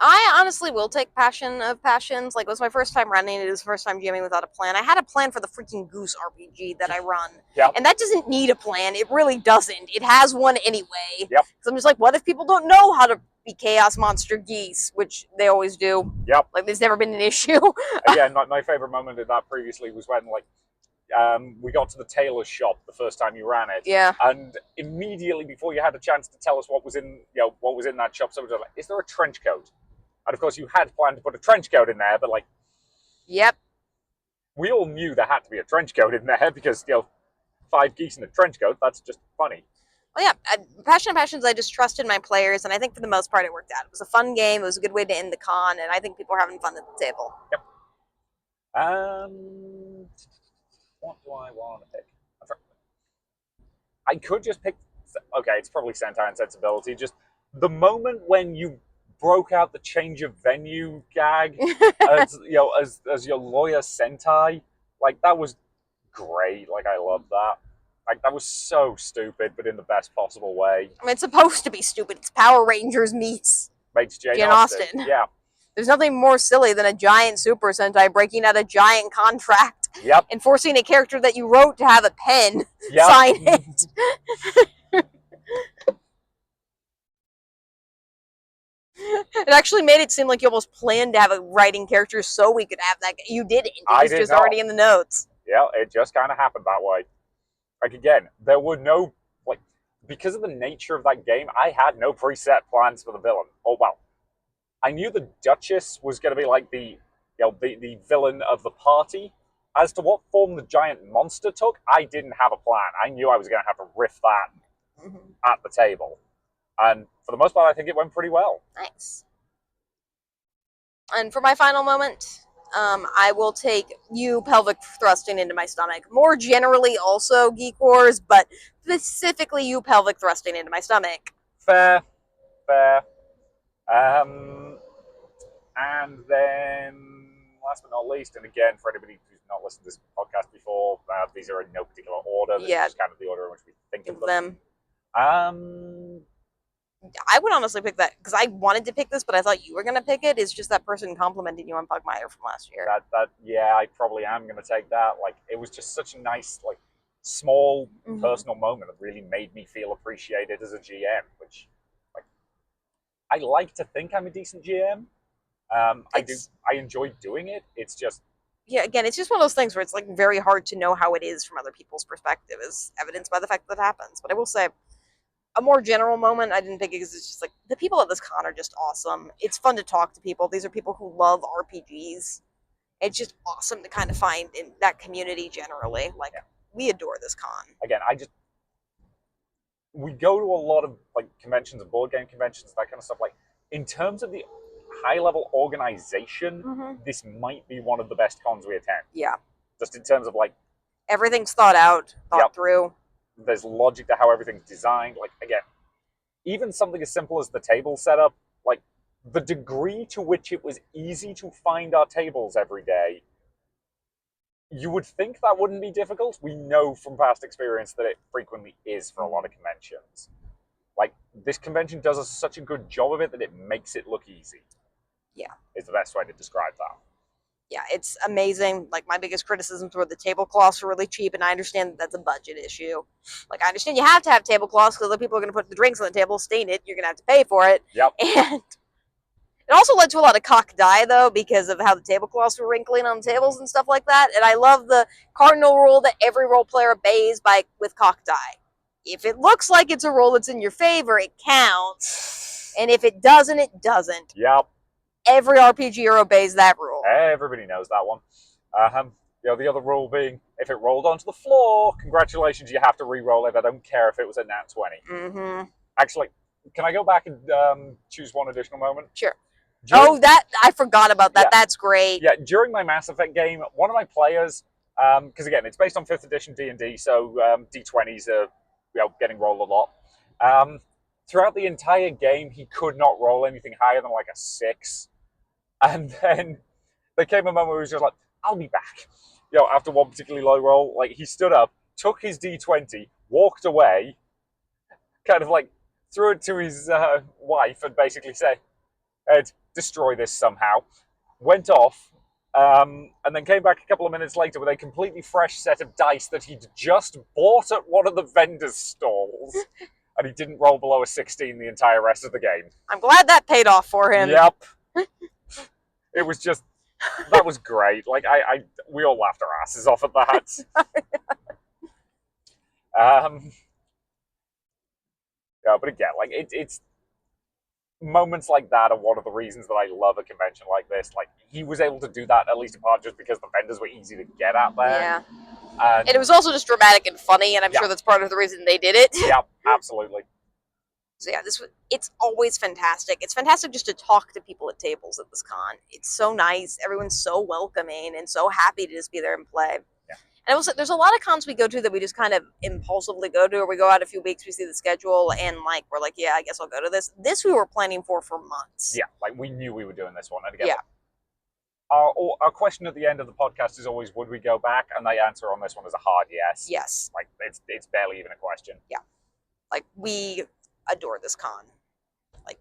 I honestly will take Passion of Passions. Like, it was my first time running it. It was the first time GMing without a plan. I had a plan for the freaking Goose RPG that I run. Yep. And that doesn't need a plan. It really doesn't. It has one anyway. Yep. So I'm just like, what if people don't know how to be Chaos Monster Geese? Which they always do. Yep. Like, there's never been an issue. Again, my favorite moment of that previously was when, like, we got to the tailor's shop the first time you ran it. Yeah. And immediately before you had a chance to tell us what was in that shop, somebody was like, "Is there a trench coat?" And of course, you had planned to put a trench coat in there, but like, yep. We all knew there had to be a trench coat in there because 5 geese in a trench coat. That's just funny. Well, yeah, Passion of Passions, I just trusted my players, and I think for the most part it worked out. It was a fun game. It was a good way to end the con, and I think people are having fun at the table. Yep. What do I want to pick? I could just pick. Okay, it's probably Sentai and Sensibility. Just the moment when you broke out the change of venue gag as your lawyer Sentai, like that was great. Like I love that. Like that was so stupid, but in the best possible way. I mean, it's supposed to be stupid. It's Power Rangers meets Jane Austen. Yeah. There's nothing more silly than a giant Super Sentai breaking out a giant contract. Yep. And forcing a character that you wrote to have a pen yep. sign it. It actually made it seem like you almost planned to have a writing character so we could have that. You didn't. It was just already in the notes. Yeah, it just kind of happened that way. Like, again, there were no, like, because of the nature of that game, I had no preset plans for the villain. Oh, well, I knew the Duchess was going to be, like, the villain of the party. As to what form the giant monster took, I didn't have a plan. I knew I was going to have to riff that at the table. And for the most part, I think it went pretty well. Nice. And for my final moment, I will take you pelvic thrusting into my stomach. More generally, also Geek Wars, but specifically you pelvic thrusting into my stomach. Fair. And then, last but not least, and again, for anybody who's not listened to this podcast before, these are in no particular order. This is just kind of the order in which we think of them. I would honestly pick that because I wanted to pick this, but I thought you were going to pick it. It's just that person complimenting you on Pugmire from last year. Yeah, I probably am going to take that. Like, it was just such a nice, like, small personal moment that really made me feel appreciated as a GM, which, like, I like to think I'm a decent GM. I enjoy doing it. It's just, yeah, again, it's just one of those things where it's like very hard to know how it is from other people's perspective, as evidenced by the fact that it happens. But I will say, a more general moment, I didn't pick it because it's just like the people at this con are just awesome. It's fun to talk to people. These are people who love RPGs. It's just awesome to kind of find in that community generally. Like, we adore this con. Again, we go to a lot of like conventions and board game conventions, that kind of stuff. Like, in terms of the high-level organization, this might be one of the best cons we attend. Yeah. Just in terms of, like... everything's thought out, thought through. There's logic to how everything's designed. Like, again, even something as simple as the table setup, like, the degree to which it was easy to find our tables every day, you would think that wouldn't be difficult. We know from past experience that it frequently is for a lot of conventions. Like, this convention does such a good job of it that it makes it look easy. Yeah. Is the best way to describe that. Yeah, it's amazing. Like, my biggest criticisms were the tablecloths are really cheap, and I understand that that's a budget issue. Like, I understand you have to have tablecloths because other people are going to put the drinks on the table, stain it, you're going to have to pay for it. Yep. And it also led to a lot of cock die, though, because of how the tablecloths were wrinkling on the tables and stuff like that. And I love the cardinal rule that every role player obeys with cock die. If it looks like it's a rule that's in your favor, it counts. And if it doesn't, it doesn't. Yep. Every RPGer obeys that rule. Everybody knows that one. The other rule being, if it rolled onto the floor, congratulations, you have to re-roll it. I don't care if it was a nat 20. Actually, can I go back and choose one additional moment? Sure. I forgot about that. Yeah. That's great. Yeah, during my Mass Effect game, one of my players, because again, it's based on 5th edition D&D, so D20s are getting rolled a lot. Throughout the entire game, he could not roll anything higher than like a 6. And then there came a moment where he was just like, I'll be back. After one particularly low roll, like, he stood up, took his D20, walked away, kind of like threw it to his wife and basically said, Ed, destroy this somehow. Went off, and then came back a couple of minutes later with a completely fresh set of dice that he'd just bought at one of the vendors' stalls. And he didn't roll below a 16 the entire rest of the game. I'm glad that paid off for him. Yep. It was just, that was great. Like, we all laughed our asses off at that. But again, like, it's moments like that are one of the reasons that I love a convention like this. Like, he was able to do that, at least in part, just because the vendors were easy to get at there. Yeah. And it was also just dramatic and funny, and I'm sure that's part of the reason they did it. Yeah, absolutely. So yeah, it's always fantastic. It's fantastic just to talk to people at tables at this con. It's so nice. Everyone's so welcoming and so happy to just be there and play. Yeah. And I will say, there's a lot of cons we go to that we just kind of impulsively go to, or we go out a few weeks, we see the schedule, and like we're like, yeah, I guess I'll go to this. This we were planning for months. Yeah, like we knew we were doing this one. And again, our question at the end of the podcast is always, would we go back? And the answer on this one is a hard yes. Yes. Like, it's barely even a question. Yeah. Like, we adore this con. Like,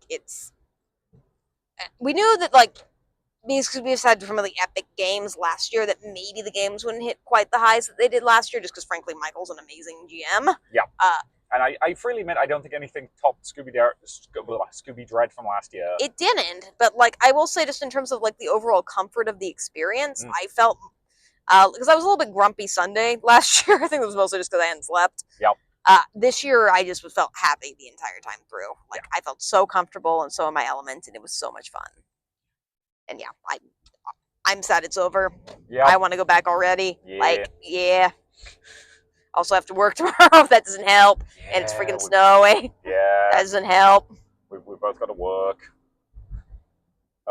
we knew that, like, because we had some really epic games last year, that maybe the games wouldn't hit quite the highs that they did last year, just because, frankly, Michael's an amazing GM. Yeah. And I freely admit, I don't think anything topped Scooby Dread from last year. It didn't, but, like, I will say, just in terms of, like, the overall comfort of the experience, I felt, because I was a little bit grumpy Sunday last year. I think it was mostly just because I hadn't slept. Yep. This year, I just felt happy the entire time through. Like, I felt so comfortable and so in my element, and it was so much fun. And yeah, I'm sad it's over. Yeah. I want to go back already. Yeah. Like, yeah. Also have to work tomorrow. That doesn't help. Yeah, And it's freaking snowing. Yeah. That doesn't help. We've both got to work.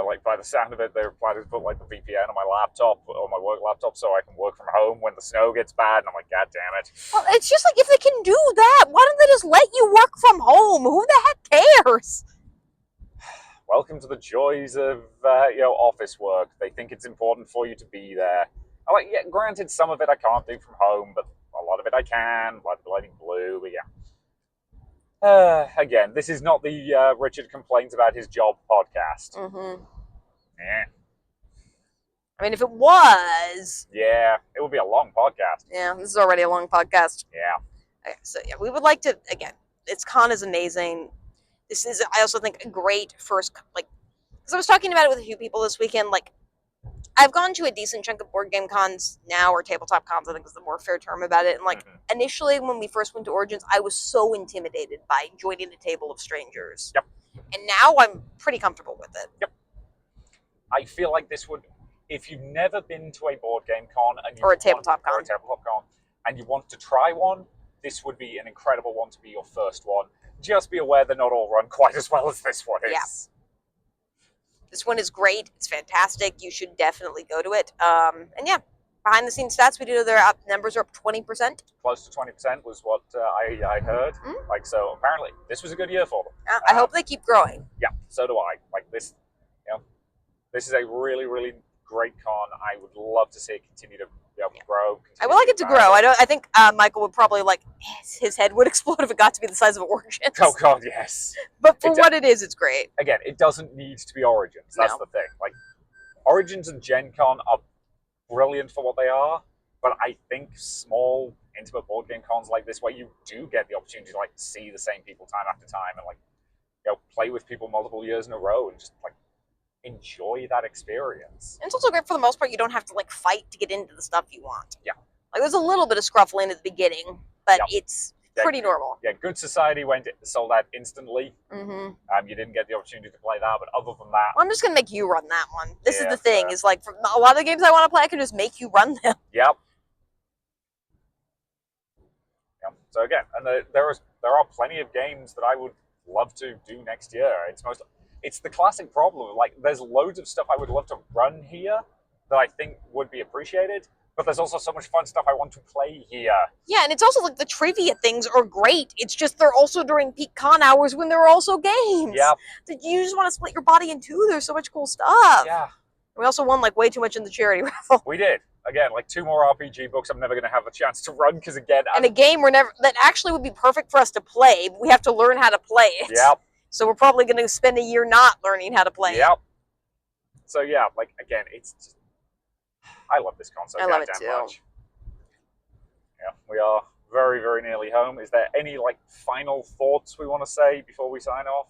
like by the sound of it, they reply to put like the VPN on my laptop, on my work laptop, so I can work from home when the snow gets bad. And I'm like, God damn it. Well, it's just like, if they can do that, why don't they just let you work from home? Who the heck cares? Welcome to the joys of office work. They think it's important for you to be there. I'm like, yeah, granted, some of it I can't do from home, but a lot of it I can. Like Lighting Blue, but yeah. Again, this is not the Richard complains about his job podcast. Mm-hmm. Yeah. I mean, if it was... Yeah, it would be a long podcast. Yeah, this is already a long podcast. Yeah. Okay, so yeah, we would like to, again, its con is amazing. This is, I also think, a great first, like, because I was talking about it with a few people this weekend, like, I've gone to a decent chunk of board game cons now, or tabletop cons, I think is the more fair term about it. And like, initially when we first went to Origins, I was so intimidated by joining a table of strangers. Yep. And now I'm pretty comfortable with it. Yep. I feel like this would, if you've never been to a board game con and or a tabletop con, and you want to try one, this would be an incredible one to be your first one. Just be aware they're not all run quite as well as this one is. Yeah. This one is great. It's fantastic. You should definitely go to it. And yeah, behind the scenes stats, we do their numbers are up 20%. Close to 20% was what I heard. Like, so apparently this was a good year for them. I hope they keep growing. Yeah, so do I. Like this, this is a really, really great con. I would love to see it continue to grow. I would like it to grow. I think Michael would probably his head would explode if it got to be the size of Origins. Oh God, yes. But for what it is, it's great. Again, it doesn't need to be Origins. That's the thing. Like, Origins and Gen Con are brilliant for what they are, but I think small, intimate board game cons like this, where you do get the opportunity to see the same people time after time and play with people multiple years in a row and just enjoy that experience. And it's also great for the most part. You don't have to fight to get into the stuff you want. Yeah. There's a little bit of scruffling at the beginning, but it's pretty normal. Yeah, Good Society sold out instantly. Mm-hmm. You didn't get the opportunity to play that, but other than that... Well, I'm just going to make you run that one. This is the thing, is for a lot of the games I want to play, I can just make you run them. Yep. Yeah. So again, and there are plenty of games that I would love to do next year. It's the classic problem. There's loads of stuff I would love to run here that I think would be appreciated, but there's also so much fun stuff I want to play here. Yeah, and it's also the trivia things are great. It's just they're also during peak con hours when there are also games. Yeah. You just want to split your body in two. There's so much cool stuff. Yeah. We also won way too much in the charity raffle. We did. Again, 2 more RPG books I'm never going to have a chance to run because again... And a game that actually would be perfect for us to play, but we have to learn how to play it. Yep. So we're probably going to spend a year not learning how to play it. Yep. So yeah, again, it's just... I love this concept. I love it too. Much. Yeah, we are very, very nearly home. Is there any final thoughts we want to say before we sign off?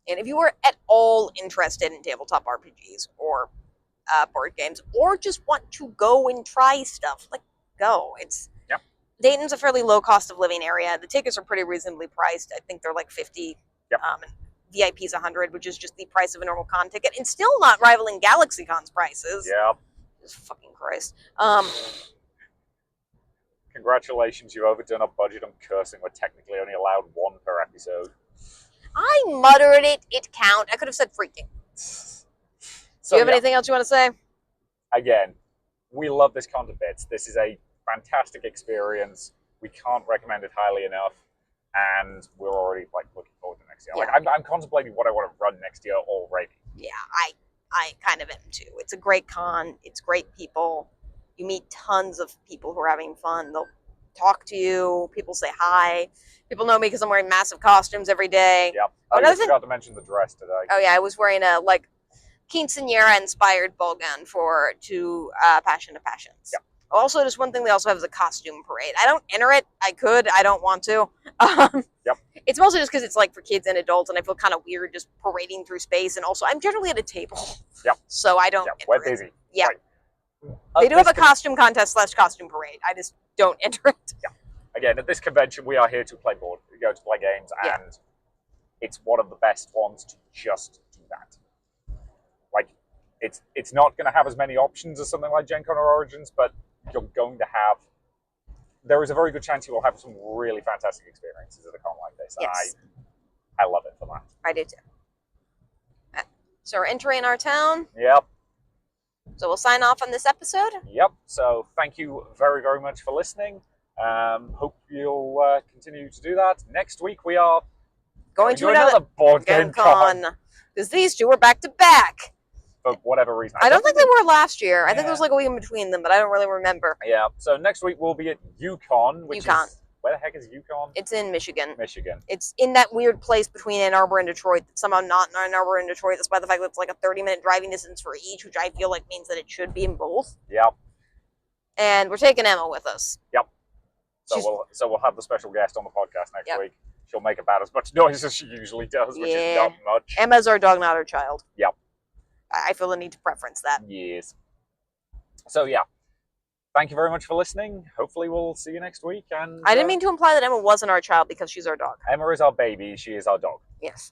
And if you are at all interested in tabletop RPGs or board games, or just want to go and try stuff, go. Dayton's a fairly low cost of living area. The tickets are pretty reasonably priced. I think they're $50. Yep. And VIP's $100, which is just the price of a normal con ticket, and still not rivaling GalaxyCon's prices. Yep. Jesus fucking Christ. Congratulations, you've overdone our budget on cursing. We're technically only allowed 1 per episode. I muttered it. It count. I could have said freaking. So, do you have anything else you want to say? Again, we love this con to bits. This is a fantastic experience. We can't recommend it highly enough. And we're already looking forward to next year. Yeah. I'm contemplating what I want to run next year already. Yeah, I kind of am too. It's a great con. It's great people. You meet tons of people who are having fun. They'll talk to you. People say hi. People know me because I'm wearing massive costumes every day. Yep. I forgot to mention the dress today. Oh yeah, I was wearing a quinceañera inspired ball gown to Passion of Passions. Yep. Also, just one thing they also have is a costume parade. I don't enter it. I could. I don't want to. Yep. It's mostly just because it's for kids and adults, and I feel kind of weird just parading through space. And also, I'm generally at a table. Yep. So I don't. Yep. We're busy. Yeah. Right. They do have a costume contest / costume parade. I just don't enter it. Yeah. Again, at this convention, we are here to play games, and it's one of the best ones to just do that. It's not going to have as many options as something like Gen Con or Origins, but you're going to have... There is a very good chance you will have some really fantastic experiences at a con like this. Yes. And I love it for that. I do too. So we're entering our town. Yep. So we'll sign off on this episode. Yep. So thank you very, very much for listening. Hope you'll continue to do that. Next week we are Going to another board game con. Because these two were back to back. For whatever reason. I don't think they were last year. I think there was like a week in between them, but I don't really remember. Yeah. So next week we'll be at Yukon, which Yukon. is... Where the heck is Yukon? It's in Michigan. Michigan. It's in that weird place between Ann Arbor and Detroit that's somehow not in Ann Arbor and Detroit, despite the fact that it's like a 30-minute driving distance for each, which I feel like means that it should be in both. Yep. And we're taking Emma with us. Yep. So we'll have the special guest on the podcast next week. She'll make about as much noise as she usually does, which is not much. Emma's our dog, not our child. Yep. I feel the need to preference that. Yes. So yeah. Thank you very much for listening. Hopefully we'll see you next week. And I didn't mean to imply that Emma wasn't our child because she's our dog. Emma is our baby. She is our dog. Yes.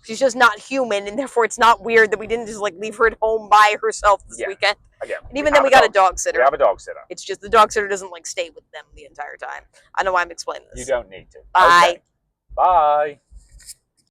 She's just not human, and therefore it's not weird that we didn't just like leave her at home by herself this weekend. Again, and even then we got a dog sitter. We have a dog sitter. It's just the dog sitter doesn't like stay with them the entire time. I know why I'm explaining this. You don't need to. Bye. Okay. Bye.